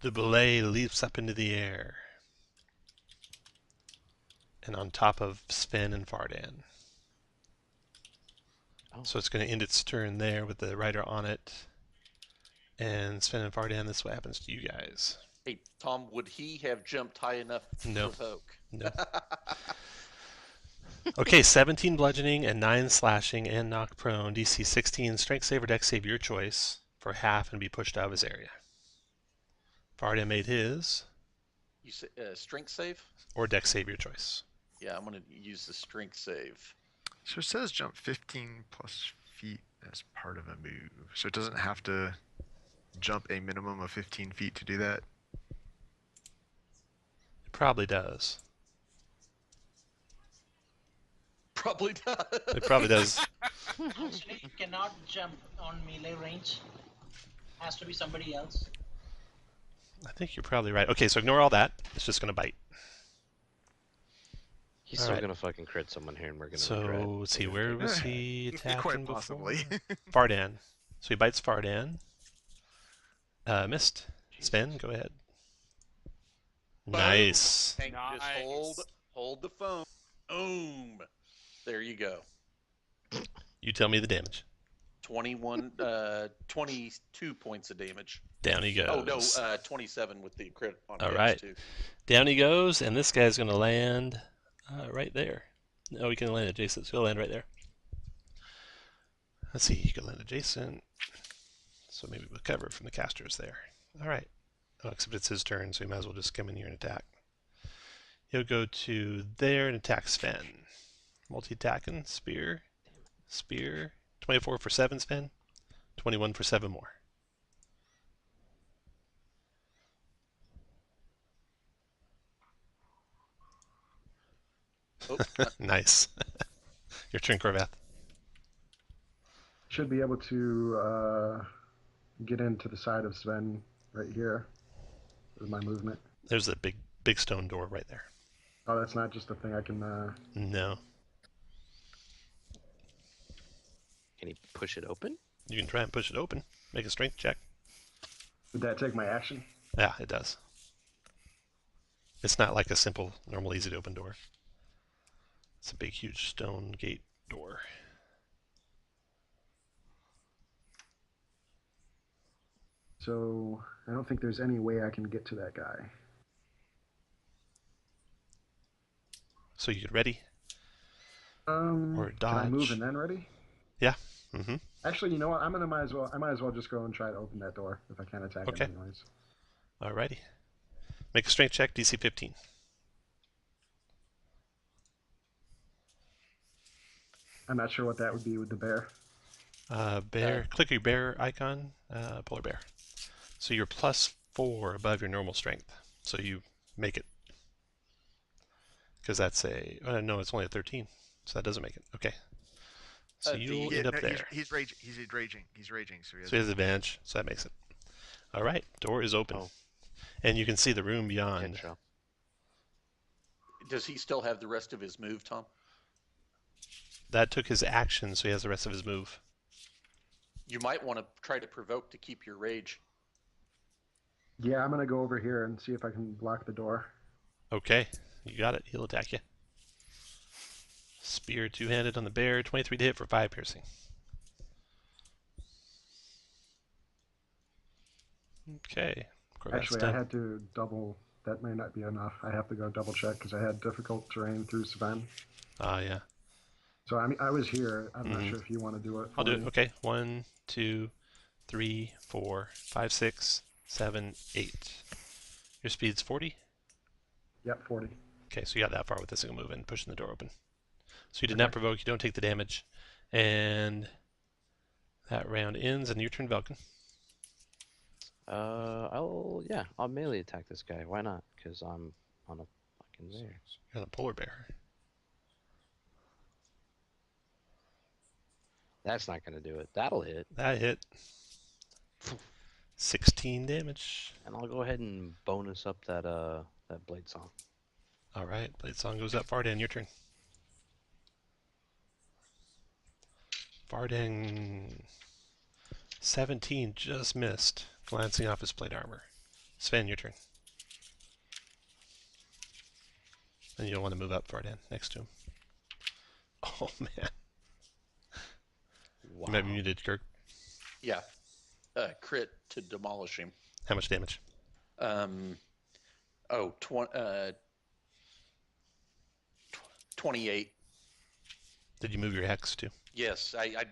The belay leaps up into the air and on top of Sven and Fardan. Oh. So it's going to end its turn there with the rider on it. And Sven and Fardan, this is what happens to you guys. Hey, Tom, would he have jumped high enough to No. provoke? No. Okay, 17 bludgeoning and 9 slashing and knock prone. DC 16, strength save or dex save, your choice, for half and be pushed out of his area. Fardan made his, You say strength save? or dex save, your choice. Yeah, I'm gonna use the strength save. So it says jump 15 plus feet as part of a move. So it doesn't have to jump a minimum of 15 feet to do that. It probably does. Probably does. It probably does. Actually, you cannot jump on melee range. Has to be somebody else. I think you're probably right. Okay, so ignore all that. It's just going to bite. He's All still right. gonna fucking crit someone here, and we're gonna So regret. let's see, where was he attacking Quite before? possibly. Fardan. So he bites Fardan. Missed. Sven, go ahead. Boom. Nice. Hank, just Nice. hold the phone. Boom. There you go. You tell me the damage. 22 points of damage. Down he goes. Oh no, 27 with the crit on All hits, right. too. Down he goes, and this guy's going to land right there. No, he can land adjacent, so he'll land right there. Let's see, he can land adjacent. So maybe we'll cover from the casters there. All right. Oh, except it's his turn, so he might as well just come in here and attack. He'll go to there and attack Sven. Multi-attacking, spear, spear. 24 for 7, Sven. 21 for 7 more. Oh, Nice. Your turn, Corvath. Should be able to get into the side of Sven right here with my movement. There's a big stone door right there. Oh, that's not just a thing I can. No. Can he push it open? You can try and push it open. Make a strength check. Would that take my action? Yeah, it does. It's not like a simple, normal, easy to open door. It's a big, huge stone gate door. So I don't think there's any way I can get to that guy. So you get ready. Or Can I move dodge. and then ready? Yeah. Mm-hmm. Actually, you know what? I might as well just go and try to open that door if I can't attack Okay. it anyways. Alrighty. Make a strength check, DC 15. I'm not sure what that would be with the bear. Bear. Click your bear icon. Polar bear. So you're +4 above your normal strength. So you make it. Because that's a... no, it's only a 13. So that doesn't make it. Okay. So you'll end up there. He's raging. He's raging. He's raging. So So he has advantage. So that makes it. All right. Door is open. Oh. And you can see the room Good beyond. job. does he still have the rest of his move, Tom? That took his action, so he has the rest of his move. You might want to try to provoke to keep your rage. Yeah, I'm gonna go over here and see if I can block the door. Okay. You got it. He'll attack you. Spear two-handed on the bear. 23 to hit for 5 piercing. Okay. Corvettes Actually, done. I had to double. That may not be enough. I have to go double check because I had difficult terrain through Sven. Ah, yeah. So I mean, I was here. I'm not Mhm. sure if you want to do it. I'll for do it. me. Okay. 1, 2, 3, 4, 5, 6, 7, 8. Your speed's 40? Yep, 40. Okay, so you got that far with this single move and pushing the door open. So you did not provoke, you don't take the damage. And that round ends, and your turn, Velkin. I'll melee attack this guy. Why not? Because I'm on a fucking bear. You're the polar bear. That's not gonna do it. That'll hit. That hit. 16 damage. And I'll go ahead and bonus up that that blade song. All right, Blade Song goes up. Vardan, your turn. Vardan, 17, just missed, glancing off his plate armor. Sven, your turn. And you'll want to move up, Vardan, next to him. Oh, man. Wow. You might be muted, Kirk. Yeah. Crit to demolish him. How much damage? Oh, 28. Did you move your hex, too? Yes, I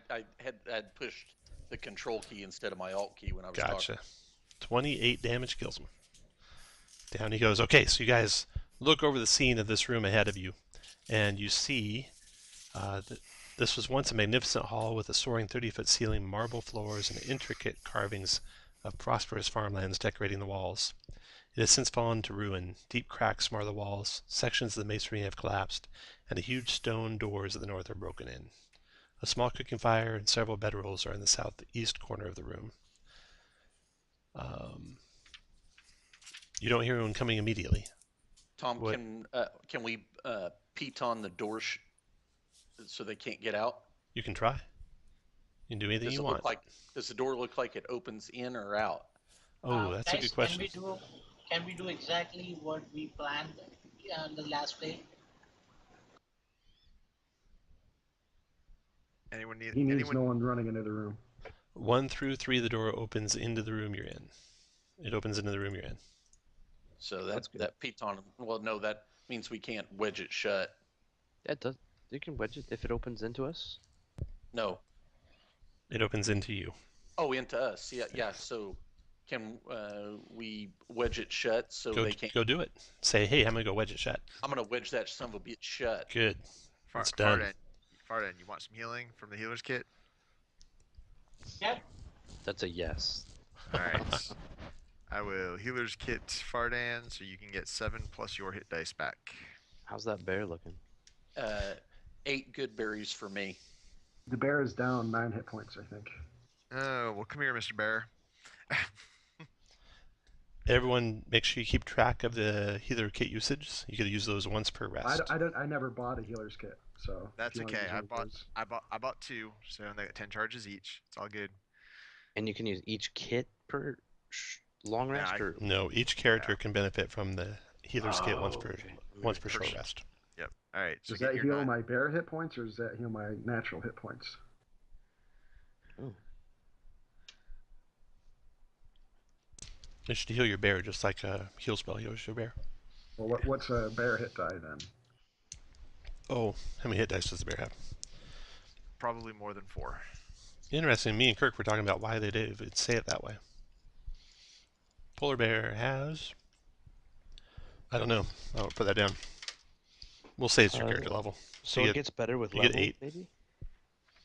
had pushed the control key instead of my alt key when I was Gotcha. talking. 28 damage kills him. Down he goes. Okay, so you guys look over the scene of this room ahead of you, and you see that this was once a magnificent hall with a soaring 30-foot ceiling, marble floors, and intricate carvings of prosperous farmlands decorating the walls. It has since fallen to ruin. Deep cracks mar the walls, sections of the masonry have collapsed, and the huge stone doors at the north are broken in. A small cooking fire and several bedrolls are in the southeast corner of the room. You don't hear anyone coming immediately. Tom, What? can we piton the door so they can't get out? You can try. You can do anything Does you it want. look like? Does the door look like it opens in or out? Oh, that's a Guys, good question. Can we do exactly what we planned on the last play? Anyone need? He needs anyone? no one running into the room. 1 through 3, the door opens into the room you're in. It opens into the room you're in. So That's good. that piton. Well, no, that means we can't wedge it shut. That does. You can wedge it if it opens into us. No. It opens into you. Oh, into us. Yeah, yeah. So can we wedge it shut so Go, they can't? go do it. Say, hey, I'm going to go wedge it shut. I'm gonna wedge that son of a bitch shut. Good. It's done. Farden, you want some healing from the healer's kit? Yep. That's a yes. All right. I will healer's kit Fardan, so you can get 7 plus your hit dice back. How's that bear looking? 8 good berries for me. The bear is down 9 hit points, I think. Oh, well, come here, Mr. Bear. Everyone, make sure you keep track of the healer kit usage. You could use those once per rest. I never bought a healer's kit, so if That's you wanna okay. use I one of those- bought 2, so they got 10 charges each. It's all good. And you can use each kit per long Yeah, rest, or No, each character can benefit from the healer's kit once per short rest. Yep. All right. So Does get that your heal 9. my bear hit points, or does that heal my natural hit points? It should heal your bear just like a heal spell heals your bear. Well, what's a bear hit die then? Oh, how many hit dice does the bear have? Probably more than 4. Interesting. Me and Kirk were talking about why they did say it that way. Polar bear has... I don't know. I'll put that down. We'll say it's your character level. so you it get- gets better with you level, get 8. maybe?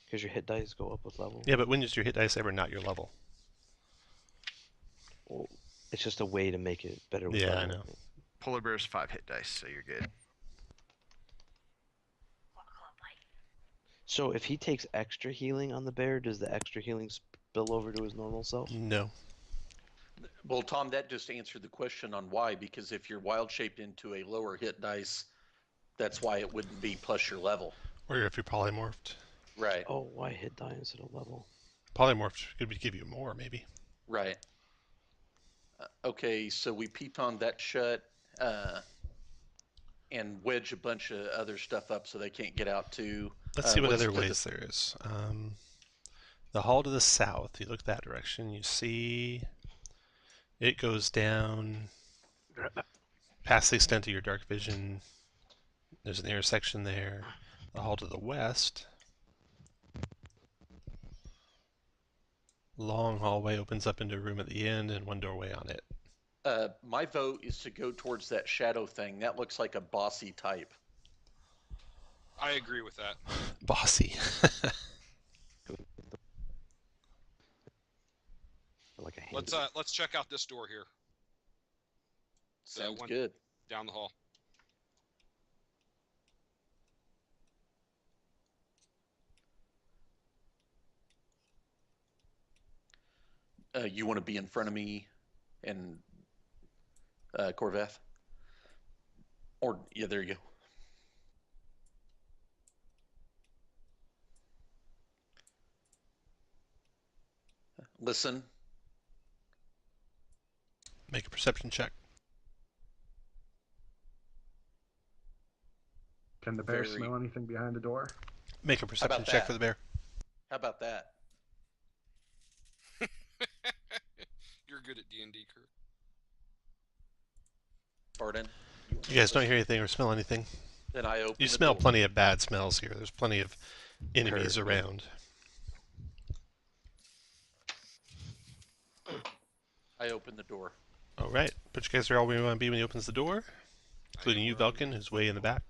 Because your hit dice go up with level. Yeah, but when is your hit dice ever not your level? Well, it's just a way to make it better with Yeah, level. I know. Polar bear's 5 hit dice, so you're good. So if he takes extra healing on the bear, does the extra healing spill over to his normal self? No. Well, Tom, that just answered the question on why. Because if you're wild shaped into a lower hit dice, that's why it wouldn't be plus your level. Or if you're polymorphed. Right. Oh, why hit die instead of level? Polymorphed could give you more, maybe. Right. Okay, so we piton that shut and wedge a bunch of other stuff up so they can't get out too. Let's see what what's other the- ways there is. The hall to the south, you look that direction, you see it goes down past the extent of your dark vision. There's an intersection there. The hall to the west, long hallway opens up into a room at the end and one doorway on it. My vote is to go towards that shadow thing. That looks like a bossy type. I agree with that. Bossy. Like a hand. Let's check out this door here Sounds one- good. down the hall. You want to be in front of me and Corvath? Or, yeah, there you go. Listen. Make a perception check. Can the bear Very- smell anything behind the door? Make a perception check that? for the bear. How about that? You're good at D&D, Kurt. Pardon? You guys don't hear anything or smell anything. Then I open You the smell door. plenty of bad smells here. There's plenty of enemies Kurt, around. I open the door. All right. But you guys are all where you want to be when he opens the door, including you, Velkin, who's way in the back,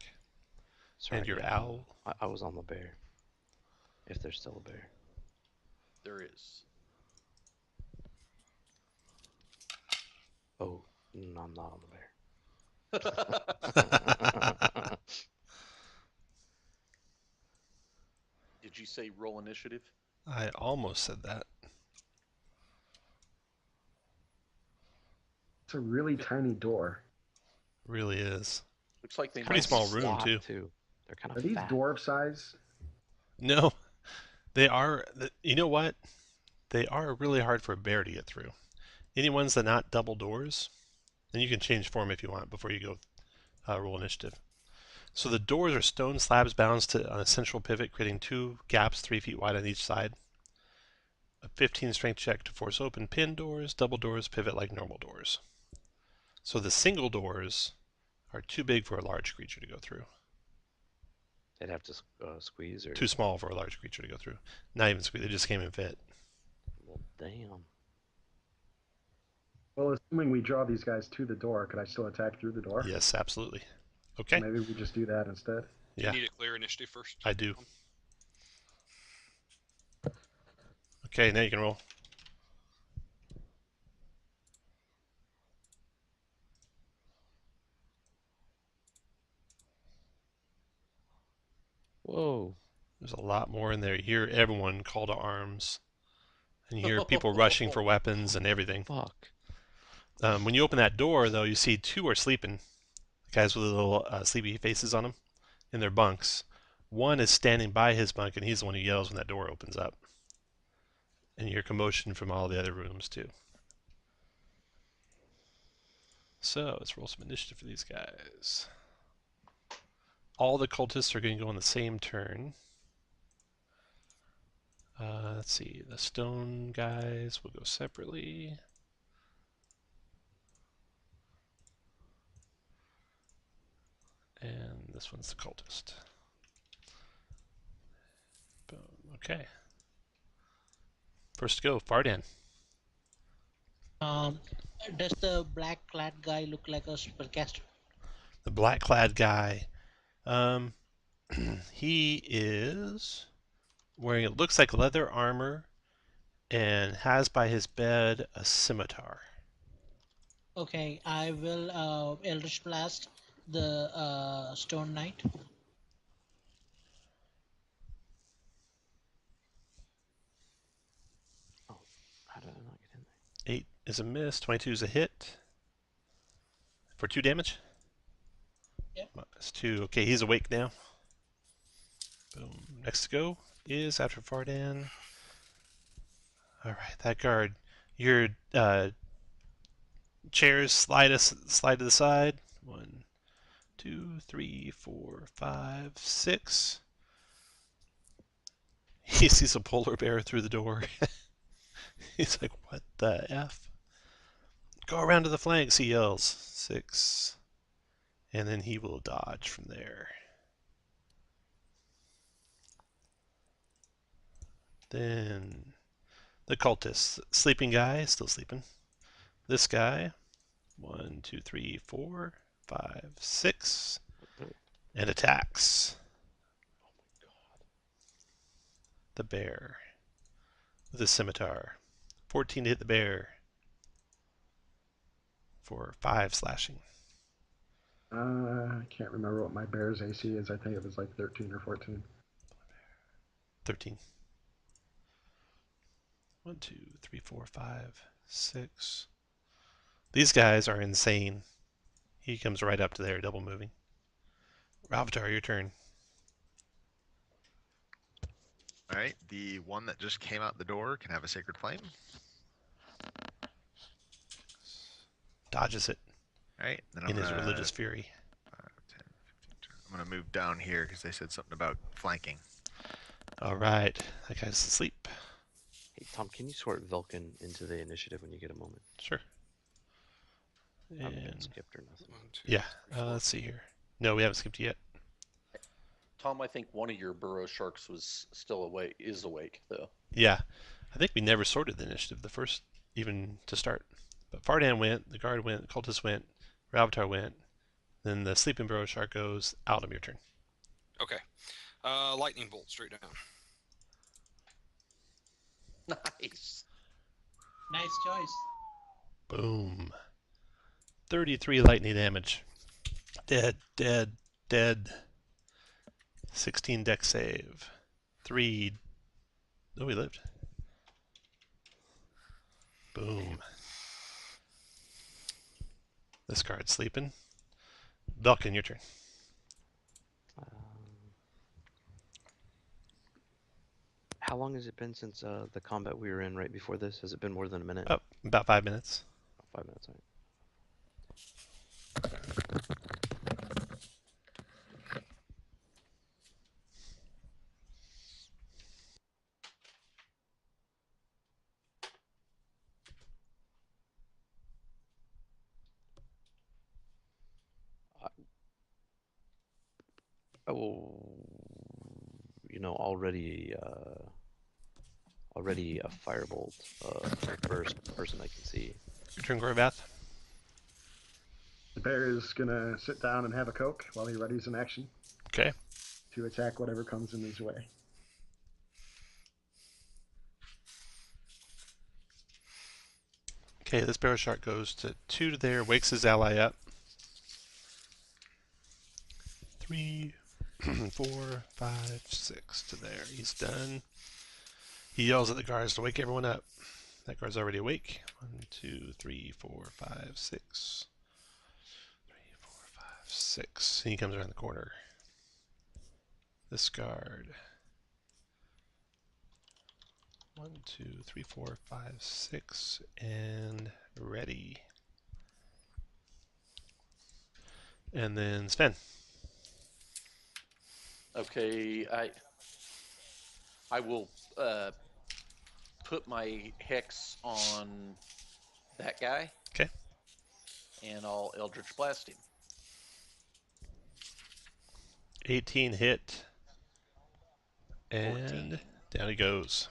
Sorry, and your yeah, owl. I was on the bear. If there's still a bear. There is. Oh, no, I'm not on the bear. Did you say roll initiative? I almost said that. It's a really tiny door. Really is. Looks like they Pretty might small room, Slot, too. They're kind Are of these fat. dwarf size? No, they are. You know what? They are really hard for a bear to get through. Any ones that are not double doors, and you can change form if you want before you go roll initiative. So the doors are stone slabs balanced on a central pivot, creating 2 gaps 3 feet wide on each side. A 15 strength check to force open pin doors. Double doors pivot like normal doors. So the single doors are too big for a large creature to go through. They'd have to squeeze or. Too small for a large creature to go through. Not even squeeze. They just can't even fit. Well, damn. Well, assuming we draw these guys to the door, could I still attack through the door? Yes, absolutely. Okay. Maybe we just do that instead. Yeah, You need a clear initiative first. I do. Okay, now you can roll. Whoa. There's a lot more in there. You hear everyone call to arms. And you hear people rushing for weapons and everything. Fuck. When you open that door, though, you see 2 are sleeping. Guys with little sleepy faces on them in their bunks. One is standing by his bunk, and he's the one who yells when that door opens up. And you hear commotion from all the other rooms, too. So, let's roll some initiative for these guys. All the cultists are going to go on the same turn. Let's see, the stone guys will go separately. And this one's the cultist. Boom. Okay. First to go, Fardan. Does the black clad guy look like a spellcaster? The black clad guy. He is wearing, it looks like, leather armor and has by his bed a scimitar. Okay, I will Eldritch Blast the Stone Knight. How did I not get in there? 8 is a miss, 22 is a hit. For 2 damage? Yep. That's 2. Okay, he's awake now. Boom. Next to go is after Fardan. Alright, that guard. Your chairs slide to the side. 1, 2, 3, 4, 5, 6. He sees a polar bear through the door. He's like, what the F? Go around to the flanks, he yells. 6. And then he will dodge from there. Then the cultist. Sleeping guy, still sleeping. This guy. 1, 2, 3, 4, 5, 6. And attacks. The bear. With a scimitar. 14 to hit the bear. For 5 slashing. I can't remember what my bear's AC is. I think it was like 13 or 14. 13. 1, 2, 3, 4, 5, 6. These guys are insane. He comes right up to there, double moving. Ralvatar, your turn. All right, the one that just came out the door can have a Sacred Flame. Dodges it All right, then in his religious fury. 5, 10, 15, 20. I'm gonna move down here because they said something about flanking. All right, that guy's asleep. Hey, Tom, can you sort Vulcan into the initiative when you get a moment? Sure. I haven't And skipped or nothing. 1, 2, yeah, 3, 4. let's see here. No, we haven't skipped yet. Tom, I think one of your burrow sharks was still awake. Is awake though. Yeah, I think we never sorted the initiative the first, even to start. But Fardan went, the guard went, cultist went, Ralvatar went, then the sleeping burrow shark goes. Altum, your turn. Okay. Lightning bolt straight down. Nice. Nice choice. Boom. 33 lightning damage. Dead, dead, dead. 16 deck save. 3. Oh, he lived. Boom. This guard's sleeping. Vulcan, your turn. How long has it been since the combat we were in right before this? Has it been more than a minute? Oh, about 5 minutes. 5 minutes, all right. I will, already a firebolt, the first person I can see. Your turn, Gorbath. The bear is gonna sit down and have a Coke while he readies an action Okay. to attack whatever comes in his way. Okay, this barrow shark goes to 2 to there, wakes his ally up. 3, 4, 5, 6 to there. He's done. He yells at the guards to wake everyone up. That guard's already awake. 1, 2, 3, 4, 5, 6. 3, 4, 5, 6. He comes around the corner. This guard. 1, 2, 3, 4, 5, 6, and ready. And then Sven. Okay, I will put my hex on that guy. Okay. And I'll Eldritch Blast him. 18 hit. And 14. down he goes.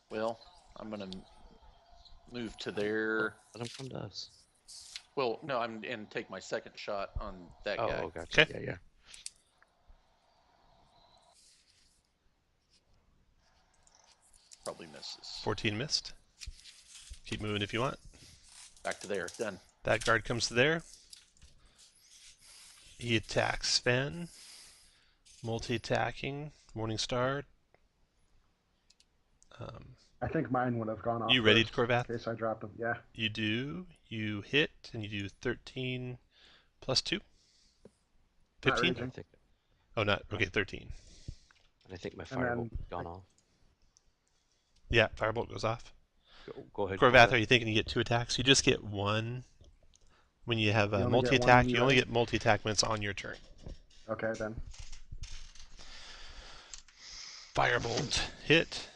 Well, I'm gonna move to there. Let him come to us. Well, no, I'm and take my second shot on that Oh, guy. oh, gotcha. Okay. Yeah. Probably misses. 14 missed. Keep moving if you want. Back to there. Done. That guard comes to there. He attacks Sven. Multi-attacking. Morningstar. I think mine would have gone off. You ready, first, Corvath? In case I dropped him. Yeah. You do. You hit, and you do 13 plus 2. Not 15? raging. Oh, not. Okay, 13. And I think my And then- firebolt has gone off. Yeah, firebolt goes off. Go ahead. Corvath, are you thinking you get 2 attacks? You just get 1 when you have You a only get multi-attack. one You only UI? get multi-attack when it's on your turn. Okay then. Firebolt hit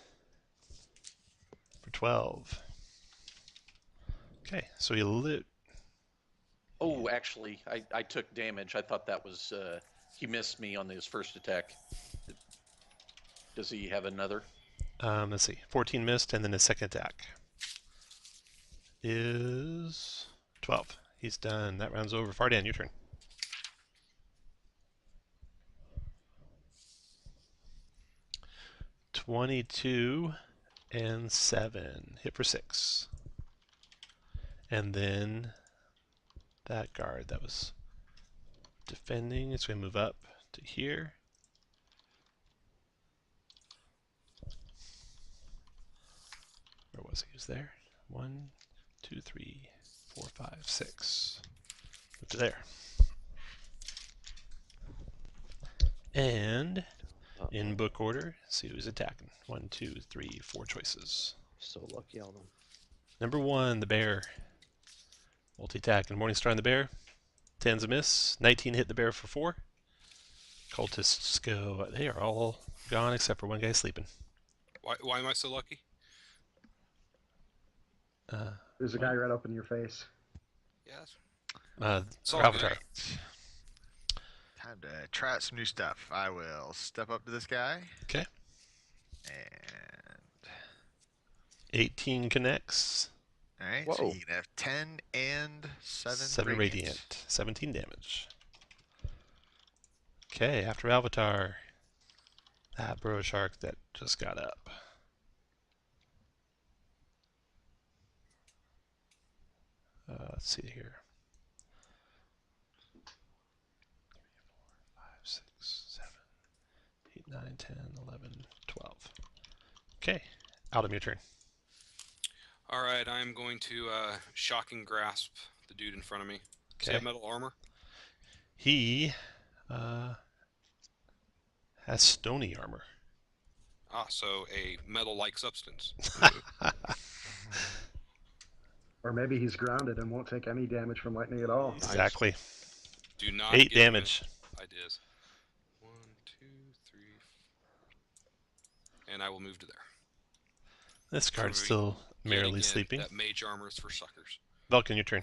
for 12. Okay, so he lit. Oh, actually, I took damage. I thought that was he missed me on his first attack. Does he have another? Let's see. 14 missed, and then his second attack is 12. He's done. That round's over. Fardan, your turn. $22 and 7. Hit for 6. And then that guard that was defending is going to move up to here. was he? He was there. 1, 2, 3, 4, 5, 6. Up to there. And in book order, see who's attacking. 1, 2, 3, 4 choices. So lucky, Alden. Number 1, the bear. Multi-attack and Morningstar on the bear. 10's a miss. 19 hit the bear for 4. Cultists go. They are all gone except for one guy sleeping. Why am I so lucky? There's a guy right up in your face. Yes. So Avatar. Time to try out some new stuff. I will step up to this guy. Okay. And 18 connects. all right, Whoa. so you can have 10 and 7, 7 radiant. 17 damage. Okay, after Avatar, that burrow shark that just got up. Let's see here. 3, 4, 5, 6, 7, 8, 9, 10, 11, 12. Okay, Adam, your turn. All right, I'm going to shocking grasp the dude in front of me. Does he have metal armor? He has stony armor. Ah, so a metal-like substance. Or maybe he's grounded and won't take any damage from lightning at all. Exactly. Do not 8 give me damage. ideas. 1, 2, 3, and I will move to there. This card's Yet still merrily again, sleeping. That mage armor is for suckers. Vulcan, your turn.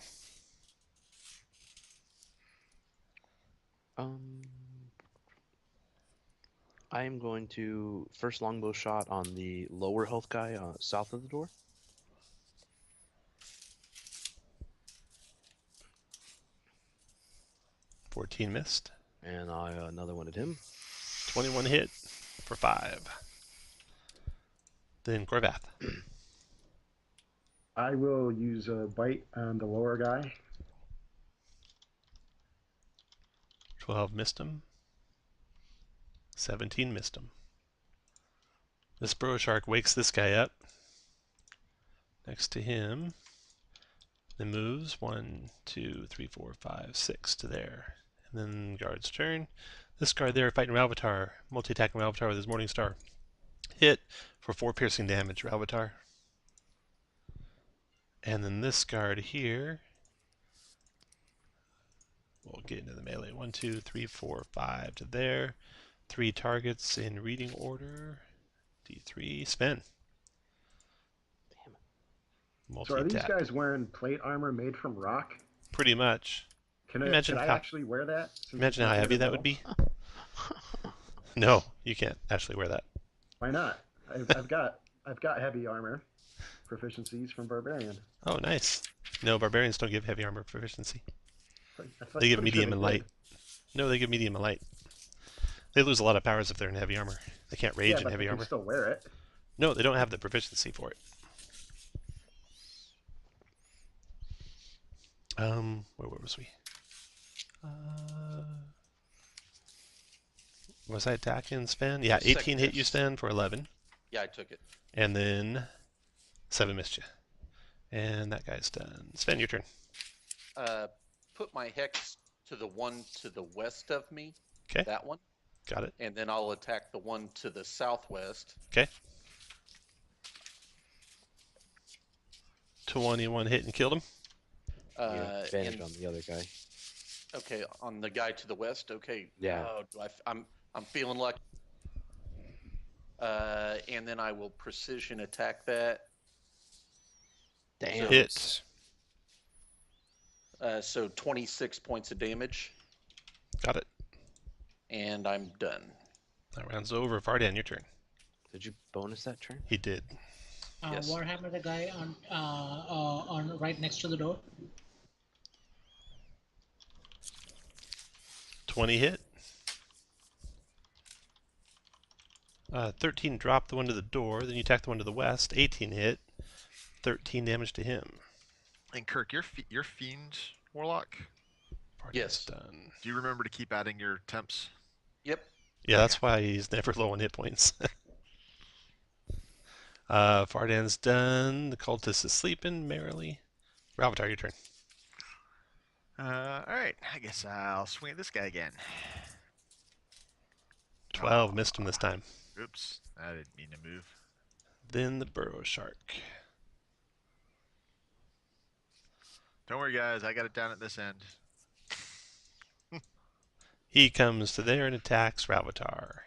I am going to first longbow shot on the lower health guy south of the door. $14 missed. And another one at him. 21 hit for 5. Then Gorvath. I will use a bite on the lower guy. 12 missed him. 17 missed him. This burrow shark wakes this guy up. Next to him. Then moves 1, 2, 3, 4, 5, 6 to there. And then guard's turn. This guard there fighting Ralvatar. Multi-attacking Ralvatar with his Morningstar. Hit for 4 piercing damage, Ralvatar. And then this guard here. We'll get into the melee. 1, 2, 3, 4, 5 to there. 3 targets in reading order. D3. Spin. So are these Multi-attack. guys wearing plate armor made from rock? Pretty much. Can Imagine I how- actually wear that? since Imagine it's how made heavy of that would metal? be. No, you can't actually wear that. Why not? I've got heavy armor proficiencies from Barbarian. Oh, nice. No, barbarians don't give heavy armor proficiency. I thought- They give pretty sure medium they and did. light. No, they give medium and light. They lose a lot of powers if they're in heavy armor. They can't rage Yeah, in but heavy they can armor. still wear it. No, they don't have the proficiency for it. Where was we? Was I attacking Sven? Yeah, 18 hit you, Sven, for 11. Yeah, I took it. And then 7 missed you. And that guy's done. Sven, your turn. Put my hex to the one to the west of me. Okay. That one. Got it. And then I'll attack the one to the southwest. Okay. 21 hit and killed him. Yeah, advantage and- on the other guy. Okay, on the guy to the west. Okay. Yeah. Oh, I'm feeling lucky. And then I will precision attack that. Damn. Hit. So 26 points of damage, Got it. and I'm done. That round's over. Vardan, your turn. Did you bonus that turn? He did. Yes. Warhammer the guy on right next to the door. 20 hit. 13 drop the one to the door. Then you attack the one to the west. 18 hit. 13 damage to him. And Kirk, your fiend warlock. Vardan's Yes. done. Do you remember to keep adding your temps? Yep. Yeah, that's why he's never low on hit points. Fardan's done. The cultist is sleeping merrily. Ravatar, your turn. Alright, I guess I'll swing at this guy again. 12, missed him this time. Oops, I didn't mean to move. Then the burrow shark. Don't worry, guys, I got it down at this end. He comes to there and attacks Ravatar.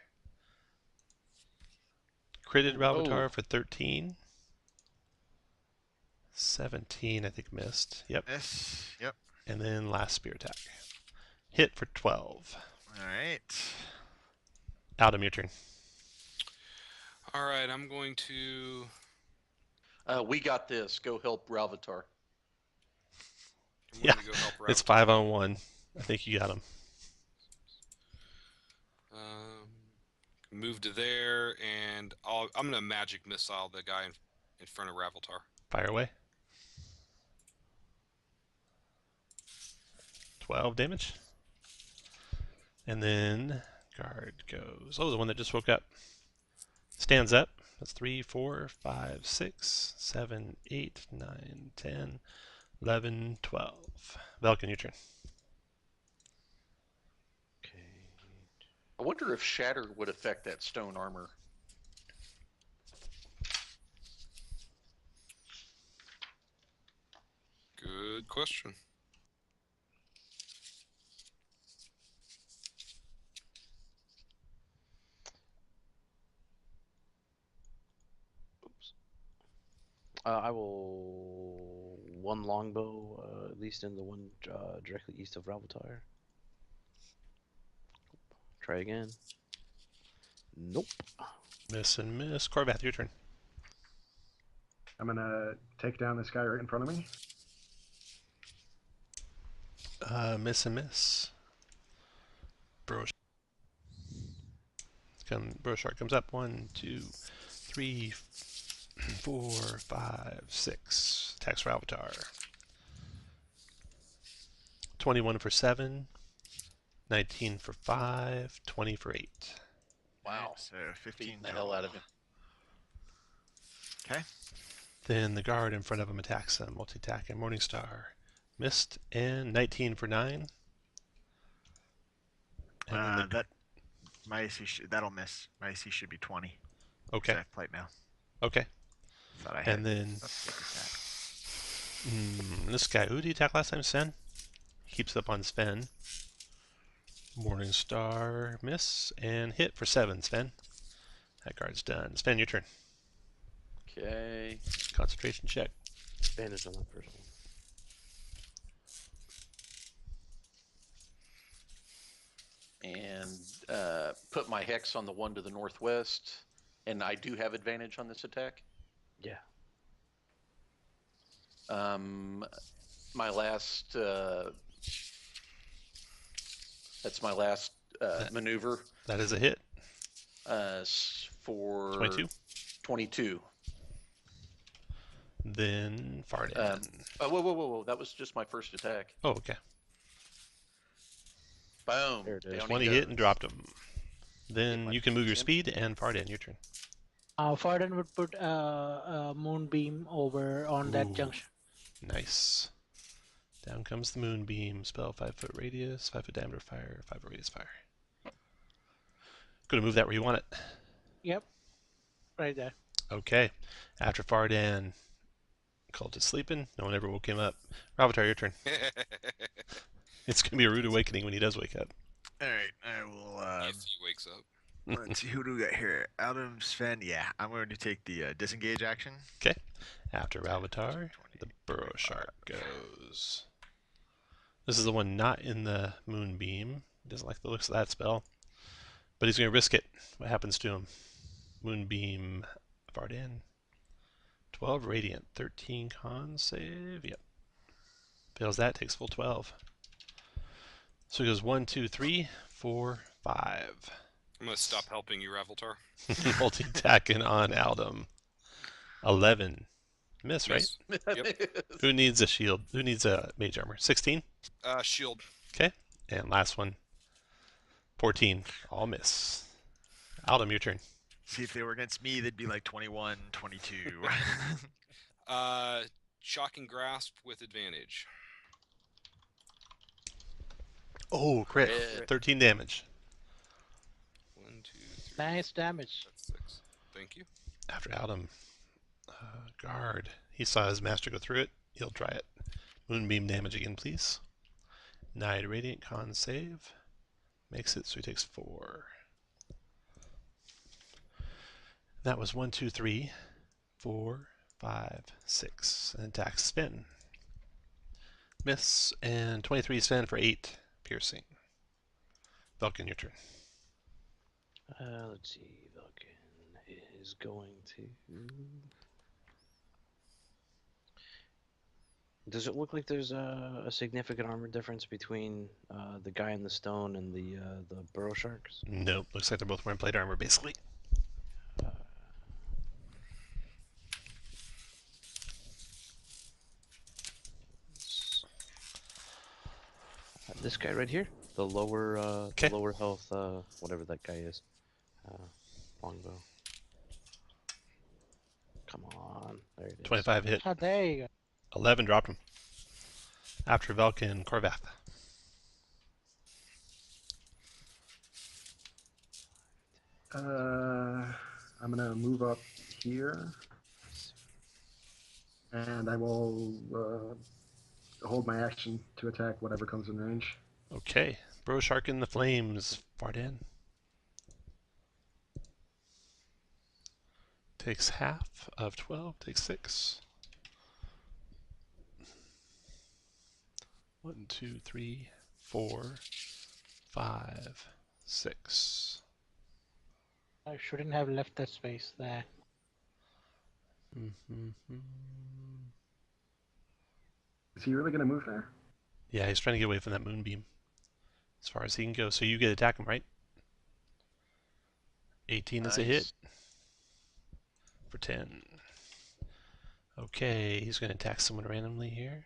Critted Ravatar for 13. 17, I think, missed. Yep. Yes, yep. And then last spear attack. Hit for 12. Alright. Adam, your turn. All right, I'm going to. We got this. Go help Ralvatar. I'm Yeah, going to go help It's Ravatar. 5-on-1. I think you got him. Move to there, and I'm going to magic missile the guy in front of Ravatar. Fire away. 12 damage. And then guard goes. Oh, the one that just woke up. Stands up. That's 3, 4, 5, 6, 7, 8, 9, 10, 11, 12. Velkin, your turn. Okay. I wonder if Shatter would affect that stone armor. Good question. Oops. I will one longbow, at least in the one directly east of Ralvatar. Try again. Nope. Miss and miss. Corvath, your turn. I'm gonna take down this guy right in front of me. Miss and miss. Burrow shark comes up. 1, 2, 3, 4, 5, 6. Attacks Ravatar. 21 for 7. 19 for 5. 20 for 8. Wow. So 15 Beating the hell out of him. Okay. Then the guard in front of him attacks him. Multi-attack and Morningstar. Missed. And 19 for 9. And then That my AC that'll miss. My AC should be 20. okay. I have plate mail. Okay. Thought I had. And then Let's take this guy, who did he attack last time? Sven? He keeps up on Sven. Morningstar miss and hit for 7, Sven. That guard's done. Sven, your turn. Okay. Concentration check. Advantage on that first one. And put my hex on the one to the northwest. And I do have advantage on this attack. Yeah. My last. That's my last maneuver. That is a hit. For 22. 22. Then Fardan. Whoa. That was just my first attack. Oh, okay. Boom. There it is. Down he 20 hit goes. and dropped him. Then my you can move your him. speed and Fardan, your turn. Fardan would put a moonbeam over on that Ooh. junction. Nice. Down comes the moonbeam. Spell 5-foot radius, 5-foot diameter fire, 5-foot radius fire. Gonna move that where you want it. Yep. Right there. Okay. After Fardan, cult is sleeping. No one ever woke him up. Ravatar, your turn. It's gonna be a rude awakening when he does wake up. Alright, I will if he wakes up. let's see, who do we got here? Adam, Sven, yeah. I'm going to take the disengage action. Okay. After Ravatar, the burrow shark goes. This is the one not in the moonbeam. He doesn't like the looks of that spell. But he's gonna risk it. What happens to him? Moonbeam, Fardan. 12 radiant, 13 con save. Yep. Fails that, takes full 12. So he goes 1, 2, 3, 4, 5. I'm going to stop helping you, Ravatar. Multi-attacking on Aldum. 11. Miss, right? Miss. Yep. Who needs a shield? Who needs a mage armor? 16? Shield. Okay. And last one. 14. All miss. Aldum, your turn. See, if they were against me, they'd be like 21, 22. Shocking grasp with advantage. Oh, crit. Crit. 13 damage. 1, 2, 3. Nice damage. That's 6. Thank you. After Adam. Guard. He saw his master go through it. He'll try it. Moonbeam damage again, please. 9 radiant con save. Makes it so he takes 4. That was 1, 2, 3, 4, 5, 6. And attack spin. Miss, and 23 spin for 8 piercing. Vulcan, your turn. Let's see. Vulcan is going to. Does it look like there's a significant armor difference between the guy in the stone and the burrow sharks? Nope, looks like they're both wearing plate armor, basically. This guy right here, the lower health, whatever that guy is, longbow. Come on, there it is. 25 hit. Oh, there you go. 11 dropped him. After Vulcan, Korvath. I'm gonna move up here, and I will hold my action to attack whatever comes in range. Okay. Bro Shark in the flames. Vardan. Takes half of 12. Takes 6. 1, 2, 3, 4, 5, 6. I shouldn't have left that space there. Is he really gonna move there? Yeah, he's trying to get away from that moonbeam as far as he can go. So you get to attack him, right? 18 is a hit for 10. Okay, he's going to attack someone randomly here.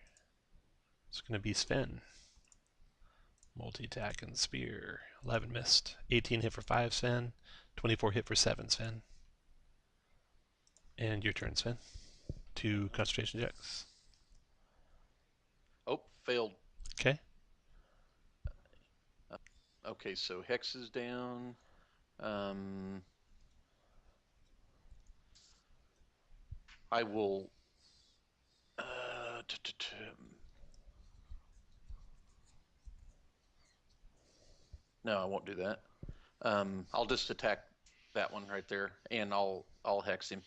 It's going to be Sven. Multi-attack and spear. 11 missed. 18 hit for 5, Sven. 24 hit for 7, Sven. And your turn, Sven. 2 concentration checks. Oh, failed. Okay. Okay, so Hex is down. I will. No, I won't do that. I'll just attack that one right there, and I'll hex him.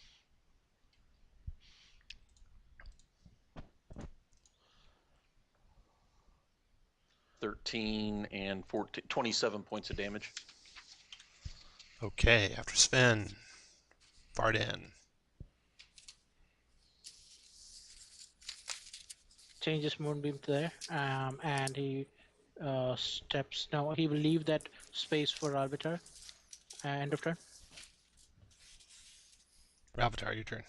13 and 14, 27 points of damage. Okay, after Sven, Vardan. Changes moonbeam to there, and he steps. Now he will leave that space for Arbiter. End of turn. Ravatar, your turn.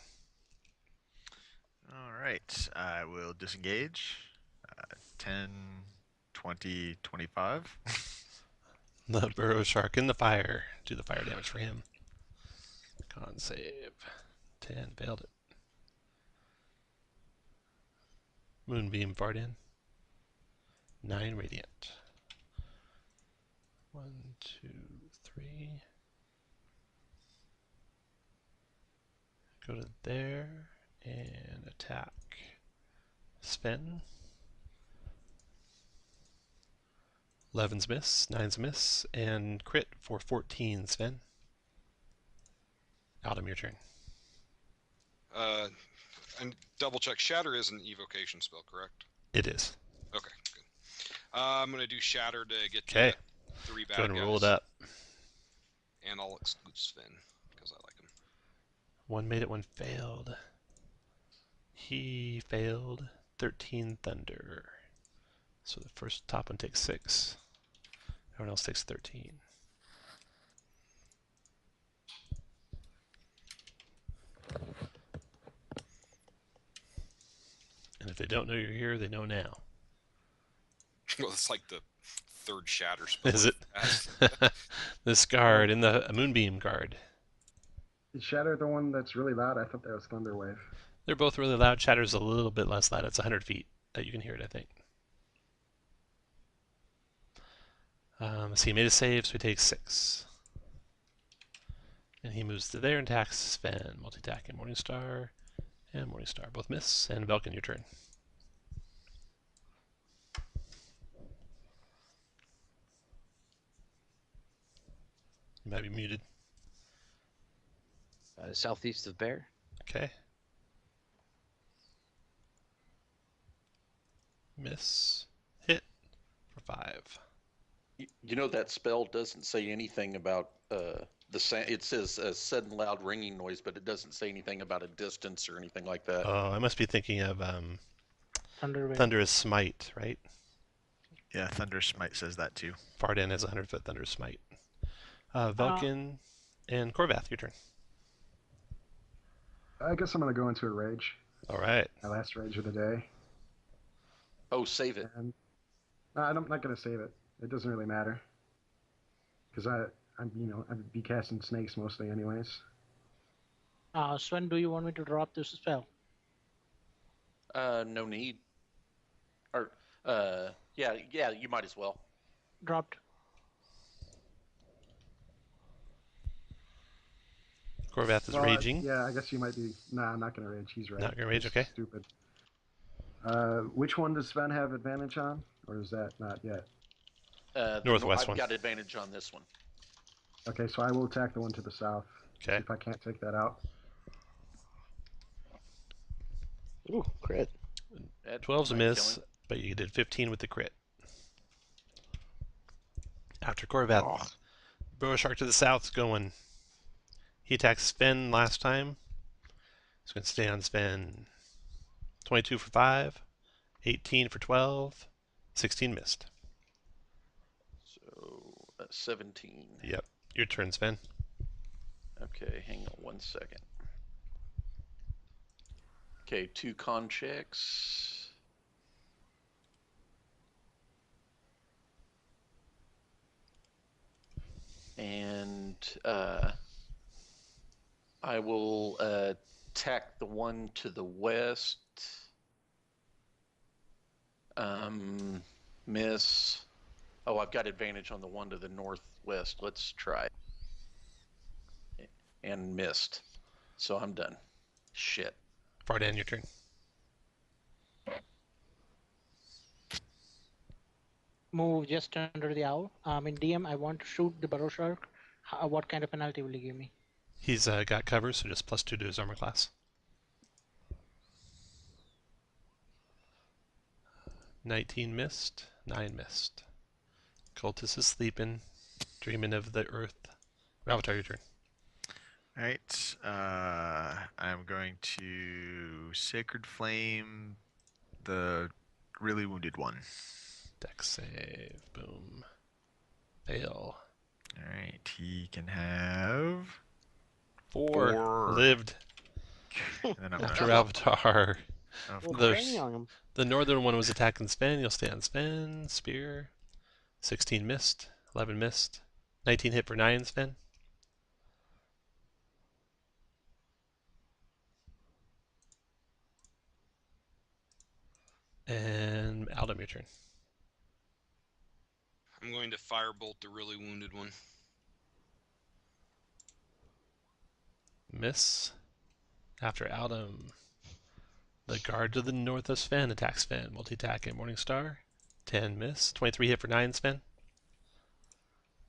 All right, I will disengage. 10, 20, 25. The burrow shark in the fire. Do the fire damage for him. Con save. 10, failed it. Moonbeam, Vardan. 9 radiant. 1, 2, 3. Go to there and attack. Sven. 11's miss, 9's miss, and crit for 14, Sven. Adam, your turn. And double check. Shatter is an evocation spell, correct? It is. Okay, good. I'm gonna do Shatter to get Okay. the 3 bad Go ahead and guys. roll it up. And I'll exclude Sven because I like him. 1 made it, 1 failed. He failed. 13 thunder. So the first top one takes 6. Everyone else takes 13. And if they don't know you're here, they know now. Well, it's like the 3rd Shatter spell. Is it? This guard in the Moonbeam guard. Is Shatter the one that's really loud? I thought that was Thunderwave. They're both really loud. Chatter's a little bit less loud. It's 100 feet that you can hear it, I think. Let's see, he made a save, so he takes 6. And he moves to there and attacks Sven. Multi-attack and Morningstar. And Morningstar both miss. And Velkin, your turn. You might be muted. Southeast of Bear. Okay. Miss. Hit for 5. You know that spell doesn't say anything about the sound. It says a sudden loud ringing noise, but it doesn't say anything about a distance or anything like that. Oh, I must be thinking of Thunderwave. Thunderous Smite, right? Yeah, Thunder Smite says that too. Fardan has a 100-foot Thunderous Smite. Velkin and Corvath, your turn. I guess I'm gonna go into a rage. All right. My last rage of the day. Oh, save it. And I'm not gonna save it. It doesn't really matter. Because I'd be casting snakes mostly anyways. Sven, do you want me to drop this spell? No need. Or yeah, you might as well. Dropped. Corvath is raging. Yeah, I guess you might be. Nah, I'm not gonna rage. He's right. Not gonna rage, He's okay. Stupid. Which one does Sven have advantage on? Or is that not yet? Northwest I've one. got advantage on this one. Okay, so I will attack the one to the south. Okay. If I can't take that out. Ooh, crit. That 12's a might miss, kill him. but you did 15 with the crit. After Corvath, Burrow Shark to the south's going. He attacked Sven last time. He's going to stay on Sven. 22 for 5, 18 for 12, 16 missed. So 17. Yep. Your turn, Sven. Okay, hang on 1 second. Okay, 2 con checks. And I will attack the one to the west. Miss. Oh, I've got advantage on the one to the northwest. Let's try. And missed. So I'm done. Shit. Fardan, your turn. Move just under the owl. In DM, I want to shoot the burrow shark. What kind of penalty will you give me? He's got cover, so just +2 to his armor class. 19 missed, 9 missed. Cultist is sleeping, dreaming of the earth. Ravatar, your turn. Alright, I'm going to Sacred Flame the really wounded one. Dex save, boom. Fail. Alright, he can have 4 lived and then I'm after gonna- Ravatar. of Well, The- course. bang on him. The northern one was attacking Sven. You'll stay on Sven. Spear. 16 missed. 11 missed. 19 hit for 9, Sven. And Aldum, your turn. I'm going to firebolt the really wounded one. Miss. After Aldum. The guard to the north of Sven attacks Sven. Multi-attack and Morningstar. 10 miss. 23 hit for 9, Sven.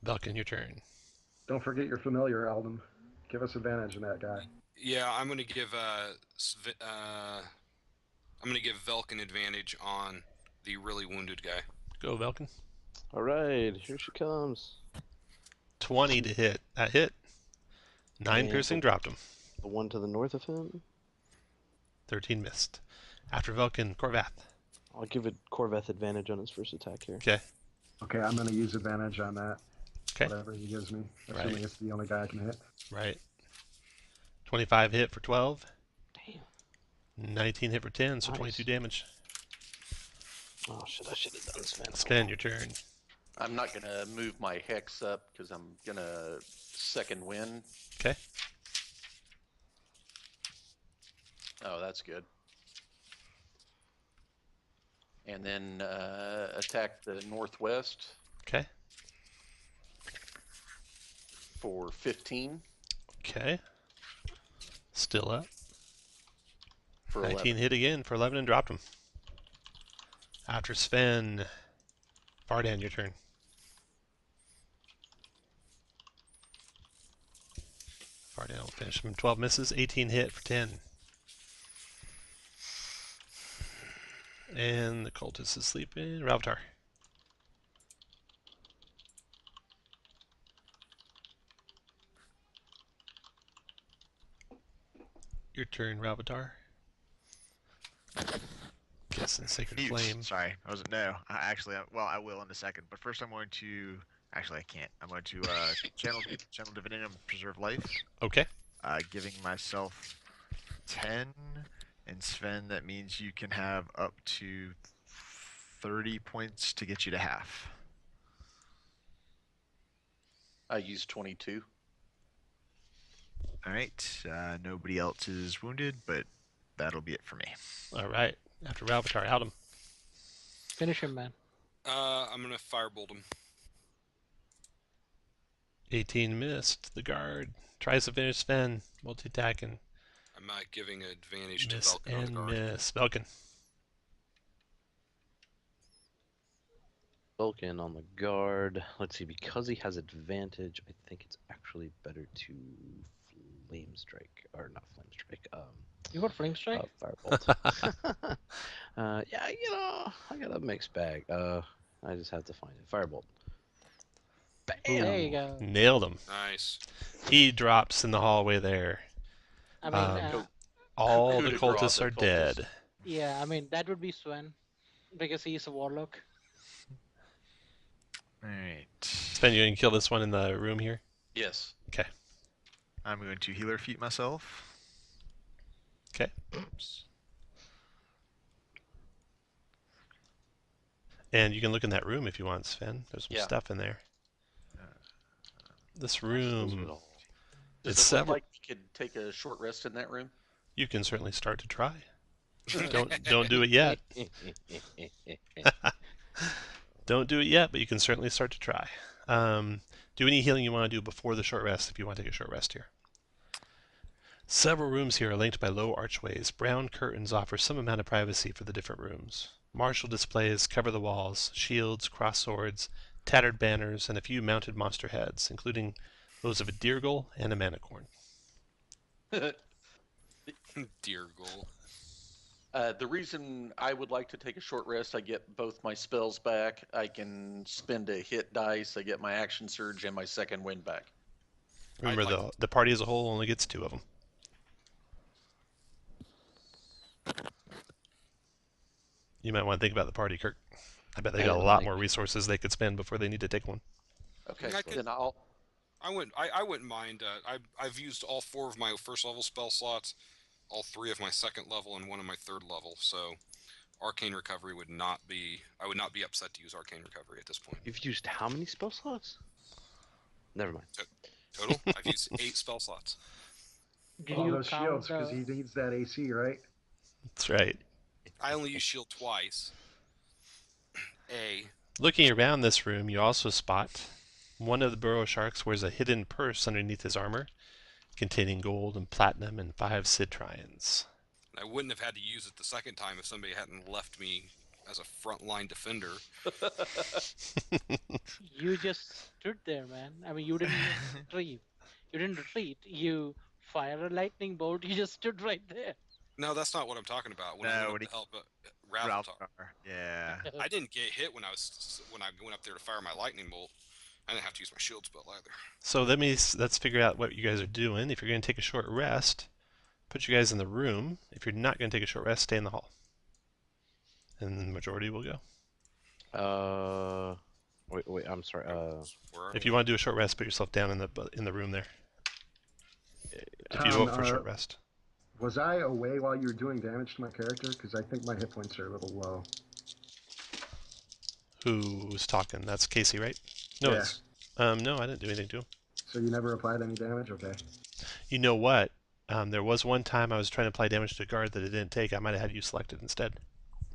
Belkin, your turn. Don't forget your familiar, Alden. Give us advantage on that guy. Yeah, I'm going to give Velkin advantage on the really wounded guy. Go, Belkin. All right, here she comes. 20 to hit. That hit. 9 And piercing dropped him. The one to the north of him. 13 missed. After Velkin, Corvath. I'll give it Corveth advantage on his first attack here. Okay. Okay, I'm going to use advantage on that. Okay. Whatever he gives me. Assuming Right. it's the only guy I can hit. Right. 25 hit for 12. Damn. 19 hit for 10, so Nice. 22 damage. Oh shit! I should have done Sven. Sven, your turn. I'm not going to move my hex up because I'm going to second wind. Okay. Oh, that's good. And then attack the northwest. Okay. For 15. Okay. Still up. For 19 11. hit again for 11 and dropped him. After Sven, Vardan, your turn. Vardan will finish him. 12 misses, 18 hit for 10. And the cultist is sleeping. Ralvatar. Your turn, Ralvatar. Guessing Sacred Mute. Flame. Sorry, I wasn't. No, well, I will in a second. But first, I'm going to. Actually, I can't. I'm going to channel Divinity and Preserve Life. Okay. Giving myself 10, and Sven, that means you can have up to 30 points to get you to half. I used 22. All right. Nobody else is wounded, but that'll be it for me. All right. After Ralvatar, out him. Finish him, man. I'm gonna firebolt him. 18 missed. The guard tries to finish Sven. Multi-attacking. I'm not giving advantage to Miss Vulcan on the and guard. miss. Belkin. Vulcan on the guard. Let's see, because he has advantage, I think it's actually better to flame strike, or not flame strike. You got flame strike? Firebolt. Yeah, you know, I got a mixed bag. I just have to find it. Firebolt. Bam! There you go. Nailed him. Nice. He drops in the hallway there. I mean, Um, All Coup the de grace, cultists the are cultists. dead. yeah, I mean, that would be Sven. Because he's a warlock. All right. Sven, you can kill this one in the room here. Yes. Okay. I'm going to healer feat myself. Okay. Oops. And you can look in that room if you want, Sven. There's some Yeah. stuff in there. This Those would room all- is Does it look several. like you could take a short rest in that room? You can certainly start to try. Don't do it yet. Don't do it yet, but you can certainly start to try. Do any healing you want to do before the short rest if you want to take a short rest here. Several rooms here are linked by low archways. Brown curtains offer some amount of privacy for the different rooms. Martial displays cover the walls, shields, cross swords, tattered banners, and a few mounted monster heads, including those of a Deergle and a Manicorn. Dear goal. The reason I would like to take a short rest, I get both my spells back. I can spend a hit dice. I get my action surge and my second wind back. Remember, like the party as a whole only gets 2 of them. You might want to think about the party, Kirk. I bet they I got a don't lot like- more resources they could spend before they need to take one. Okay, I could- then I'll. I wouldn't mind. I've used all 4 of my first level spell slots, all 3 of my second level, and 1 of my third level. So, arcane recovery would not be. I would not be upset to use arcane recovery at this point. You've used how many spell slots? Never mind. Total, I've used 8 spell slots. Did All you those count shields because the... he needs that AC, right? That's right. I only use shield twice. Looking around this room, you also spot one of the burrow sharks wears a hidden purse underneath his armor, containing gold and platinum and 5 citrines. I wouldn't have had to use it the second time if somebody hadn't left me as a frontline defender. You just stood there, man. I mean, you didn't retreat. You didn't retreat. You fire a lightning bolt. You just stood right there. No, that's not what I'm talking about. When No, I when went he- up to help Ralph. Yeah. I didn't get hit when I went up there to fire my lightning bolt. I didn't have to use my shield spell either. So let's figure out what you guys are doing. If you're going to take a short rest, put you guys in the room. If you're not going to take a short rest, stay in the hall. And the majority will go. Wait, I'm sorry. Where If you want to do a short rest, put yourself down in the room there. If you Tom, vote for a short rest. Was I away while you were doing damage to my character? Because I think my hit points are a little low. Who's talking? That's Casey, right? No, Yeah. it's no, I didn't do anything to him. So you never applied any damage? Okay. You know what? There was one time I was trying to apply damage to a guard that it didn't take. I might have had you selected instead.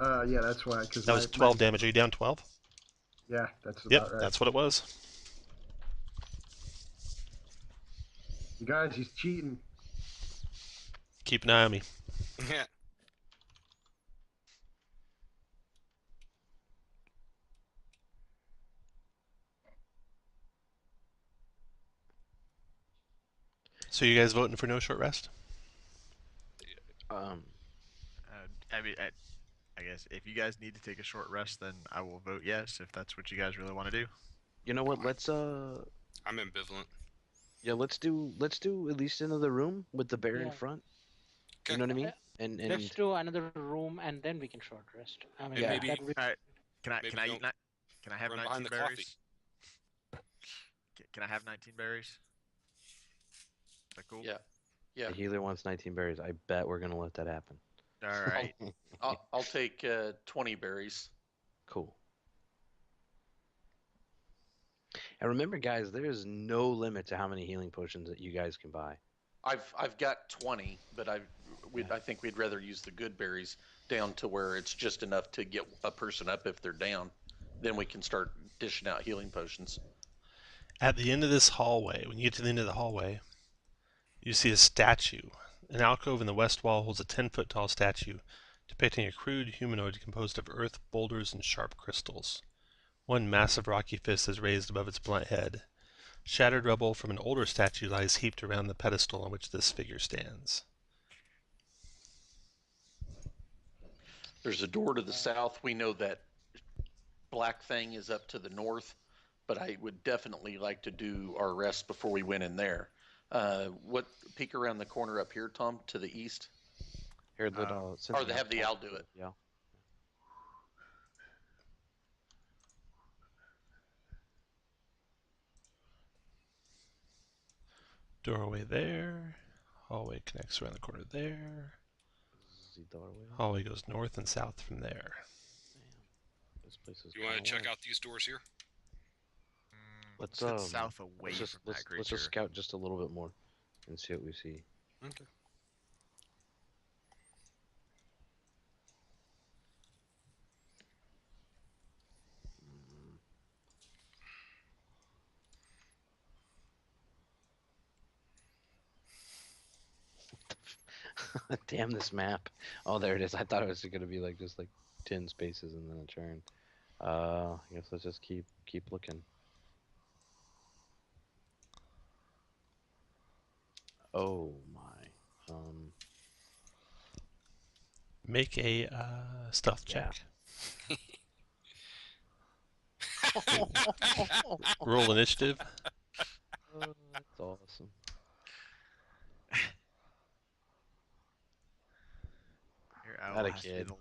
Yeah, that's why. Because That was 12 damage. Are you down 12? Yeah, that's Yep, about right. that's what it was. You guys, he's cheating. Keep an eye on me. Yeah. So you guys voting for no short rest? I mean, I guess if you guys need to take a short rest, then I will vote yes if that's what you guys really want to do. You know what? Let's I'm ambivalent. yeah, let's do at least another room with the bear in Yeah. front. Okay. You know what I mean? And Let's do another room and then we can short rest. I mean, And maybe- that would- All right. Can I Maybe can I eat don't can I have run 19 behind the berries? Can I have 19 berries? Is that cool? Yeah. Yeah. the healer wants 19 berries. I bet we're gonna let that happen. All right. I'll take 20 berries. Cool. And remember, guys, there is no limit to how many healing potions that you guys can buy. I've got 20, but I think we'd rather use the good berries down to where it's just enough to get a person up if they're down. Then we can start dishing out healing potions. At the end of this hallway, when you get to the end of the hallway, you see a statue. An alcove in the west wall holds a 10-foot tall statue depicting a crude humanoid composed of earth, boulders, and sharp crystals. One massive rocky fist is raised above its blunt head. Shattered rubble from an older statue lies heaped around the pedestal on which this figure stands. There's a door to the south. We know that black thing is up to the north, but I would definitely like to do our rest before we went in there. What peek around the corner up here, Tom, to the east? Here, since Or we have the owl do it. Yeah. Doorway there. Hallway connects around the corner there. The doorway. Hallway goes north and south from there. Damn. This place is. You want to kinda check wild. out these doors here? Let's head south away let's just, from let's, that creature. let's just scout just a little bit more and see what we see. Okay. Damn this map. Oh, there it is. I thought it was gonna be like just like 10 spaces and then a turn. I guess let's just keep looking. Oh my. Make a stealth Yeah. check. Roll initiative. Oh, that's awesome. Your owl Not a has to be kid.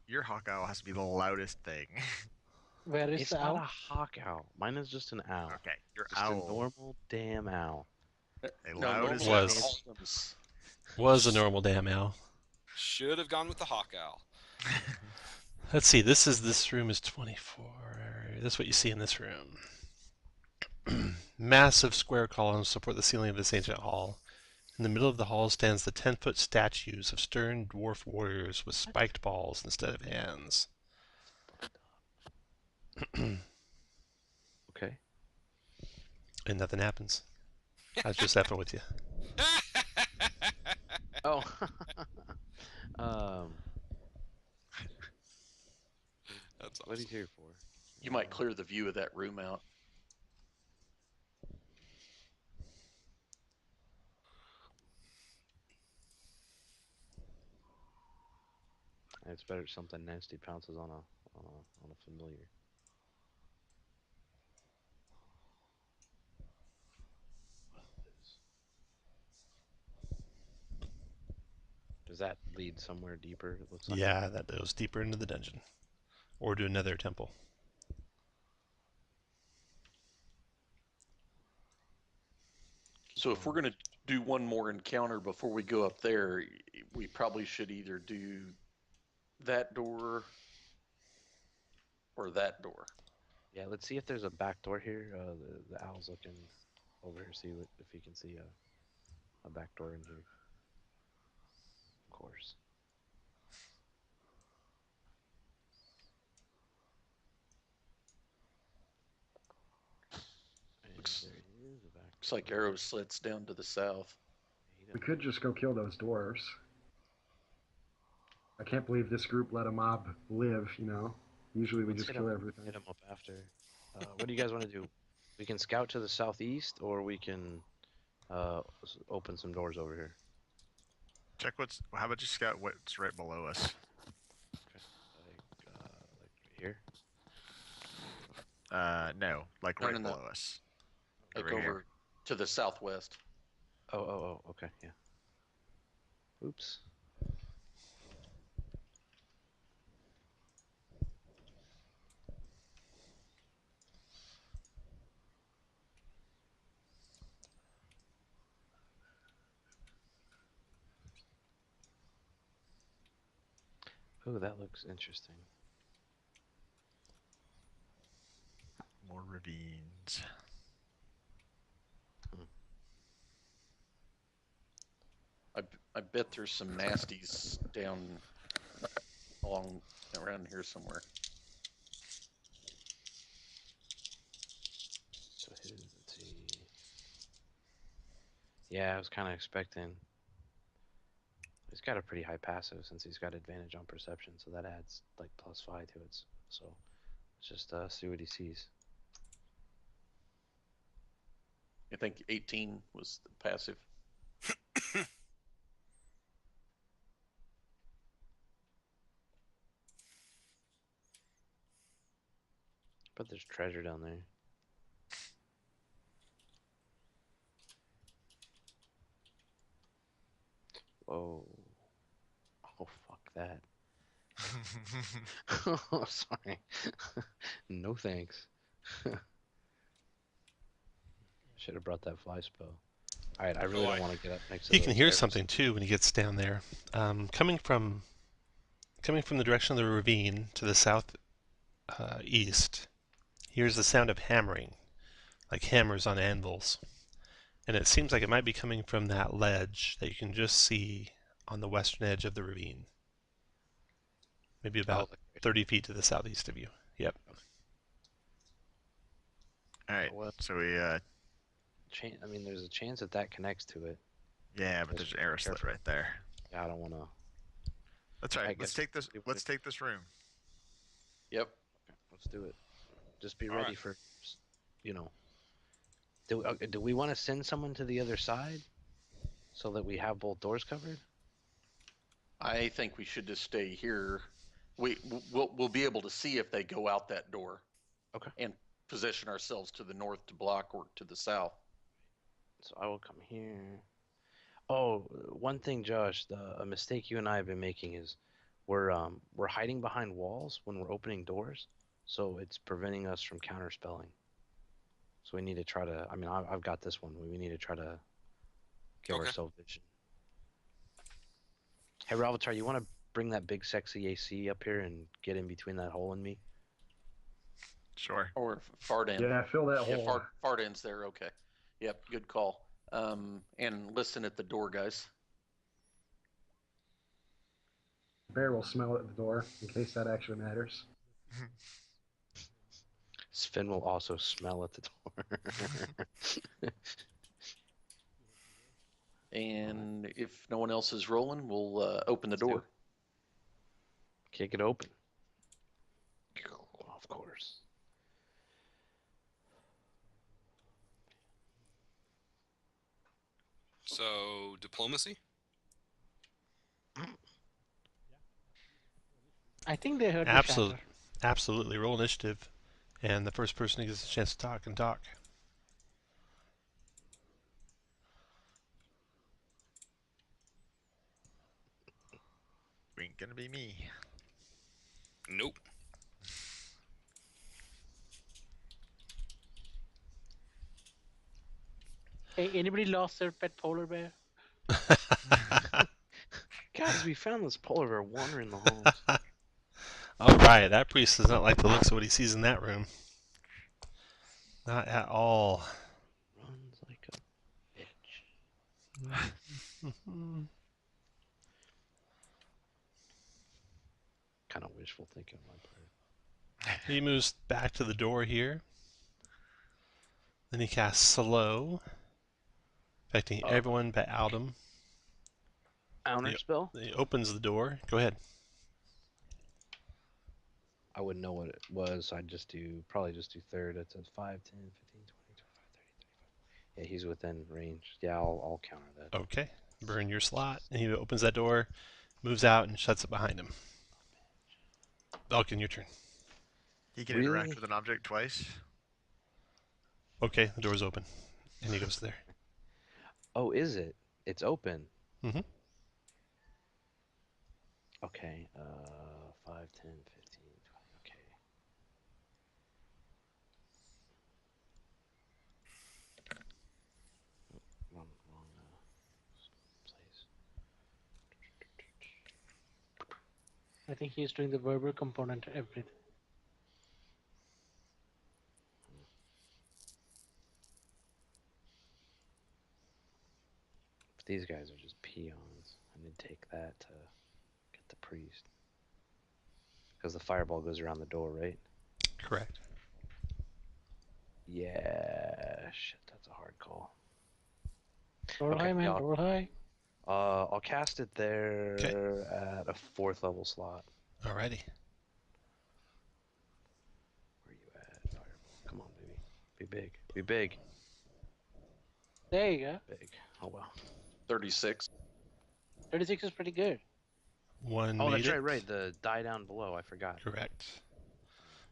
your hawk owl has to be the loudest thing. Where is It's the not owl? a hawk owl. Mine is just an owl. Okay, your Just owl. a normal damn owl. A No, loud normal as Was. owls. Was a normal damn owl. Should have gone with the hawk owl. Let's see, this room is 24. This is what you see in this room. Massive square columns support the ceiling of this ancient hall. In the middle of the hall stands the 10-foot statues of stern dwarf warriors with spiked balls instead of hands. Okay. And nothing happens. That's just happened with you. Oh. um. That's What awesome. he's here for? You might clear the view of that room out. It's better something nasty pounces on a familiar. Does that lead somewhere deeper? It looks like. Yeah, that goes deeper into the dungeon. Or to another temple. So if we're going to do one more encounter before we go up there, we probably should either do that door or that door. Yeah, let's see if there's a back door here. The owl's looking over here, see if he can see a back door in here. Of course. And Looks- there is a back. Looks like arrow slits down to the south. We could just go kill those dwarves. I can't believe this group let a mob live, you know? Usually we Let's just hit kill 'em- everything. Hit them up after. What do you guys want to do? We can scout to the southeast, or we can open some doors over here. Check what's. How about you scout what's right below us? Like here. No, like No, right no, no. below us. Like Over here. over to the southwest. Oh, okay, yeah. Oops. Oh, that looks interesting. More ravines. I bet there's some nasties down along around here somewhere. So let's see. Yeah, I was kind of expecting. He's got a pretty high passive since he's got advantage on perception, so that adds like +5 to it. So let's just see what he sees. I think 18 was the passive. But there's treasure down there. Whoa. Oh, fuck that. Oh, sorry. No thanks. Should have brought that fly spell. Alright, I really don't want to get up next to He can those hear arrows. something too when he gets down there. Coming from the direction of the ravine to the south east, here's the sound of hammering, like hammers on anvils. And it seems like it might be coming from that ledge that you can just see on the western edge of the ravine. Maybe about 30 feet to the southeast of you. Yep. Alright, Well, so we, I mean, there's a chance that that connects to it. yeah, but there's an arrow slit Careful. right there. Yeah, I don't want to. That's I right. Let's guess take this. it Let's would- take this room. Yep. Let's do it. Just be All ready right. for, you know. Do we want to send someone to the other side so that we have both doors covered? I think we should just stay here. We'll be able to see if they go out that door. Okay. And position ourselves to the north to block or to the south. So I will come here. Oh, one thing, Josh, a mistake you and I have been making is we're hiding behind walls when we're opening doors, so it's preventing us from counterspelling. So we need to try to. I mean, I've got this one. We need to try to give Okay. ourselves vision. Hey, Ralvatar, you want to bring that big sexy AC up here and get in between that hole and me? Sure. Or Farden. Yeah, fill that Yeah, hole. Farden's there. Okay. Yep. Good call. And listen at the door, guys. Bear will smell at the door in case that actually matters. Sven will also smell at the door. And if no one else is rolling, we'll open the Let's do door. it. Kick it open. Of course. So diplomacy. I think they heard me Absolutely. shatter. Absolutely. Roll initiative. And the first person who gets a chance to talk can talk. Ain't gonna be me. Nope. Hey, anybody lost their pet polar bear? Guys, we found this polar bear wandering the halls. All right, that priest does not like the looks of what he sees in that room. Not at all. Runs like a bitch. kind of wishful thinking on my part. He moves back to the door here. Then he casts Slow, affecting everyone but Aldum. Counter spell? He opens the door. Go ahead. I wouldn't know what it was. I'd probably just do third. It says 5, 10, 15, 20, 25, 30, 35. Yeah, he's within range. Yeah, I'll counter that. Okay. Burn your slot. And he opens that door, moves out, and shuts it behind him. Vulcan, your turn. He can interact with an object twice. Okay, the door's open. And he goes there. Oh, is it? It's open. Mm-hmm. Okay, 5, 10, 15, 20, okay. Wrong place. I think he's doing the verbal component to everything. These guys are just peons. I need to take that to get the priest. Because the fireball goes around the door, right? Correct. Yeah, shit, that's a hard call. Roll high, man, roll high. I'll cast it there at a 4th level slot. Alrighty. Where you at, fireball? Come on, baby. Be big. Be big. There you go. Big. Oh, well. 36. 36 is pretty good. One Oh, made that's it. right. The die down below. I forgot. Correct.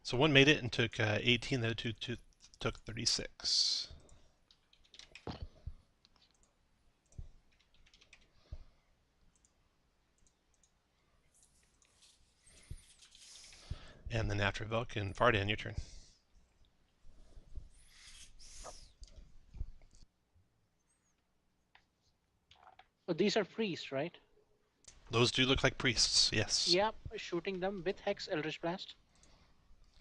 So one made it and took 18. The other two took 36. And then after Vulcan, Fardan, your turn. Oh, these are priests, right? Those do look like priests, yes. Yep, shooting them with Hex Eldritch Blast.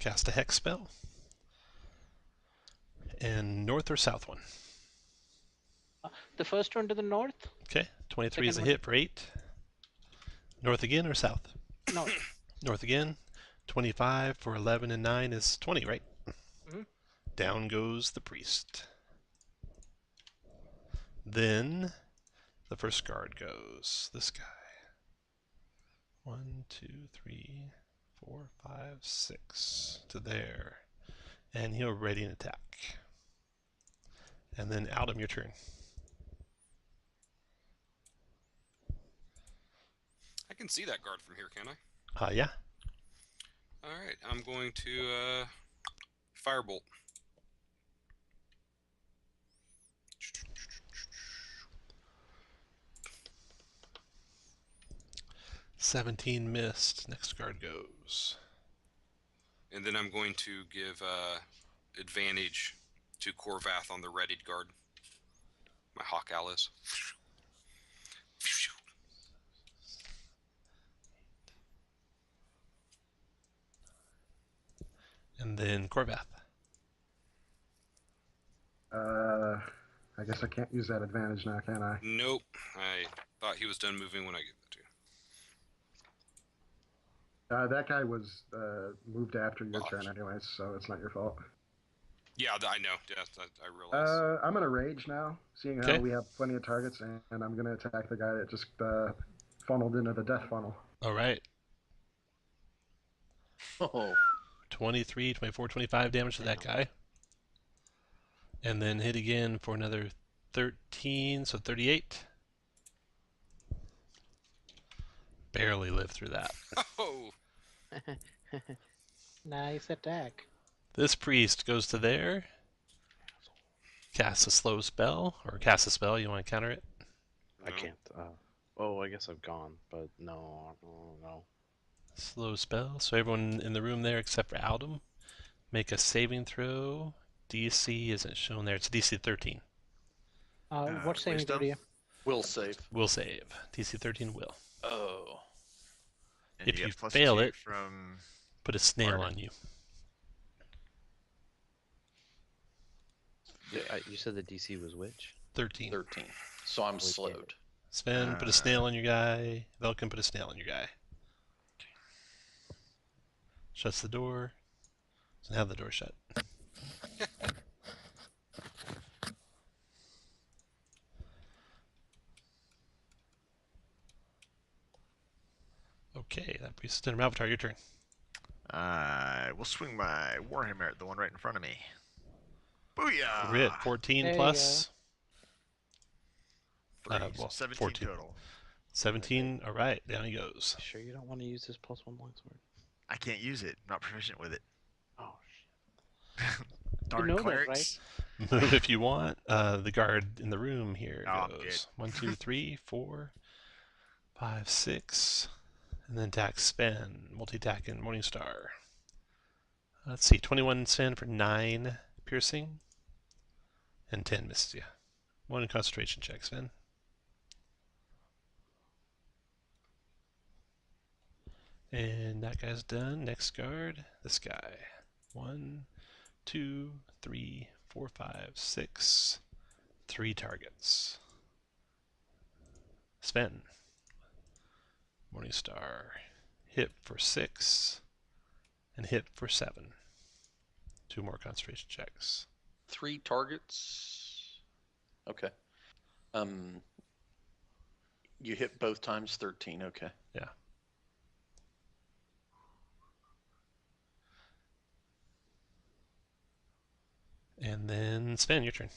Cast a Hex spell. And north or south one? The first one to the north? Okay, 23 is a Second hit for 8. North again or south? North. North again. 25 for 11 and 9 is 20, right? Mm-hmm. Down goes the priest. Then the first guard goes. This guy. 1, 2, 3, 4, 5, 6 to there. And he'll ready an attack. And then Aldum, your turn. I can see that guard from here, can I? Yeah. Alright, I'm going to firebolt. $17 missed. Next guard goes. And then I'm going to give advantage to Korvath on the readied guard. My Hawk Alice. And then Korvath. I guess I can't use that advantage now, can I? Nope. I thought he was done moving when I gave it to you. That guy was moved after your turn anyways, so it's not your fault. Yeah, I know. Yes, I realize. I'm gonna rage now, seeing how we have plenty of targets, and I'm gonna attack the guy that just funneled into the death funnel. All right. Oh. 23, 24, 25 damage to that guy. And then hit again for another 13, so 38. Barely lived through that. Oh! Nice attack. This priest goes to there. Casts a slow spell, or casts a spell. You want to counter it? I can't. Oh, I guess I've gone, but no. Slow spell. So everyone in the room there except for Aldum, make a saving throw. DC isn't shown there. It's DC 13. What saving throw do you? Will save. Will save. DC 13 will. Oh. And If you get fail +2 it, from put a snail Fardan. on you. You said the DC was which? 13. 13. So I'm slowed. Sven, put a snail on your guy. Velkin, put a snail on your guy. Shuts the door. Doesn't have the door shut. Okay, that brings us to Avatar. Your turn. I will swing my Warhammer at the one right in front of me. Booyah! Crit 14 There you plus. Three, so Well, 17 14. total. 17. All right, down he goes. Sure you don't want to use this +1 longsword? I can't use it. I'm not proficient with it. Oh shit. Darn know that, clerics. Move if you want. The guard in the room here Oh, goes. good. 1, 2, 3, 4, 5, 6. And then attack spin. Multi-attack in Morningstar. Let's see. 21 spin for 9 piercing. And 10 misses you. 1 concentration check, Sven. And that guy's done. Next guard. This guy. 1, 2, 3, 4, 5, 6. 3 targets. Sven. Morningstar. Hit for 6. And hit for 7. 2 more concentration checks. 3 targets. Okay. You hit both times 13. Okay. Yeah. And then Sven, your turn.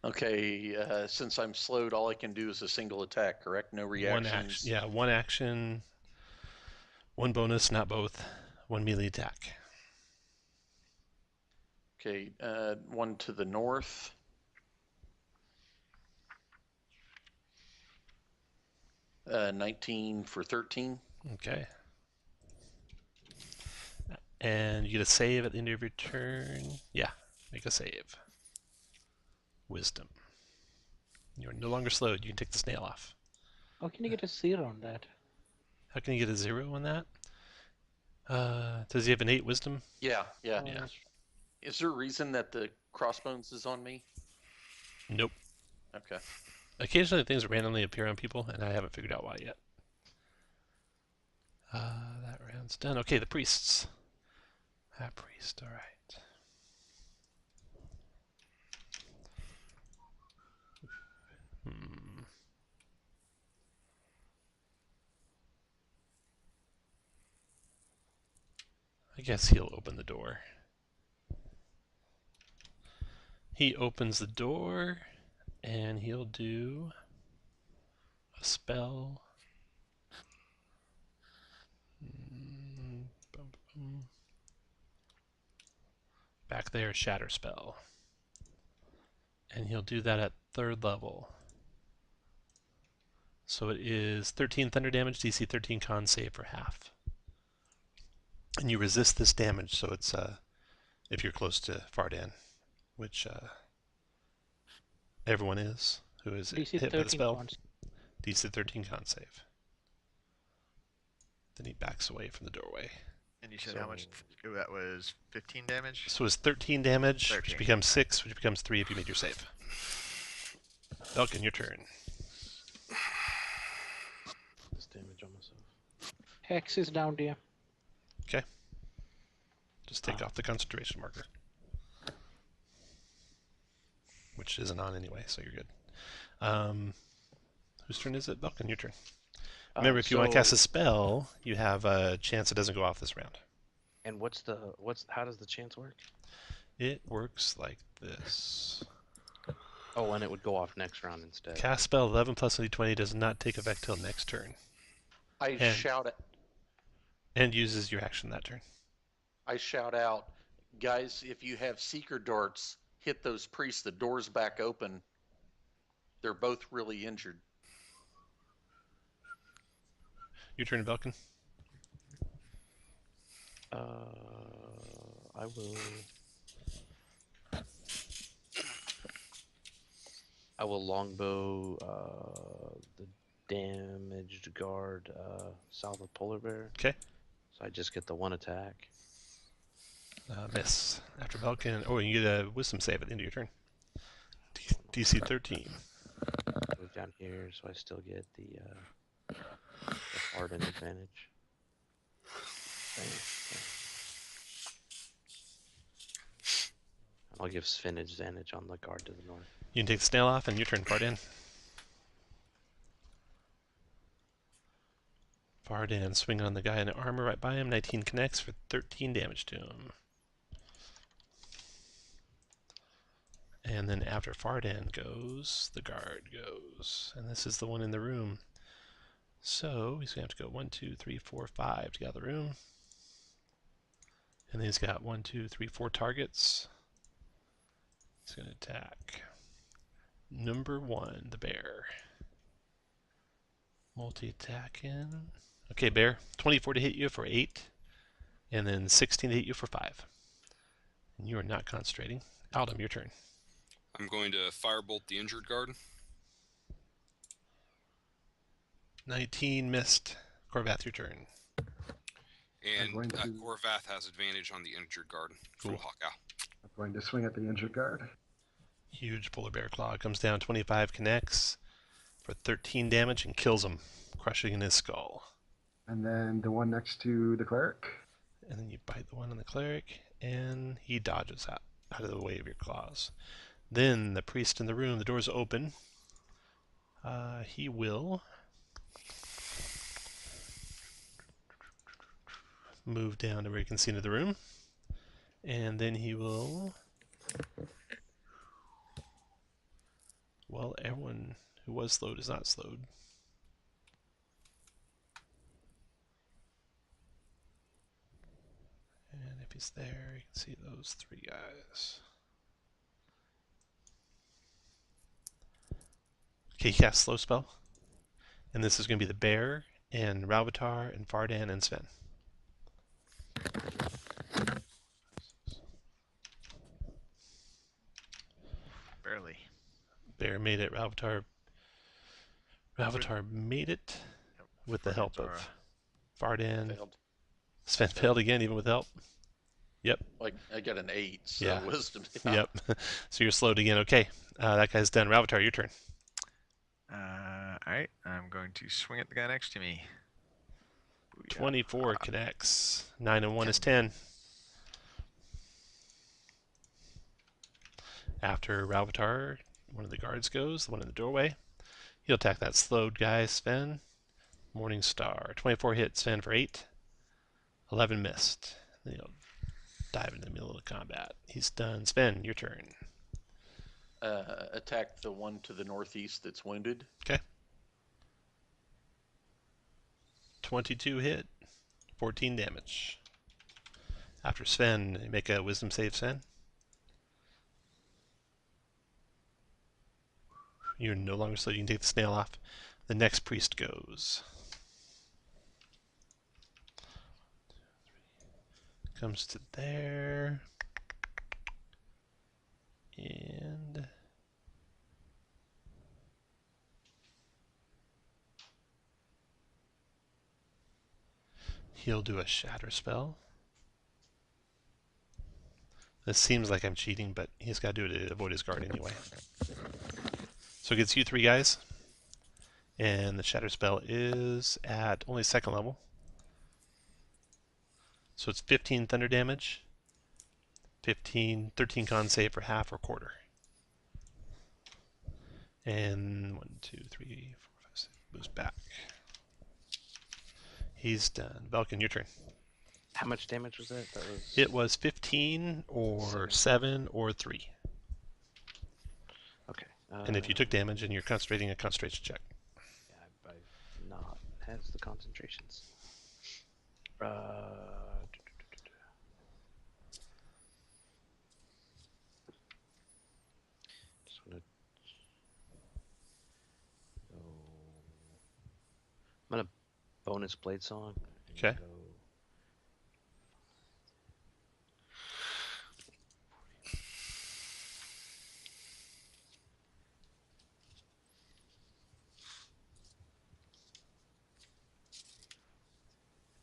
Okay. Since I'm slowed, all I can do is a single attack. Correct? No reactions. 1 action. Yeah, 1 action. 1 bonus, not both. 1 melee attack. Okay. 1 to the north. Uh, 19 for 13. Okay. And you get a save at the end of your turn. Yeah, make a save. Wisdom. You're no longer slowed. You can take the snail off. How can you get a 0 on that? How can you get a 0 on that? Does he have an 8 wisdom? Yeah. Oh, Yeah. that's- Is there a reason that the crossbones is on me? Nope. Okay. Occasionally things randomly appear on people, and I haven't figured out why yet. That round's done. Okay, the priests. Priest, all right. I guess he'll open the door. He opens the door, and he'll do a spell. Back there, shatter spell. And he'll do that at 3rd level. So it is 13 thunder damage, DC 13 con save for half. And you resist this damage, so it's if you're close to Fardan, which everyone is who is DC hit by the 13 spell. cons. DC 13 con save. Then he backs away from the doorway. And you said how much? That was 15 damage? So it's 13 damage, 13. which becomes 6, which becomes 3 if you made your save. Falcon, your turn. This damage on myself. Hex is down to you. Okay. Just take off the concentration marker. Which isn't on anyway, so you're good. Whose turn is it? Falcon, your turn. Remember, if you want to cast a spell, you have a chance it doesn't go off this round. And how does the chance work? It works like this. Oh, and it would go off next round instead. Cast spell 11 plus d20 does not take effect till next turn. I uses your action that turn. I shout out, guys, if you have seeker darts, hit those priests. The door's back open. They're both really injured. Your turn, Velkin. I will longbow the damaged guard south of Polar Bear. Okay. So I just get the 1 attack. Miss. After Velkin. Oh, you get a wisdom save at the end of your turn. DC 13. Move down here, so I still get the Arden advantage. Bang, bang. I'll give Sven advantage on the guard to the north. You can take the snail off, and your turn, Fardan. Fardan swinging on the guy in the armor right by him. 19 connects for 13 damage to him. And then after Fardan goes, the guard goes. And this is the one in the room. So he's going to have to go 1, 2, 3, 4, 5 to get out of the room. And then he's got 1, 2, 3, 4 targets. He's going to attack number 1, the bear. Multi-attacking. Okay, bear. 24 to hit you for 8. And then 16 to hit you for 5. And you are not concentrating. Aldum, your turn. I'm going to firebolt the injured guard. 19 missed. Corvath, your turn. And going to- Gorvath has advantage on the injured guard from Cool. Hawkow. I'm going to swing at the injured guard. Huge polar bear claw comes down. 25 connects for 13 damage and kills him, crushing in his skull. And then the one next to the cleric. And then you bite the one on the cleric, and he dodges out of the way of your claws. Then the priest in the room, the door's open. He will move down to where you can see into the room. And then he will... Well, everyone who was slowed is not slowed. And if he's there, you can see those 3 guys. Okay, he casts slow spell. And this is going to be the bear, and Ralvatar, and Fardan, and Sven. Barely. Bear made it. Ralvatar made it with the help of Fardan. Failed. Sven failed again, even with help. Yep. Like I got an 8, so Yeah. wisdom. Yep. So you're slowed again. Okay. That guy's done. Ralvatar, your turn. Alright, I'm going to swing at the guy next to me. Booyah. 24 connects. 9 and 1 is 10. After Ralvatar, one of the guards goes, the one in the doorway. He'll attack that slowed guy, Sven. Morning Star. 24 hit Sven for 8. 11 missed. Then he'll dive into the middle of the combat. He's done. Sven, your turn. Attack the one to the northeast that's wounded. Okay. 22 hit. 14 damage. After Sven, make a wisdom save, Sven. You're no longer slowed. You can take the snail off. The next priest goes. Comes to there. And he'll do a shatter spell. This seems like I'm cheating, but he's got to do it to avoid his guard anyway. So it gets you 3 guys. And the shatter spell is at only 2nd level. So it's 15 thunder damage. 13 con save for half or quarter. And 1, 2, 3, 4, 5, 6 moves back. He's done. Belkin, your turn. How much damage was that? It was 15 or 7 or 3. Okay. And if you took damage and you're concentrating, a concentration check. Yeah, I've not had the concentrations. Just wanna go. I'm gonna bonus blade song. and Okay. go-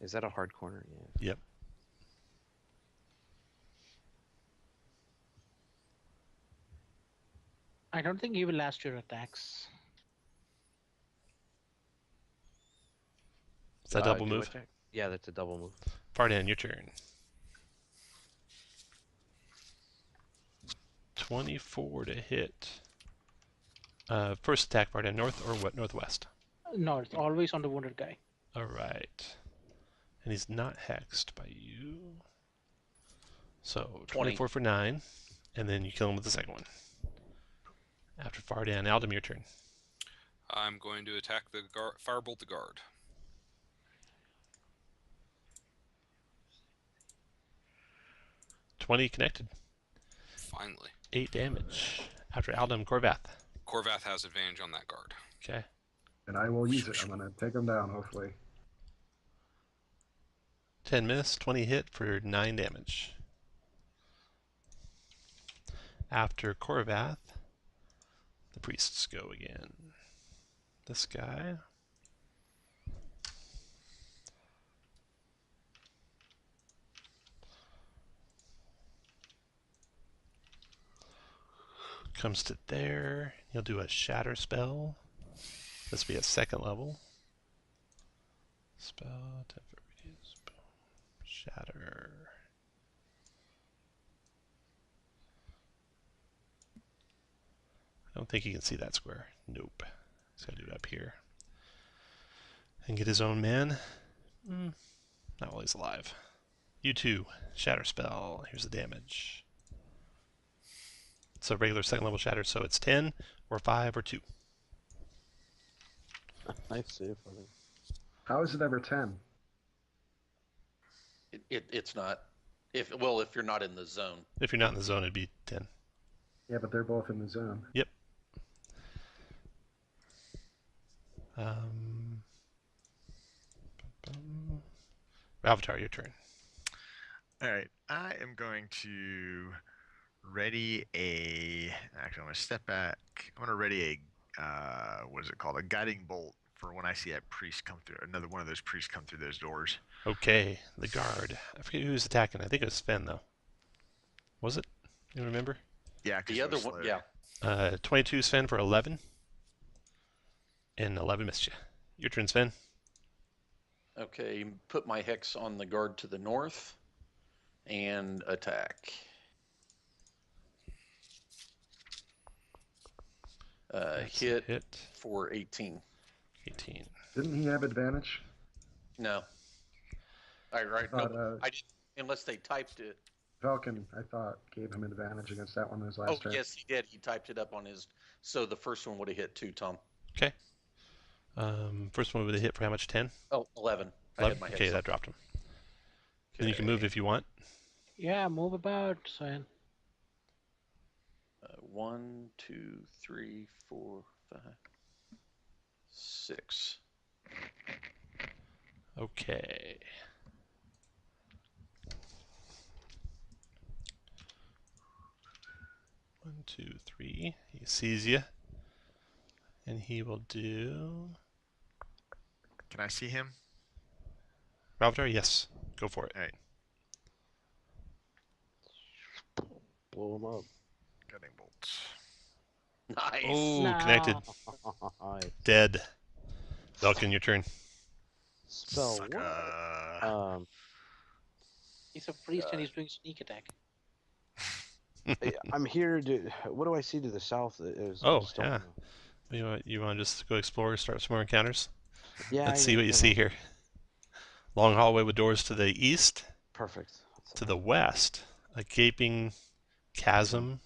Is that a hard corner? Yeah. Yep. I don't think he will last your attacks. Is that double do move? attack? Yeah, that's a double move. Fardan, your turn. 24 to hit. First attack, Vardan, north or what? Northwest. North, always on the wounded guy. All right. And he's not hexed by you. So 20. 24 for 9, and then you kill him with the second one. After Vardan, Aldem, your turn. I'm going to attack the guard, firebolt the guard. $20 connected. Finally. 8 damage. After Aldem, Corvath. Corvath has advantage on that guard. Okay. And I will use it. I'm gonna take him down, hopefully. 10 miss, 20 hit for 9 damage. After Corvath, the priests go again. This guy. Comes to there. He'll do a shatter spell. This will be a second level. Spell, temporary, shatter. I don't think he can see that square. Nope. He's got to do it up here. And get his own man. Not while he's alive. You too. Shatter spell. Here's the damage. It's a regular second level shatter, so it's 10 or 5 or 2. Nice save, buddy. How is it ever 10? It's not. If you're not in the zone. If you're not in the zone, it'd be 10. Yeah, but they're both in the zone. Yep. Avatar, your turn. All right, I am going to ready a. Actually, I'm going to step back. I'm going to ready a. What is it called? A guiding bolt for when I see that priest come through. Another one of those priests come through those doors. Okay, the guard. I forget who was attacking. I think it was Sven, though. Was it? You remember? Yeah, 'cause The it other was one, slow. yeah. 22 Sven for 11. And 11 missed you. Your turn, Sven. Okay, put my hex on the guard to the north and attack. That's a hit. For 18. 18. Didn't he have advantage? No. All right, Thought, no, I didn't, unless they typed it. Falcon, I thought, gave him advantage against that one his last Oh, turn. yes, he did. He typed it up on his. So the first one would have hit 2, Tom. Okay. First one would have hit for how much? 10? Oh, 11. I 11? had my hex Okay, up. that dropped him. Then you can move if you want. Yeah, move about, Sven. 1, 2, 3, 4, 5, 6. Okay. One, 2, 3. He sees you. And he will do... Can I see him? Ravatar? Yes. Go for it. All right, Blow him up. guiding bolts. Nice. Oh, No. connected. Nice. Dead. Velkin, your turn. Spell Sucker. what? He's a priest and he's doing sneak attack. I'm here to. What do I see to the south? Oh, yeah. You want to just go explore, start some more encounters? Yeah. Let's see what you see here. Long hallway with doors to the east, Perfect. to the west, a gaping chasm,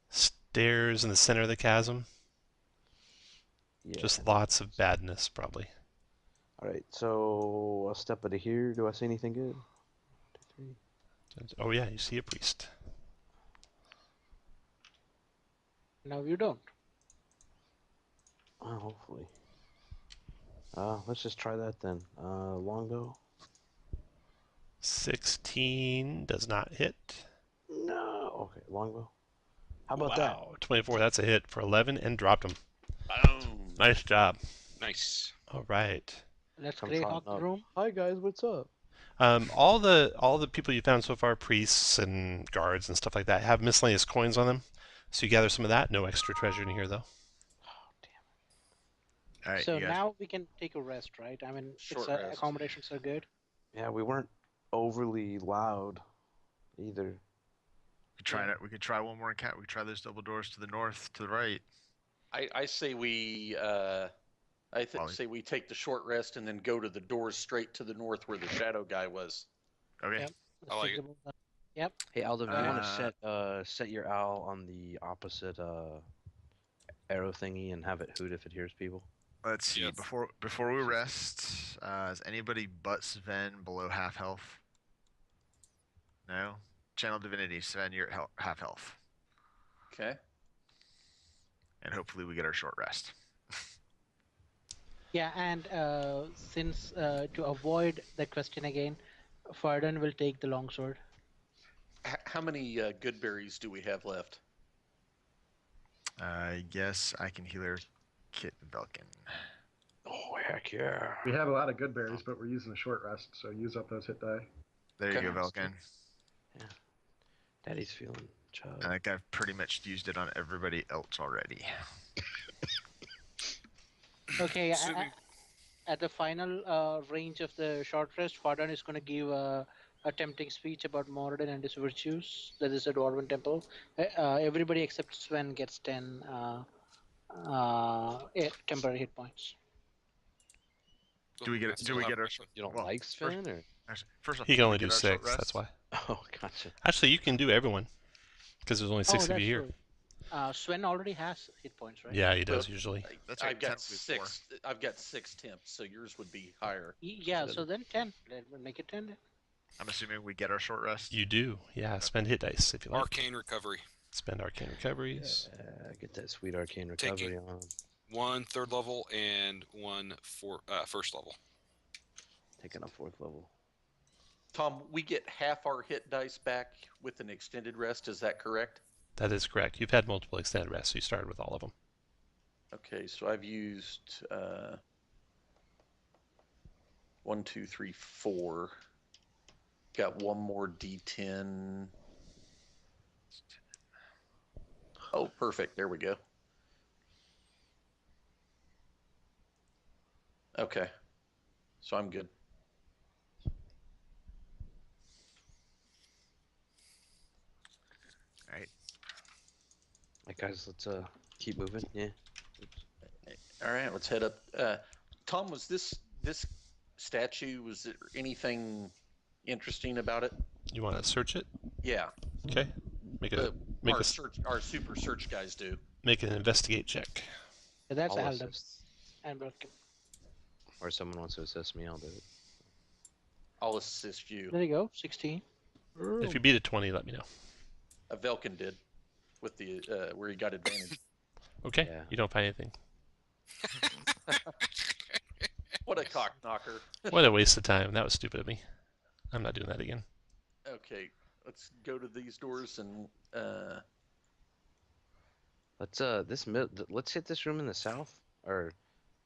stairs in the center of the chasm. Yeah. Just lots of badness, probably. All right. So I'll step out of here. Do I see anything good? 1, 2, 3. Oh yeah, you see a priest. No, you don't. Oh, hopefully. Let's just try that then. Longbow. 16 does not hit. No. Okay, longbow. How about that? Wow, 24, that's a hit for 11 and dropped him. Boom. Nice job. Nice. All right. Let's Come Greyhawk trotting the up. room. Hi guys, what's up? All the people you found so far, priests and guards and stuff like that, have miscellaneous coins on them. So you gather some of that. No extra treasure in here though. All right, So you guys. now we can take a rest, right? I mean, Short it's, rest. accommodations are good. Yeah, we weren't overly loud either. We could try one more encounter. We could try those double doors to the north, to the right. I say we say we take the short rest and then go to the doors straight to the north where the shadow guy was. Okay. Yep. I like it. Yep. Hey Aldo, do you want to set your owl on the opposite arrow thingy and have it hoot if it hears people? Let's see. Yes. Before we rest, is anybody but Sven below half health? No. Channel Divinity, Sven, you're at half health, Okay. and hopefully we get our short rest. Yeah, and since to avoid that question again, Farden will take the longsword. How many good berries do we have left? I guess I can heal her, Kit and Velkin. Oh heck yeah! We have a lot of good berries, but we're using a short rest, so use up those hit die. There you Okay. go, Velkin. Yeah, Daddy's feeling chub. I think I've pretty much used it on everybody else already. Okay, Assuming- at the final range of the short rest, Farden is going to give a tempting speech about Moradin and his virtues. That is a Dwarven temple. Everybody except Sven gets 10 temporary hit points. Do we get I it? still Do we have get our? pressure. You don't well, like Sven, or? Actually, first off, He do can we only get do our short 6. That's rest? why. Oh, gotcha. Actually, you can do everyone because there's only 6 of you here. True. Sven already has hit points, right? Yeah, he does Well, usually. That's right, I've got 10 would be 4. six. I've got 6 temps, so yours would be higher. Yeah, so then 10. Let's make it 10 then. I'm assuming we get our short rest. You do. Yeah, spend hit dice if you like. Arcane recovery. Spend arcane recoveries. Get that sweet arcane Taking- recovery on. 1 3rd level and 1 1st level. Taking a 4th level. Tom, we get half our hit dice back with an extended rest. Is that correct? That is correct. You've had multiple extended rests, so you started with all of them. Okay, so I've used 1, 2, 3, 4. Got one more D10. Oh, perfect. There we go. Okay. So I'm good. All right. Alright, guys, let's keep moving. Yeah. All right, let's head up. Tom, was this statue, was there anything interesting about it? You want to search it? Yeah. Okay. Make a make a Our super search guys do. make an investigate check. So that's I'll Alden assist. and Broken. Or if someone wants to assist me, I'll do it. I'll assist you. There you go, 16. If you beat a 20, let me know. Velkin did with the where he got advantage. Okay. Yeah. You don't find anything. What a cock knocker. What a waste of time. That was stupid of me. I'm not doing that again. Okay, let's go to these doors and Let's hit this room in the south, or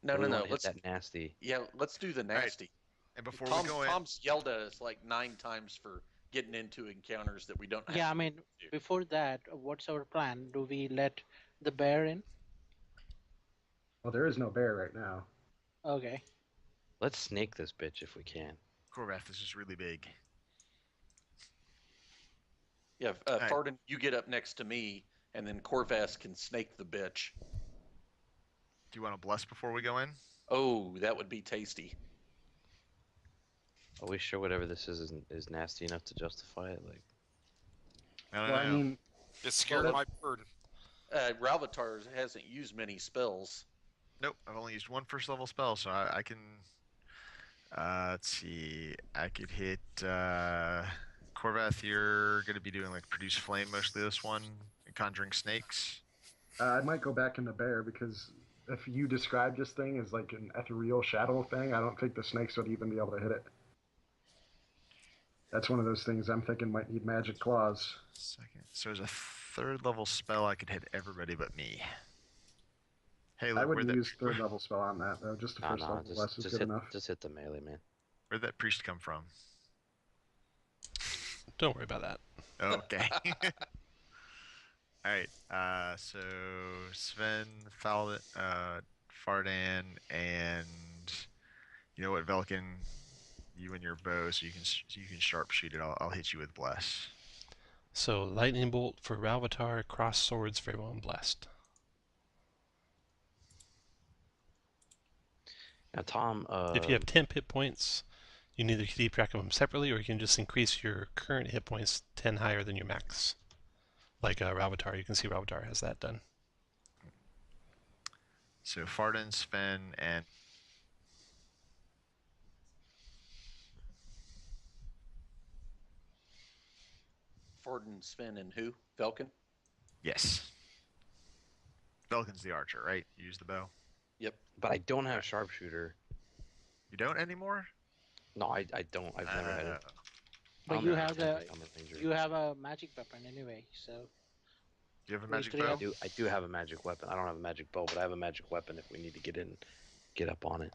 no, do we wanna hit Let's that nasty. let's do the nasty. And before Tom, we go in, Tom's yelled at us like 9 times for getting into encounters that we don't have. Yeah, I mean, before that, what's our plan? Do we let the bear in? Well, there is no bear right now. Okay. Let's snake this bitch if we can. Corvath is just really big. Yeah, Alright. Farden, you get up next to me, and then Corvas can snake the bitch. Do you want to bless before we go in? Oh, that would be tasty. Are we sure whatever this is nasty enough to justify it? Like, I don't Well, I know. mean, It scared Well, my bird. Ralvatar hasn't used many spells. Nope, I've only used one first level spell, so I can. Let's see. I could hit. Corvath, you're going to be doing like produce flame mostly this one, and conjuring snakes. I might go back into bear because if you describe this thing as like an ethereal shadow thing, I don't think the snakes would even be able to hit it. That's one of those things I'm thinking might need magic claws. Second. So as a 3rd level spell, I could hit everybody but me. Hey, I look, wouldn't use 3rd level spell on that though. Just the first level bless is good enough. just hit the melee, man. Where'd that priest come from? Don't worry about that. Okay. Alright, so Sven, Fardan, and you know what, Velkin, you and your bow, so you can sharpshoot it. I'll hit you with bless. So lightning bolt for Ralvatar, cross swords for everyone blessed. Now, Tom. If you have 10 hit points, you can either keep track of them separately, or you can just increase your current hit points 10 higher than your max. Like Ralvatar, you can see Ralvatar has that done. So Farden, Sven, and Forden, Sven, and who? Velkin? yes. Velkin's the archer, right? You use the bow. Yep. But I don't have sharpshooter. You don't anymore? No, I don't. I've never had it. But I'm you a- have the I'm a ranger. you have a magic weapon anyway, so Do you have a Those magic three bow? have- I do have a magic weapon. I don't have a magic bow, but I have a magic weapon if we need to get up on it.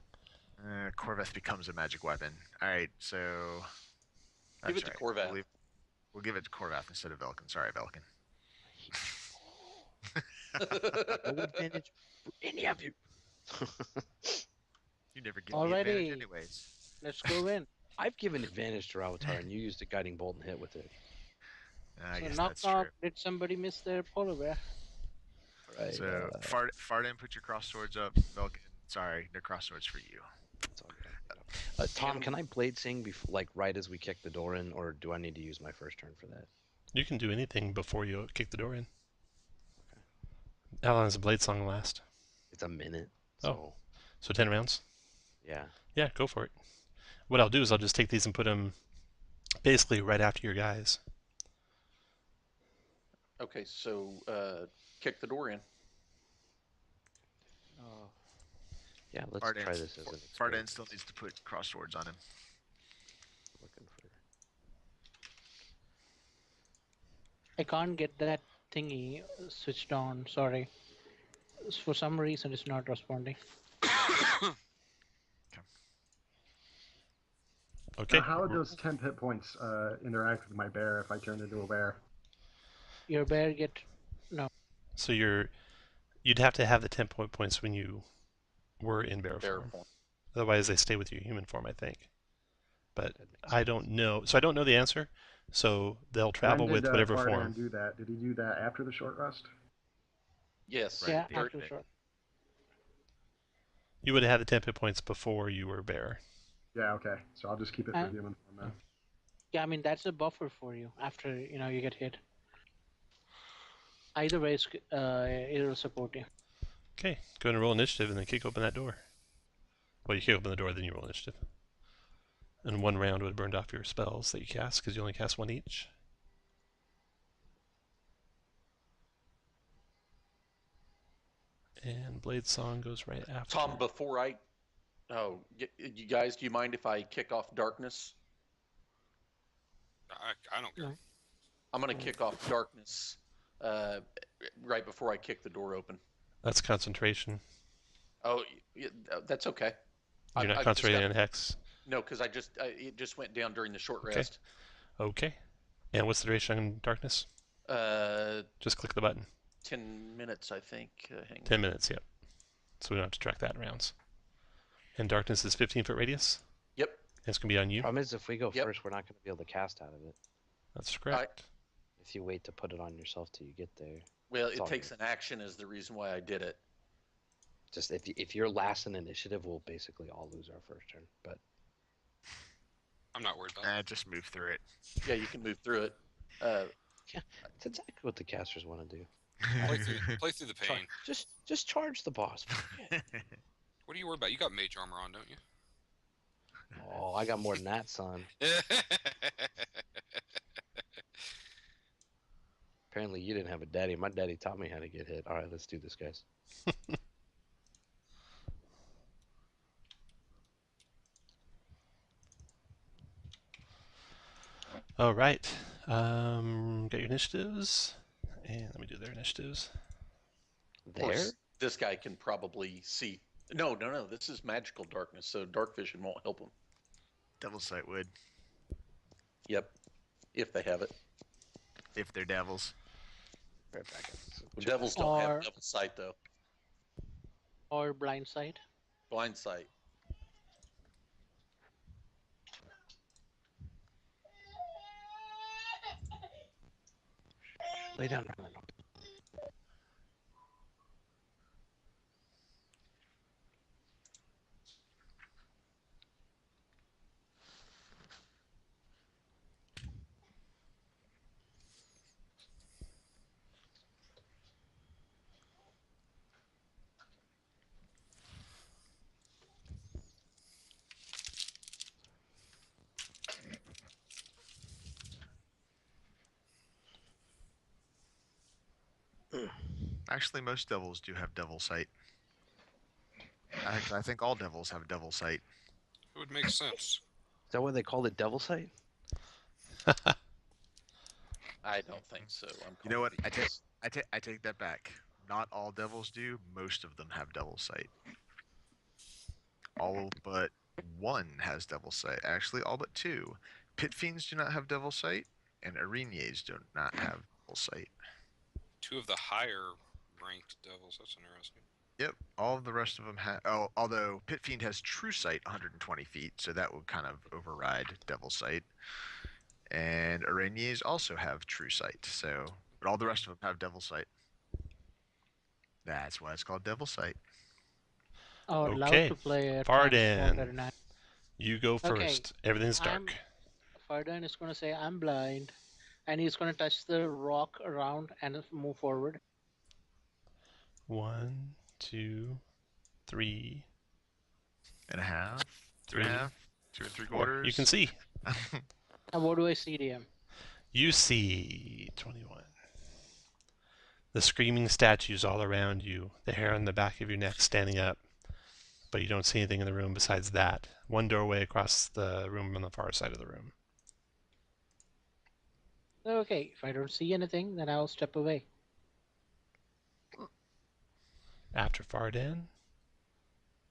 Corveth becomes a magic weapon. All right, so Give that's it to right. Corvath. We'll give it to Corvath instead of Velkin. Sorry, Velkin. No advantage for any of you. You never give me Alrighty. advantage anyways. let's go in. I've given advantage to Ravatar, and you used a guiding bolt and hit with it. I So guess knock that's knock. true. Did somebody miss their polar bear? Right. So Farden, put your cross swords up. Velkin, sorry, they're cross swords for you. it's all good. Tom, can I blade sing like right as we kick the door in, or do I need to use my first turn for that? You can do anything before you kick the door in. How long does a blade song last? It's a minute. Oh. So, So 10 rounds? yeah. Yeah, go for it. What I'll do is I'll just take these and put them basically right after your guys. Okay, so kick the door in. Yeah, let's Farden, try this as an Farden experiment. still needs to put cross swords on him. Looking for. I can't get that thingy switched on. Sorry. For some reason, it's not responding. Okay. Now, how does 10 hit points interact with my bear if I turn into a bear? Your bear get So you'd have to have the 10 points when you were in bear Bear form. form. Otherwise, they stay with you human form, I think. But That makes I don't know. So I don't know the answer. So they'll travel When with did, whatever Fardan form. do that? Did he do that after the short rest? Yes. yeah the after ultimate. short. You would have had the 10 points before you were bear. Yeah, okay. So I'll just keep it for Uh, human form then. Yeah, I mean that's a buffer for you after you get hit. Either way, it'll support you. Okay, go ahead and roll initiative and then kick open that door. Well, you kick open the door, then you roll initiative. And 1 round would have burned off your spells that you cast because you only cast 1 each. And Blade Song goes right after. Tom, before you guys, do you mind if I kick off darkness? I don't care. I'm going to kick off darkness right before I kick the door open. That's concentration. Oh, that's okay. You're not concentrating on Hex. No, because it just went down during the short Okay. rest. Okay. And what's the duration on darkness? Just click the button. 10 minutes, I think. Hang on. 10 minutes, yep. So we don't have to track that in rounds. And darkness is 15-foot radius? Yep. And it's going to be on you? Problem is, if we go Yep. first, we're not going to be able to cast out of it. That's correct. If you wait to put it on yourself till you get there. Well, It's it all takes good. an action is the reason why I did it. Just if you're last in initiative, we'll basically all lose our first turn. But I'm not worried about it. Just move through it. Yeah, you can move through it. it's exactly what the casters want to do. Play through the Char- pain. just charge the boss. What are you worried about? You got mage armor on, don't you? Oh, I got more than that, son. Apparently, you didn't have a daddy. My daddy taught me how to get hit. All right, let's do this, guys. All right. Got your initiatives. And let me do their initiatives. Of There? course, this guy can probably see. No. This is magical darkness, so dark vision won't help him. Devil's Sight would, Yep, if they have it. if they're devils. Right back up. The devils don't Or- have devil sight though. Or blind sight. Blind sight. Lay down. Actually, most devils do have devil sight. I think all devils have devil sight. It would make sense. Is that why they called it Devil Sight? I don't think so. You know what? I take that back. Not all devils do. Most of them have devil sight. All but one has devil sight. Actually, all but two. Pit fiends do not have devil sight, and araignées do not have devil sight. 2 of the higher ranked devils. That's interesting. Yep, all of the rest of them have. Oh, although Pit Fiend has True Sight 120 feet, so that would kind of override Devil Sight. And araignées also have True Sight, so but all the rest of them have Devil Sight. That's why it's called Devil Sight. I would love Okay, to play a Fardan. transporter knight. You go first. Everything's dark. Fardan is going to say, I'm blind. And he's going to touch the rock around and move forward. 1, 2, 3, And a half, 3, 2 and 3 4. quarters. You can see. And what do I see, DM? You see 21. The screaming statues all around you, the hair on the back of your neck standing up, but you don't see anything in the room besides that. One doorway across the room on the far side of the room. Okay, if I don't see anything, then I'll step away. After Fardan.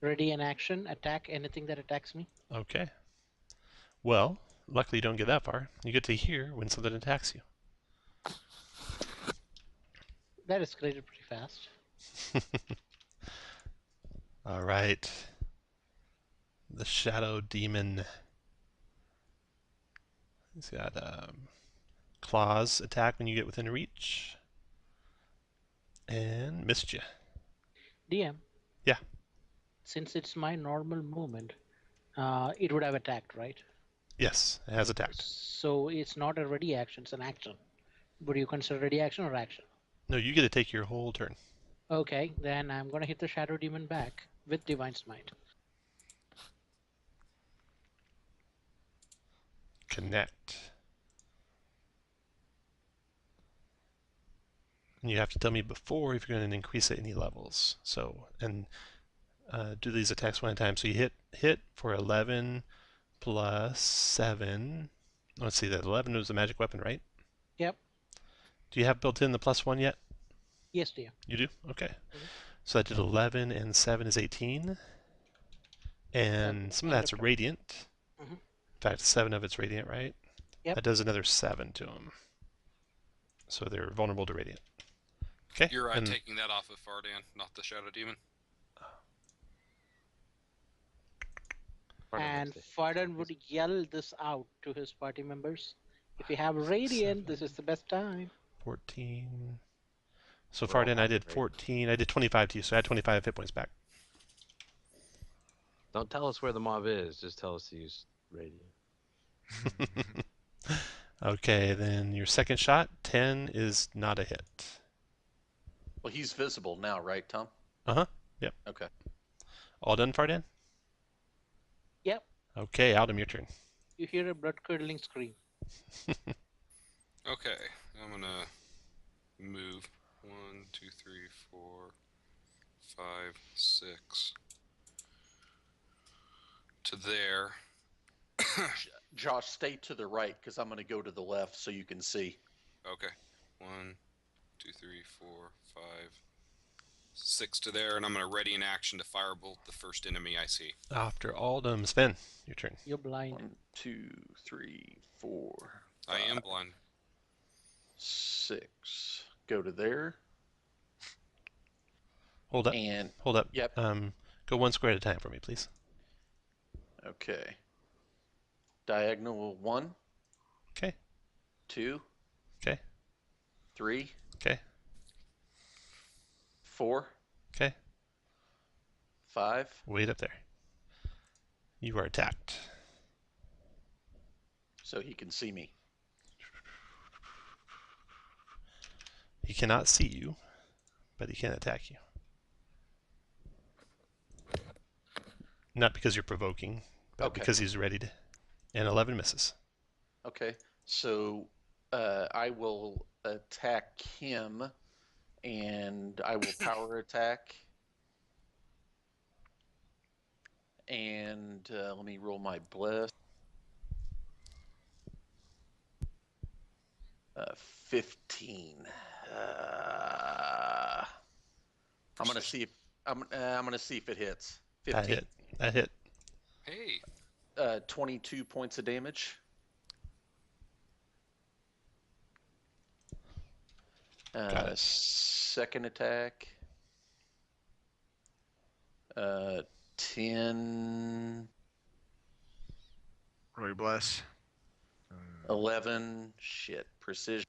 Ready in action, attack anything that attacks me. Okay. Well, luckily you don't get that far. You get to hear when something attacks you. That escalated pretty fast. All right. The Shadow Demon. He's got claws attack when you get within reach. And missed you. DM. Yeah. Since it's my normal movement, it would have attacked, right? Yes, it has attacked. So it's not a ready action, it's an action. Would you consider ready action or action? No, you get to take your whole turn. Okay, then I'm going to hit the Shadow Demon back with Divine Smite. Connect. And you have to tell me before if you're going to increase it any levels. So, and do these attacks one at a time. So you hit for 11 plus 7. Let's see, that 11 was the magic weapon, right? Yep. Do you have built in the +1 yet? Yes, dear. You do? Okay. So I did 11 and 7 is 18. And some of that's radiant. Mhm. In fact, 7 of it's radiant, right? Yep. That does another 7 to them. So they're vulnerable to radiant. Okay. You're and taking that off of Fardan, not the Shadow Demon. And Fardan would yell this out to his party members. If you have Radiant, this is the best time. 14. So Fardan, I did 14. I did 25 to you, so I had 25 hit points back. Don't tell us where the mob is. Just tell us to use Radiant. Okay, then your second shot, 10 is not a hit. Well, he's visible now, right, Tom? Uh-huh. Yep. Okay. All done, Fardan? Yep. Okay, Aldem, your turn. You hear a blood-curdling scream. Okay, I'm gonna move 1, 2, 3, 4, 5, 6 to there. Josh, stay to the right because I'm going to go to the left so you can see. Okay, 1, 2, 3, 4, 5, 6 to there, and I'm gonna ready in action to firebolt the first enemy I see. After Aldem, Sven, your turn. You're blind. 1, 2, 3, 4. I am 5, blind. 6. Go to there. Hold up. And Hold up. Yep. Go 1 square at a time for me, please. okay. Diagonal 1. Okay. 2. Okay. 3, Okay. 4, Okay. 5. Wait up there. You are attacked. So he can see me. He cannot see you, but he can attack you. Not because you're provoking, but Okay. because he's ready to. And 11 misses. Okay. So I will attack him, and I will power attack. And let me roll my bless. 15. I'm gonna see if I'm gonna see if it hits. 15. That hit. That hit. Hey, 22 points of damage. Got it. Second attack. 10, Roy bless. 11. Shit, precision.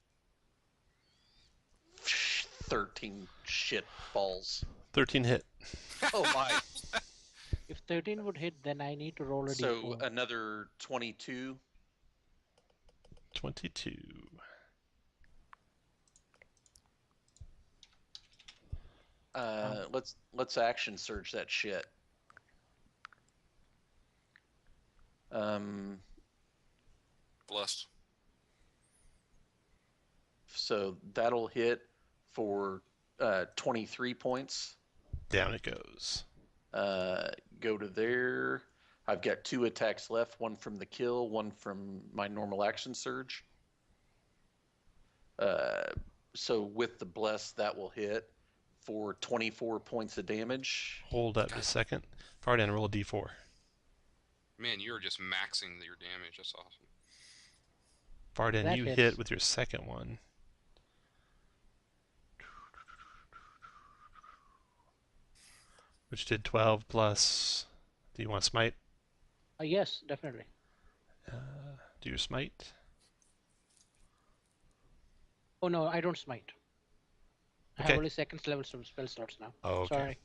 13 shit balls. 13 hit. Oh my. If 13 would hit, then I need to roll a So d4. another 22. 22. Let's action surge that shit. blessed. So that'll hit for 23 points. Down it goes. Go to there. I've got 2 attacks left, one from the kill, one from my normal action surge. So with the bless, that will hit for 24 points of damage. Hold up a second. Fardan, roll a d4. Man, you're just maxing your damage. That's awesome. Fardan, That you hits. hit with your second one. Which did 12 plus. Do you want to smite? Yes, definitely. Do your smite. Oh no, I don't smite. I Okay. have only second level spell slots now. Oh, okay. Sorry.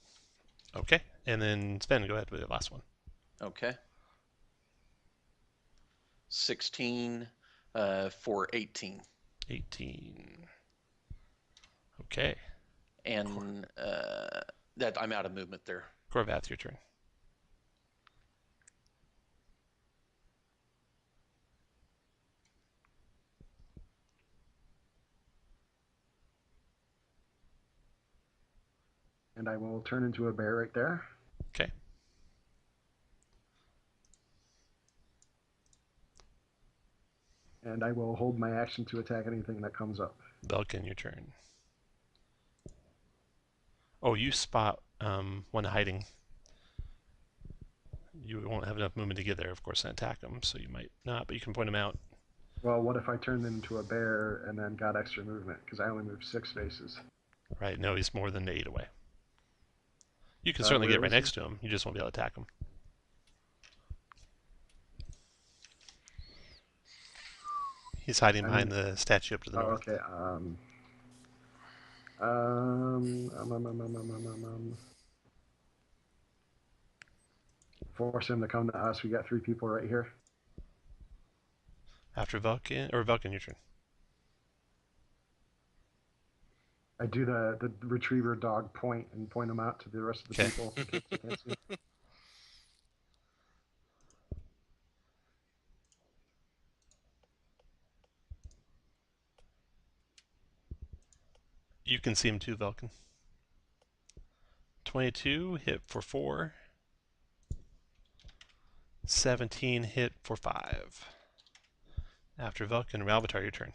Okay. And then Sven, go ahead with the last one. Okay. 16 for 18. 18. Okay. And that I'm out of movement there. Corvath, your turn. And I will turn into a bear right there. Okay. And I will hold my action to attack anything that comes up. Belkin, your turn. Oh, you spot one hiding. You won't have enough movement to get there, of course, and attack them, so you might not, but you can point them out. Well, what if I turned into a bear and then got extra movement? Because I only moved 6 spaces. Right, no, he's more than 8 away. You can Uh, certainly get where right is he? next to him, you just won't be able to attack him. He's hiding I behind mean- the statue up to the Oh, north. okay. Force him to come to us. We got 3 people right here. After Velkin, or Velkin, your turn. I do the retriever dog point and point them out to the rest of the Okay. people. in case they can't see. You can see him too, Velkin. 22 hit for 4. 17 hit for 5. After Velkin, Ralvatar, your turn.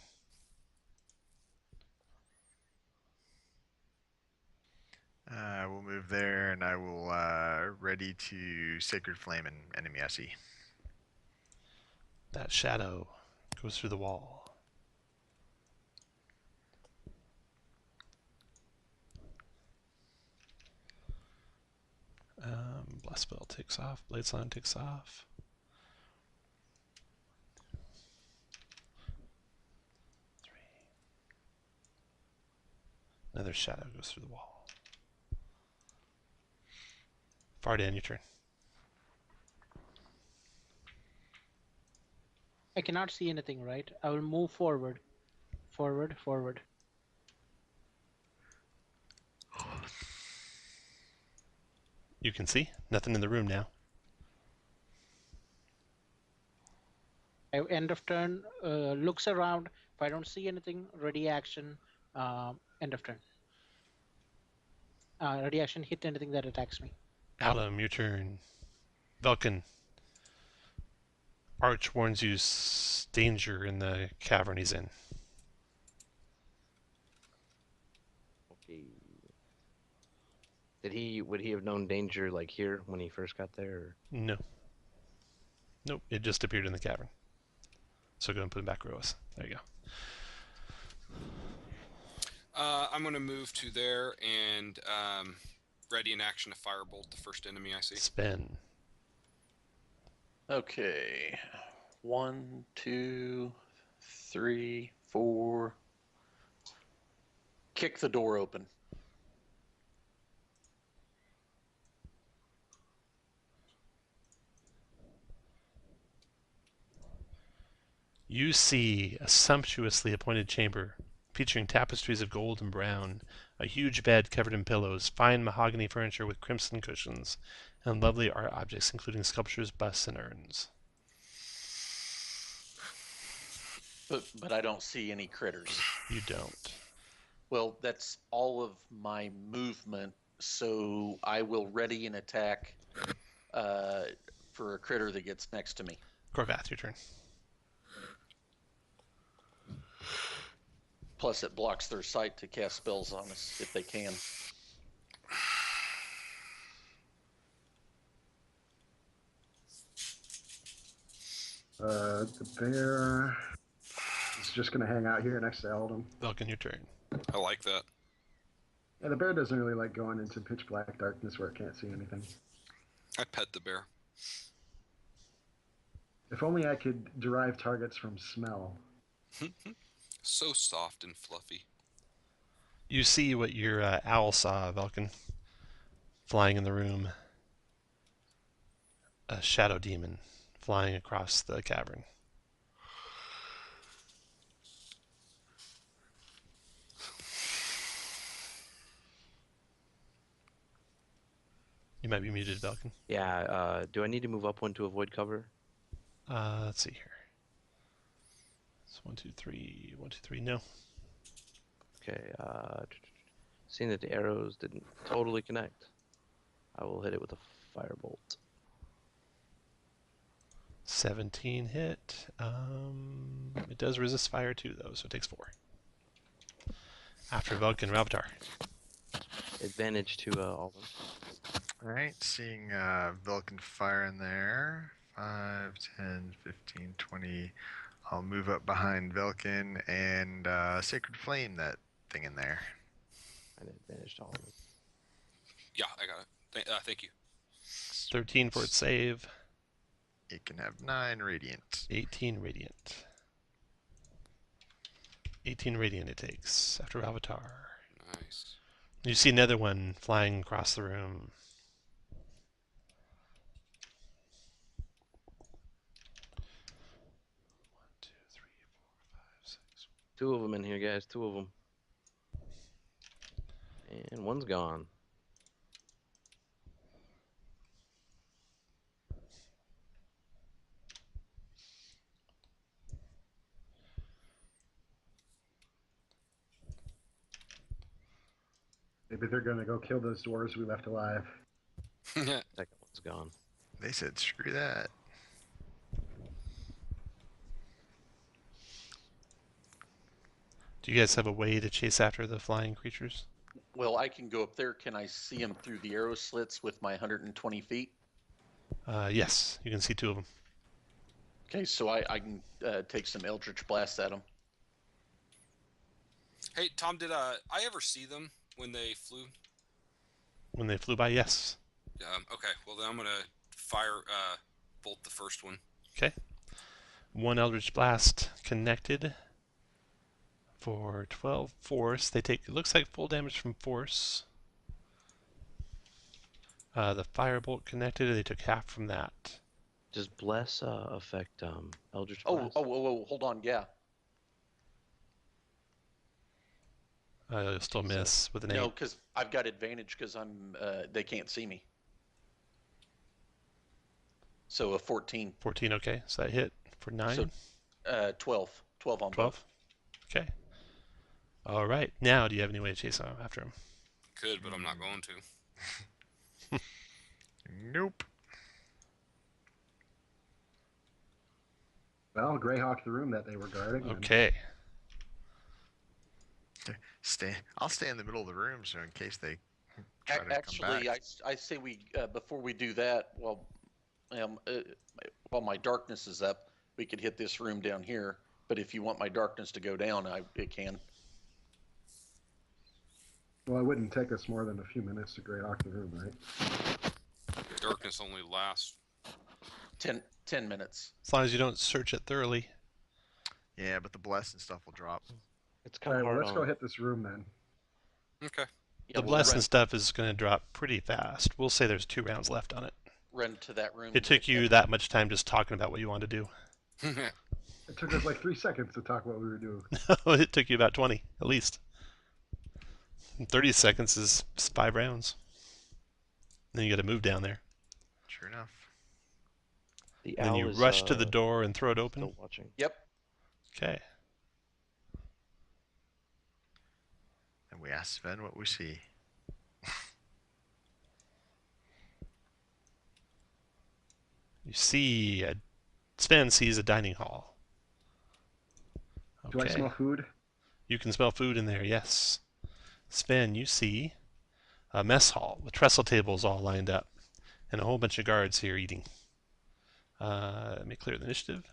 I will move there, and I will ready to Sacred Flame and enemy I see. That shadow goes through the wall. Blast spell takes off. Blade Slam takes off. Another shadow goes through the wall. Fardan, your turn. I cannot see anything, right? I will move forward. Forward, forward. You can see nothing in the room now. End of turn, looks around. If I don't see anything, ready action, end of turn. Ready action, hit anything that attacks me. Alum, your turn. Vulcan. Arch warns you danger in the cavern he's in. Okay. Would he have known danger like here when he first got there? Or? No. Nope, it just appeared in the cavern. So go and put him back where it was. There you go. I'm going to move to there and ready in action to firebolt the first enemy I see. Spin. Okay. 1, 2, 3, 4. Kick the door open. You see a sumptuously appointed chamber featuring tapestries of gold and brown, a huge bed covered in pillows, fine mahogany furniture with crimson cushions, and lovely art objects including sculptures, busts, and urns. But I don't see any critters. You don't. Well, that's all of my movement, so I will ready an attack for a critter that gets next to me. Korvath, your turn. Plus, it blocks their sight to cast spells on us if they can. The bear is just going to hang out here next to Eldon. Vulcan, your turn. I like that. Yeah, the bear doesn't really like going into pitch black darkness where it can't see anything. I pet the bear. If only I could derive targets from smell. So soft and fluffy. You see what your owl saw, Vulcan, flying in the room. A shadow demon flying across the cavern. You might be muted, Vulcan. Yeah. Do I need to move up one to avoid cover? Let's see here. It's 1, 2, 3. 1, 2, 3. No. Okay. Seeing that the arrows didn't totally connect, I will hit it with a firebolt. 17 hit. It does resist fire too, though, so it takes 4. After Vulcan, Ralvatar. Advantage to all of them. Alright, seeing Vulcan fire in there. 5, 10, 15, 20. I'll move up behind Vulcan and Sacred Flame that thing in there. And advantage to all of them. Yeah, I got it. Thank you. 13 for its save. It can have 9 radiant. 18 radiant. 18 radiant it takes after Avatar. Nice. You see another one flying across the room. One, two, three, 4, 5, 6. 2 of them in here, guys. 2 of them. And one's gone. Maybe they're going to go kill those dwarves we left alive. Second one's gone. They said screw that. Do you guys have a way to chase after the flying creatures? Well, I can go up there. Can I see them through the arrow slits with my 120 feet? Yes, you can see 2 of them. Okay, so I can take some Eldritch Blast at them. Hey, Tom, did I ever see them when they flew? When they flew by, yes. Okay, well then I'm gonna fire bolt the first one. Okay. 1 Eldritch Blast connected. For 12 force, they take, it looks like full damage from force. The firebolt connected, they took half from that. Does bless affect Eldritch Oh, Blast? hold on, yeah. You'll still miss with an 8. No, because I've got advantage because I'm they can't see me. So a 14. 14, okay. So that hit for 9. So 12. 12 on 12. both. Okay. All right. Now, do you have any way to chase after him? Could, but I'm not going to. Nope. Well, Greyhawk the room that they were guarding. and- Okay. I'll stay in the middle of the room, so in case they try to Actually, come back. I say we before we do that, while my darkness is up, we could hit this room down here. But if you want my darkness to go down, it can. Well, it wouldn't take us more than a few minutes to Greyhawk the room, right? Darkness only lasts. 10 minutes. As long as you don't search it thoroughly. Yeah, but the bless and stuff will drop. It's All kind right, of well, hard let's on. go hit this room then. Okay. Yeah, The we'll bless and stuff is going to drop pretty fast. We'll say there's 2 rounds left on it. run to that room. It took you that much time just talking about what you wanted to do. It took us like 3 seconds to talk what we were doing. It took you about 20, at least. 30 seconds is 5 rounds. Then you got to move down there. Sure enough. The Then owl you is, rush to the door and throw it open. Still watching. Yep. Okay. And we ask Sven what we see. You see, Sven sees a dining hall. Do I smell food? You can smell food in there, yes. Sven, you see a mess hall with trestle tables all lined up and a whole bunch of guards here eating. Let me clear the initiative.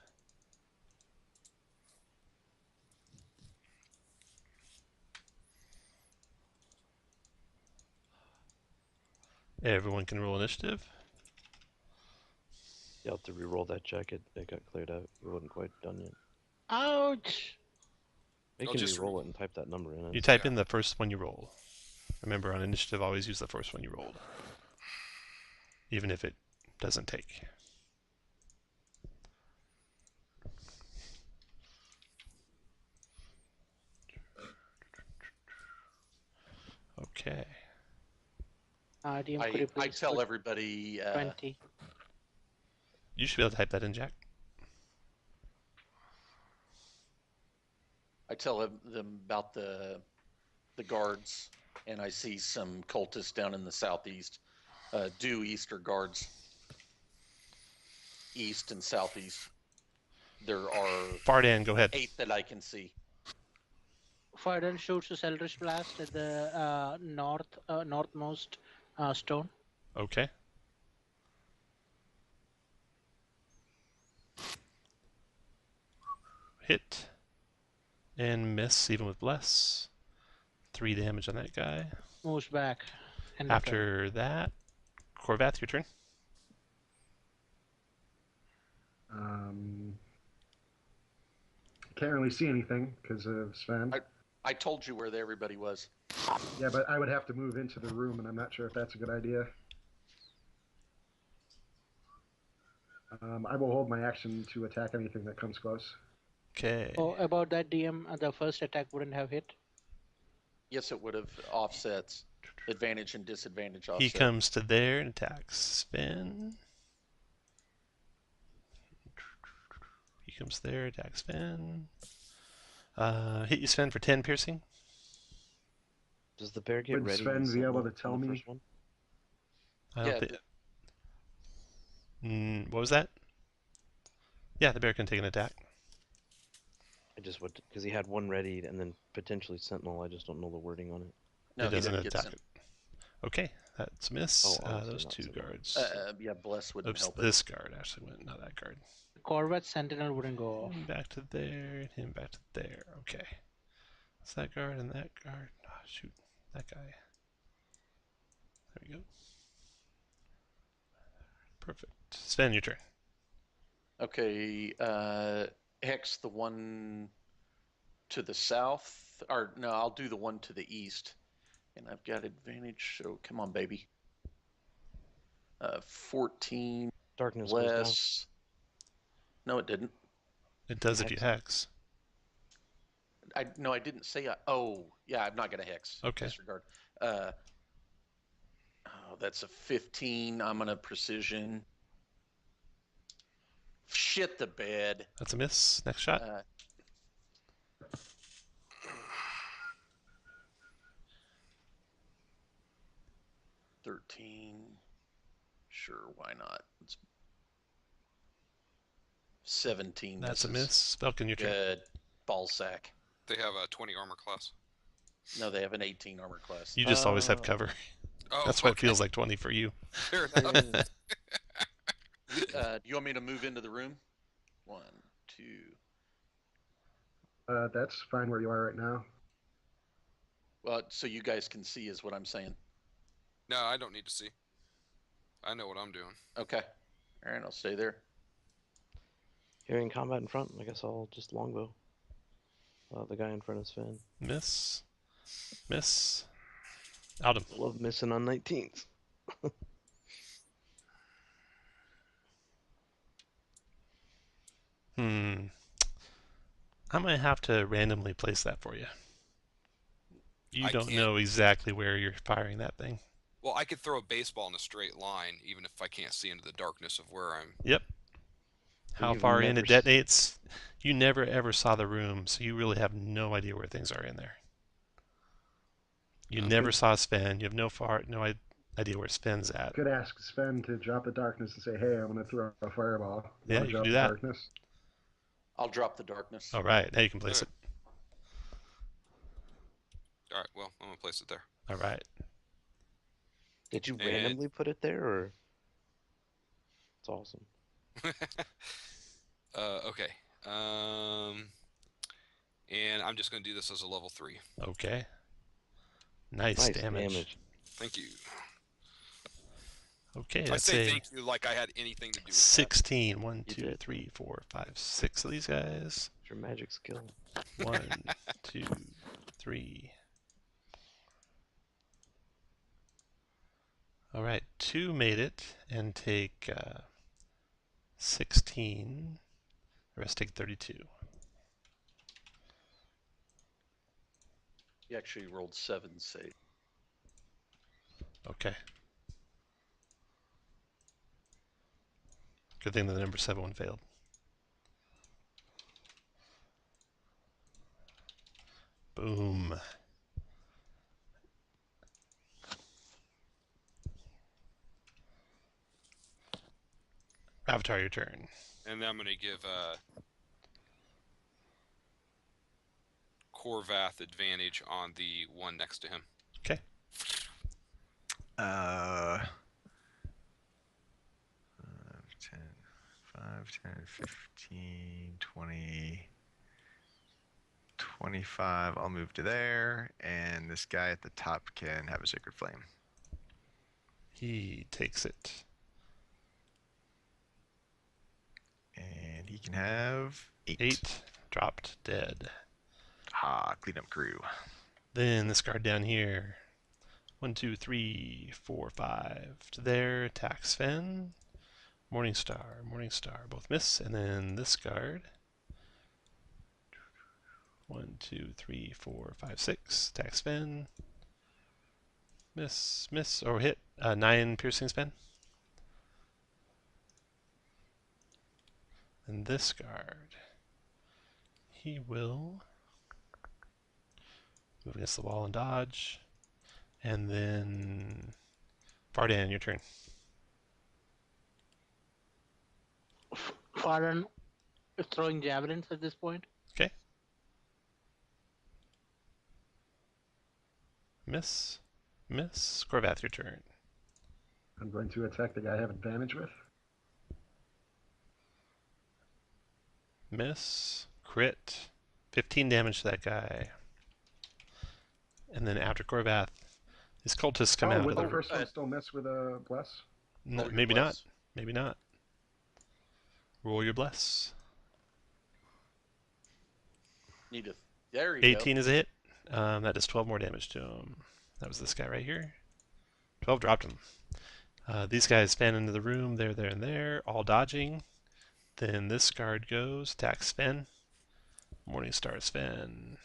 Everyone can roll initiative. You have to re-roll that check. It got cleared out. You wasn't quite done yet. Ouch! You I'll can just re-roll it and type that number in. You type in the first one you roll. Remember, on initiative, always use the first one you rolled, even if it doesn't take. Okay. DM, could you I please tell put everybody. 20. You should be able to type that in, Jack. I tell them about the guards, and I see some cultists down in the southeast. Due Easter guards, east and southeast. There are Fardan, go ahead. 8 that I can see. Fiden shoots his Eldritch Blast at the northmost stone. Okay. Hit. And miss, even with bless. 3 damage on that guy. Moves back. And After that, Corvath, your turn. Can't really see anything because of Sven. I told you where everybody was. Yeah, but I would have to move into the room, and I'm not sure if that's a good idea. I will hold my action to attack anything that comes close. Okay. Oh, about that DM, the first attack wouldn't have hit. Yes, it would have offsets, advantage and disadvantage offset. He comes to there and attacks. Spin. He comes there, attacks Sven. Hit you, Sven, for 10 piercing. Does the bear get Would ready? Sven be able to on tell the me? first one? I don't Yeah, think. What was that? Yeah, the bear can take an attack. I just would, because he had one ready and then potentially sentinel. I just don't know the wording on it. No, It he doesn't doesn't get attack it. Okay, that's a miss. Oh, obviously those not 2 sentinel. guards. yeah, bless wouldn't Oops, help it. this guard actually went, not that guard. Corvette Sentinel wouldn't go off. Him back to there, and him back to there. Okay. That's that guard and that guard. Oh, shoot, that guy. There we go. Perfect. Sven, your turn. Okay, Hex, the one to the south, or no, I'll do the one to the east, and I've got advantage. So come on, baby. 14 Darkness goes down. less. No, it didn't. It does if you hex. No, I didn't say. Oh, yeah, I'm not gonna hex. Okay. Disregard. Oh, that's a 15. I'm gonna precision. Shit the bed. That's a miss. Next shot. 13. Sure, why not? It's 17. That's a misses. miss. Falcon, your turn. Good. Ball sack. They have a 20 armor class. No, they have an 18 armor class. You just always have cover. Oh, That's why it feels like 20 for you. Fair enough. Do you want me to move into the room? 1, 2. That's fine where you are right now. Well, so you guys can see is what I'm saying. No, I don't need to see. I know what I'm doing. Okay. All right, I'll stay there. Hearing combat in front, I guess I'll just longbow. The guy in front is Finn. Miss. Miss. Out him. Love missing on 19s. I might have to randomly place that for you. You I don't can't. know exactly where you're firing that thing. Well, I could throw a baseball in a straight line, even if I can't see into the darkness of where I'm. Yep. How You've far in it never detonates? You never ever saw the room, so you really have no idea where things are in there. You never saw Sven. You have no idea where Sven's at. Could ask Sven to drop the darkness and say, "Hey, I'm going to throw a fireball." Yeah, wanna you drop can do the that. Darkness? I'll drop the darkness. All right. Now you can place it. All right, well, I'm going to place it there. All right. Did you And- randomly put it there, or? It's awesome. Okay. And I'm just going to do this as a level 3. Okay. Nice, Nice damage. Thank you. Okay, I let's say say thank you like I had anything to do with 16. 1, You 2, did. 3, 4, 5, 6 of these guys. It's your magic skill. 1, 2, 3. All right, 2 made it and take 16. The rest take 32. You actually rolled 7 save. Okay. Good thing the number 7 one failed. Boom. Avatar, your turn. And then I'm going to give Korvath advantage on the one next to him. Okay. 5, 10, 15, 20, 25. I'll move to there, and this guy at the top can have a Sacred Flame. He takes it. And he can have 8. 8. Dropped. Dead. Ah, cleanup crew. Then this guard down here. 1, 2, 3, 4, 5. To there. Attacks Sven. Morningstar. Morningstar. Both miss. And then this guard. 1, 2, 3, 4, 5, 6. Attacks Sven. Miss. Miss. Or hit. 9 piercing Sven. And this guard. He will move against the wall and dodge. And then Vardan, your turn. Farron is throwing javelins at this point. Okay. Miss. Miss. Korvath, your turn. I'm going to attack the guy I have advantage with. Miss. Crit. 15 damage to that guy. And then after Korvath, his cultists come out would of the the... first one still miss with a bless? No, Roll your maybe not. bless. Maybe not. Roll your bless. Need to There you 18 go. is a hit. That does 12 more damage to him. That was this guy right here. 12 dropped him. These guys span into the room. There, and there, all dodging. Then this guard goes, attacks Sven. Morningstar Sven.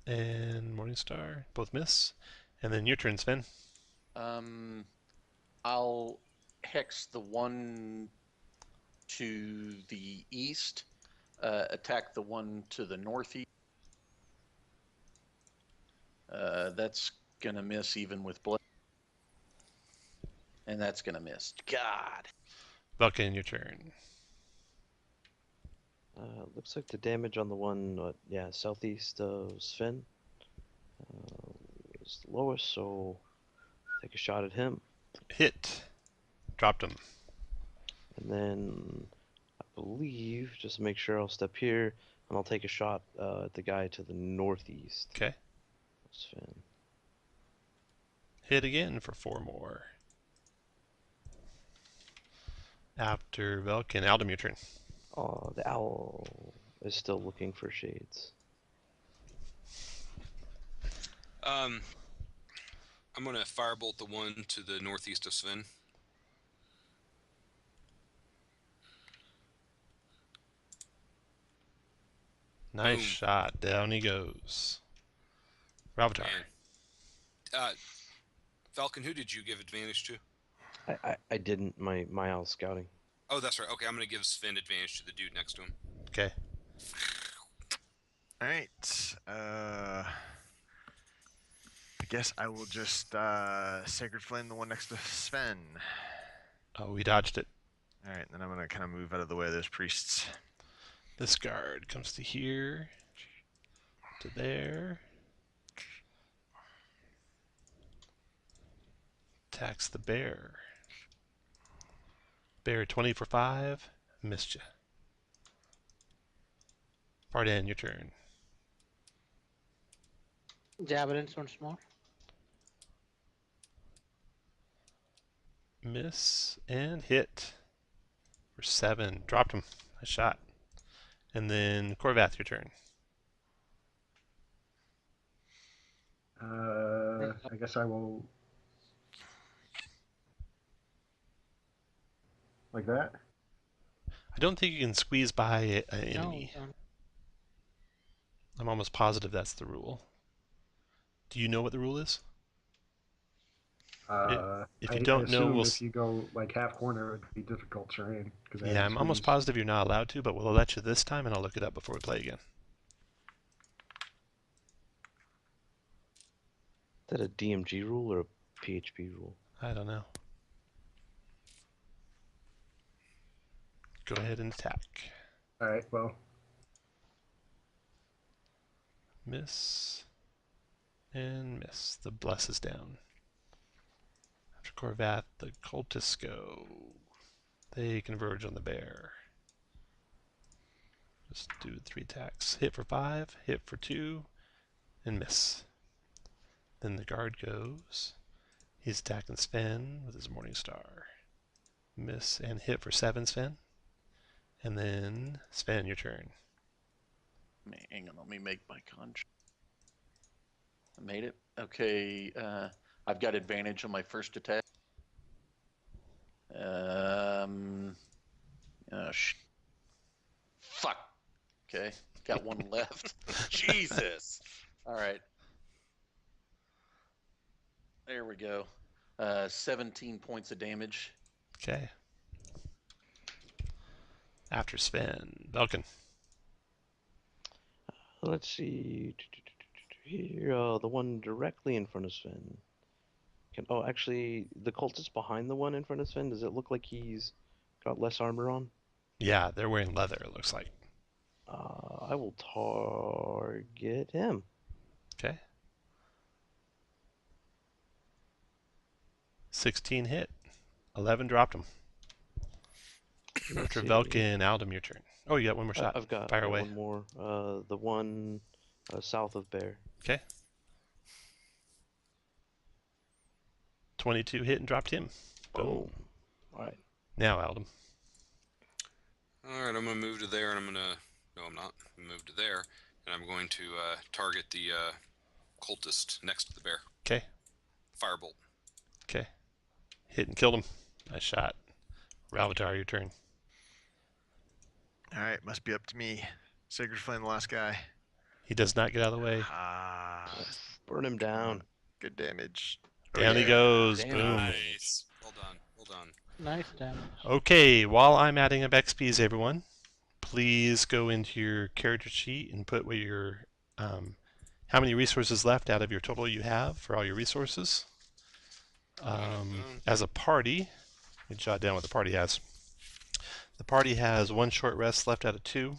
And Morningstar, both miss. And then your turn, Sven. I'll hex the one to the east, attack the one to the northeast. That's gonna miss even with blood. And that's gonna miss. God. Vulcan, your turn. Looks like the damage on the one, southeast of Sven is the lowest, so take a shot at him. Hit. Dropped him. And then I believe, just to make sure, I'll step here and I'll take a shot at the guy to the northeast. Okay. Sven. Hit again for 4 more. After Velkin, Aldem, your turn. Oh, the owl is still looking for shades. I'm gonna firebolt the one to the northeast of Sven. Nice Boom. shot. Down he goes. Ravatar. Man. Falcon, who did you give advantage to? I didn't. My owl scouting. Oh, that's right. Okay, I'm gonna give Sven advantage to the dude next to him. Okay. All right. I guess I will just Sacred Flame the one next to Sven. Oh, we dodged it. All right, then I'm gonna kind of move out of the way of those priests. This guard comes to here, to there. Attacks the bear. Bear 20 for 5. Missed ya. Vardan, your turn. Javelins once more. Miss and hit for 7. Dropped him. Nice shot. And then Corvath, your turn. I guess I will. Like that? I don't think you can squeeze by an enemy. No, I'm almost positive that's the rule. Do you know what the rule is? If you don't know, we'll. If you go like half corner, it would be difficult terrain. Yeah, I'm almost positive you're not allowed to, but we'll let you this time, and I'll look it up before we play again. Is that a DMG rule or a PHP rule? I don't know. Go ahead and attack. All right. Well. Miss. And miss. The bless is down. After Corvath, the cultists go. They converge on the bear. Just do 3 attacks. Hit for 5, hit for 2, and miss. Then the guard goes. He's attacking Sven with his Morningstar. Miss and hit for 7, Sven. And then Sven, your turn. Hang on, let me make my contract. I made it. Okay, I've got advantage on my first attack. Fuck. Okay, got one left. Jesus. All right. There we go. 17 points of damage. Okay. After Sven, Velkin. Let's see. Here, the one directly in front of Sven. Oh, actually, the cultist behind the one in front of Sven, does it look like he's got less armor on? Yeah, they're wearing leather, it looks like. I will target him. Okay. 16 hit. 11 dropped him. After Velkin, Aldem, your turn. Oh, you got one more shot. I've got Fire away. one more. The one south of Bear. Okay. 22 hit and dropped him. Boom. Alright. Now, Aldem. Alright, I'm gonna move to there and I'm gonna No, I'm not. Move to there, and I'm going to target the cultist next to the bear. Okay. Firebolt. Okay. Hit and killed him. Nice shot. Ravatar, your turn. All right, must be up to me. Sacred Flame, the last guy. He does not get out of the way. Burn him Come on. down. Good damage. Down he yeah. goes. Damn. Boom. Nice. Well done. Well done. Nice damage. Okay, while I'm adding up XPs, everyone, please go into your character sheet and put what your how many resources left out of your total you have for all your resources. As a party, let me jot down what the party has. The party has 1 short rest left out of 2.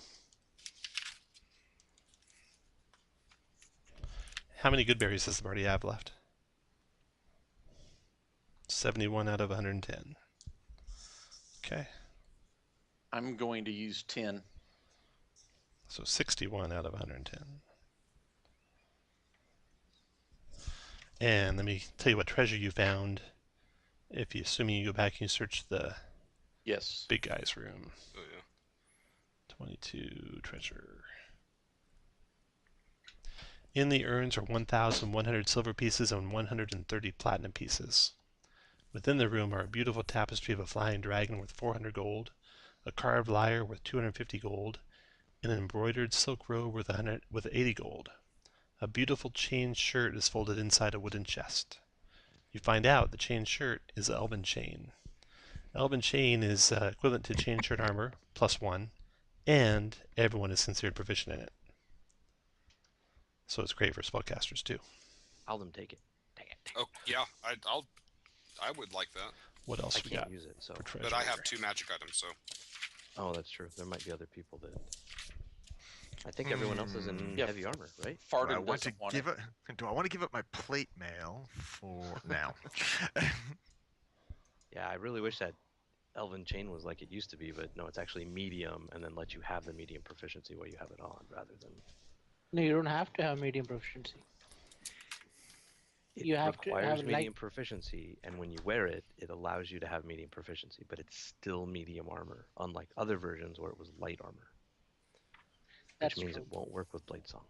How many good berries does the party have left? 71 out of 110. Okay, I'm going to use 10. so 61 out of 110. And let me tell you what treasure you found. If you, assuming you go back and you search the Yes. big guy's room. Oh yeah. 22 treasure. In the urns are 1,100 silver pieces and 130 platinum pieces. Within the room are a beautiful tapestry of a flying dragon worth 400 gold, a carved lyre worth 250 gold, and an embroidered silk robe with 80 gold. A beautiful chain shirt is folded inside a wooden chest. You find out the chain shirt is Elven chain. Elven chain is equivalent to chain shirt armor, +1, and everyone is considered proficient in it. So it's great for spellcasters too. Alden, take it. Take it. Oh yeah. I would like that. What else I we can't got use it, so. for treasure? But I have 2 magic items, so. Oh, that's true. There might be other people that. I think everyone else is in Yeah. heavy armor, right? Do I Farden want to doesn't want give it. up? Do I want to give up my plate mail for now? Yeah, I really wish that Elven Chain was like it used to be, but no, it's actually medium, and then let you have the medium proficiency while you have it on, rather than. No, you don't have to have medium proficiency. It You have to requires have medium light. proficiency, and when you wear it, it allows you to have medium proficiency, but it's still medium armor, unlike other versions where it was light armor. That's Which means true. it won't work with Blade Song.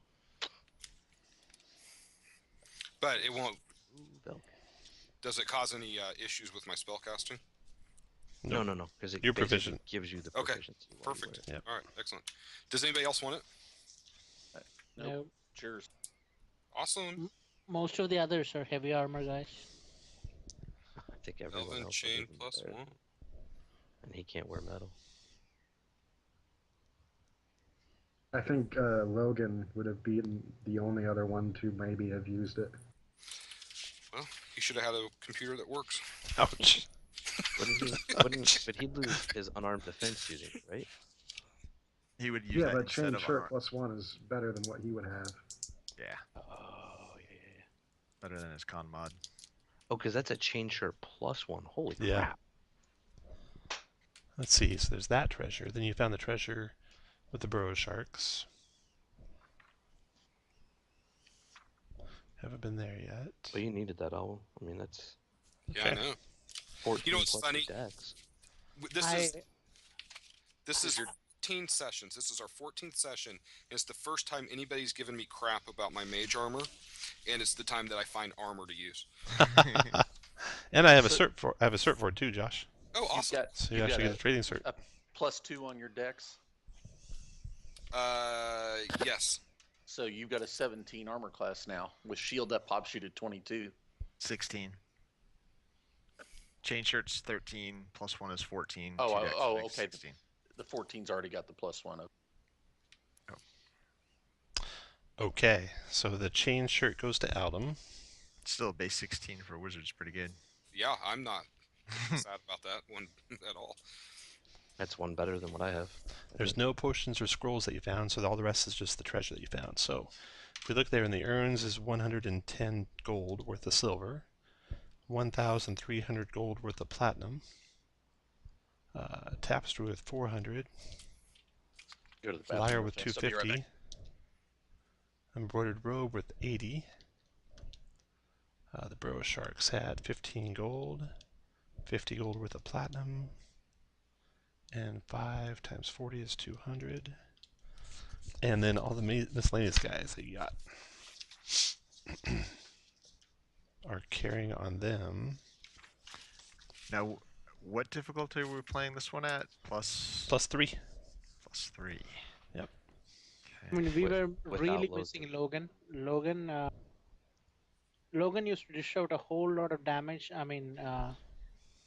But it won't. Ooh, Velk. Does it cause any issues with my spellcasting? No, because it You're basically proficient. gives you the Okay, proficiency. while you Perfect. wear Yep. All right. Excellent. Does anybody else want it? Nope. No, Cheers. Awesome. most of the others are heavy armor guys. it. I think everyone Elven else chain other than +1. Bear, and he can't wear metal. I think Logan would have beaten the only other one to maybe have used it. Well, he should have had a computer that works. Ouch. But he'd lose his unarmed defense using it, right? He would use Yeah, that but instead chain of shirt unarmed. +1 is better than what he would have. Yeah, Oh, yeah. better than his con mod. Oh, because that's a chain shirt +1. Holy Yeah. crap. Let's see. So there's that treasure. Then you found the treasure with the burrow sharks. Haven't been there yet. But you needed that album. I mean, that's Yeah, I know. 14 You know what's plus funny? your dex. This is your 14 sessions. This is our 14th session. And it's the first time anybody's given me crap about my mage armor, and it's the time that I find armor to use. And I have a So- cert for it too, Josh. Oh, awesome. So you you've actually got get a trading cert. a +2 on your dex. Yes. So you've got a 17 armor class now with shield that pops you to 22. 16. Chain shirt's 13, +1 is 14. Oh, two dex oh, makes okay. 16. The 14's already got the +1. Okay, so the chain shirt goes to Aldum. Still a base 16 for wizards, pretty good. Yeah, I'm not sad about that one at all. That's one better than what I have. There's no potions or scrolls that you found, so all the rest is just the treasure that you found. So if we look there in the urns is 110 gold worth of silver, 1,300 gold worth of platinum, tapestry with 400, Go to the bathroom lyre real with fast. I'll be right 250, back. embroidered robe with 80. The burrow sharks had 15 gold, 50 gold worth of platinum, and 5 times 40 is 200. And then all the miscellaneous guys that you got are carrying on them. Now, what difficulty are we playing this one at? +3. +3. Yep. I mean, we were without really Logan. missing Logan. Logan used to dish out a whole lot of damage. I mean,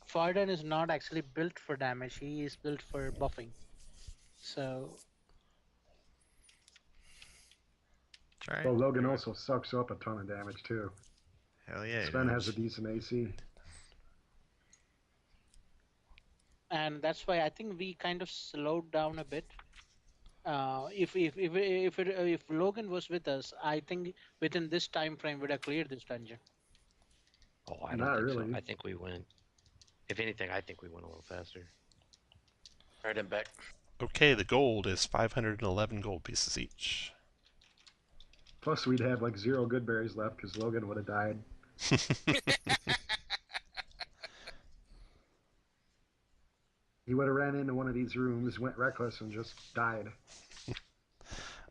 Farden is not actually built for damage. He is built for buffing. So It's all right. Well, Logan also sucks up a ton of damage too. Hell yeah. Sven has a decent AC. and that's why I think we kind of slowed down a bit. If Logan was with us, I think within this time frame we'd have cleared this dungeon. Oh, I don't Not think really. so. I think we went. If anything, I think we went a little faster. All right, I'm back. Okay, the gold is 511 gold pieces each. Plus, we'd have like 0 good berries left because Logan would have died. He would have ran into one of these rooms, went reckless, and just died. 'Cause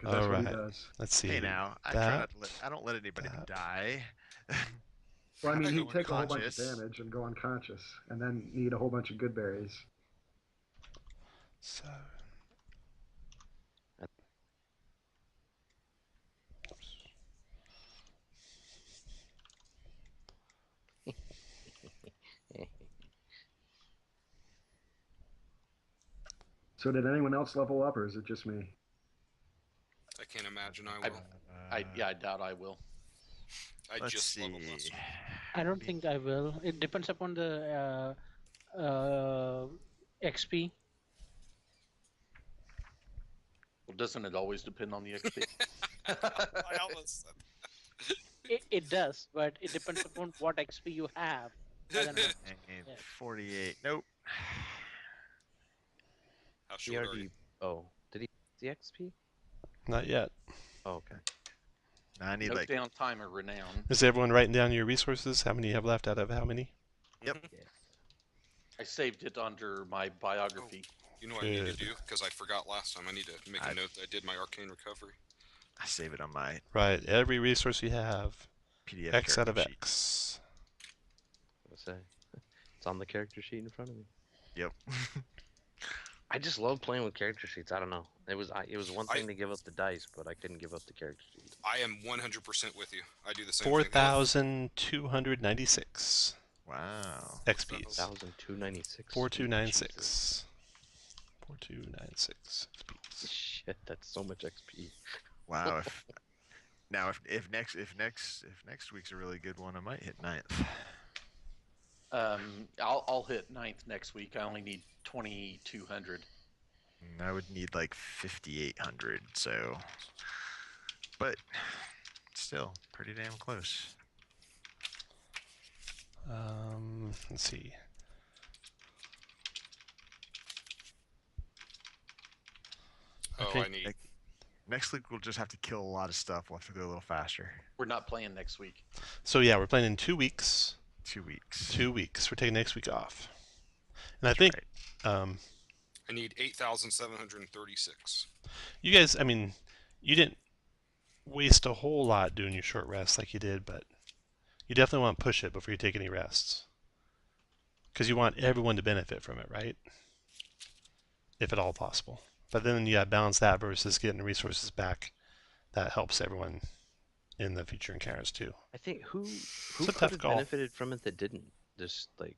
that's what he Alright. does. Let's see. Hey now, I try not to I don't let anybody that. die. Well, I mean, I he'd go take a whole bunch of unconscious. damage and go unconscious, and then need a whole bunch of good berries. So, So did anyone else level up, or is it just me? I can't imagine I will. I doubt I will. I Let's just see. leveled last week. I don't think I will. It depends upon the XP. Well, doesn't it always depend on the XP? I almost said It does, but it depends upon what XP you have. Other than- And Yeah. 48. Nope. how He short are already. you? Oh, did he get the XP? not yet. Oh, okay. Now I need Note like down timer renown. Is everyone writing down your resources? How many you have left out of how many? Yep. I saved it under my biography. You know what I need to Good. do? Because I forgot last time. I need to make a I- note that I did my arcane recovery. I save it on my Right, every resource you have, PDF. X out of character sheet. X. I say, it's on the character sheet in front of me. Yep. I just love playing with character sheets. I don't know. It was one I- thing to give up the dice, but I couldn't give up the character sheet. I am 100% with you. I do the same thing. 4,296 Wow. XPs. 1,296. 4296. 4296 XPs. Shit, that's so much XP. Wow. If next week's a really good one, I might hit 9th. I'll hit 9th next week. I only need 2,200. And I would need like 5,800. So, but still pretty damn close. Let's see. Oh, Okay. I need. Next week we'll just have to kill a lot of stuff. We'll have to go a little faster. We're not playing next week. So yeah, we're playing in 2 weeks. 2 weeks. 2 weeks. We're taking next week off. And I That's think right. I need 8,736. you guys, I mean, you didn't waste a whole lot doing your short rests like you did, but you definitely want to push it before you take any rests. Because you want everyone to benefit from it, right? If at all possible. But then you got to balance that versus getting the resources back. That helps everyone in the future encounters too. I think who It's a could tough have call. benefited from it that didn't? Just like,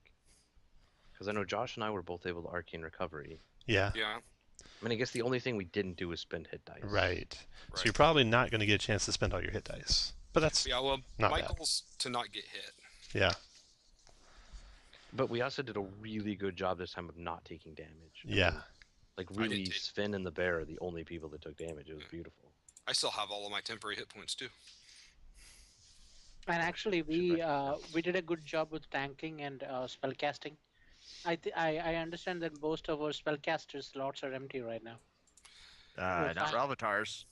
because I know Josh and I were both able to arcane recovery. Yeah, Yeah, I mean, I guess the only thing we didn't do was spend hit dice. right. So right. you're probably not going to get a chance to spend all your hit dice. But that's, Yeah, well, Not my bad. goal's to not get hit. yeah, But we also did a really good job this time of not taking damage. I yeah. mean, like I did really, take- Sven and the bear are the only people that took damage. It was beautiful. I still have all of my temporary hit points too. And actually, we did a good job with tanking and spellcasting. I understand that most of our spellcaster slots are empty right now. Not Ralvatars.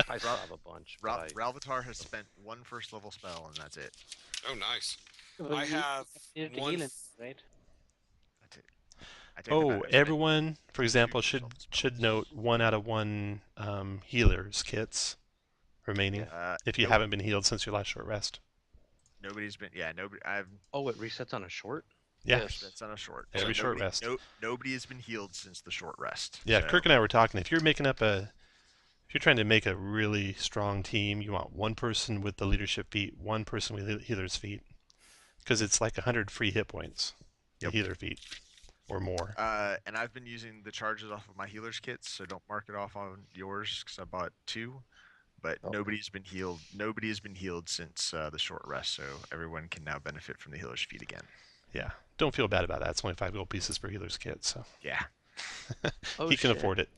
I still have a bunch. but I- Ralvatar has spent 1 first level spell and that's it. Oh, nice. Well, I you have needed to one. heal it, right? That's it. I take that Oh, back. I spent everyone, for example, 2 should assault should spells. note 1 out of 1 healers kits remaining if you Nope. haven't been healed since your last short rest. Nobody's been. Yeah, nobody. I've Oh, it resets on a short. Yeah, Yes. That's on a short. every so short nobody, rest. nobody has been healed since the short rest. Yeah, So Kirk and I were talking. If you're trying to make a really strong team, you want one person with the leadership feat, one person with healer's feat, because it's like 100 free hit points, the Yep. healer feat, or more. And I've been using the charges off of my healer's kits, so don't mark it off on yours because I bought 2. But Okay. nobody's been healed. Nobody has been healed since the short rest, so everyone can now benefit from the healer's feat again. Yeah, don't feel bad about that. It's only 5 gold pieces per healer's kit, so Yeah. Oh, he can shit. afford it.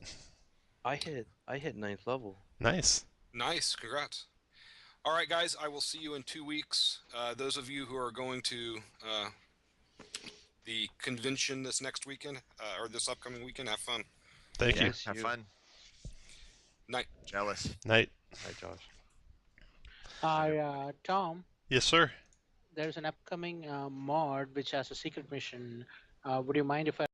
I hit 9th level. Nice. Nice, congrats. All right, guys, I will see you in 2 weeks. Those of you who are going to the convention this next weekend or this upcoming weekend, have fun. Thank you. Yes, Have you. fun. Night. Jealous. Night. Hi, Josh. Hi, Tom. Yes, sir. There's an upcoming mod which has a secret mission. Would you mind if I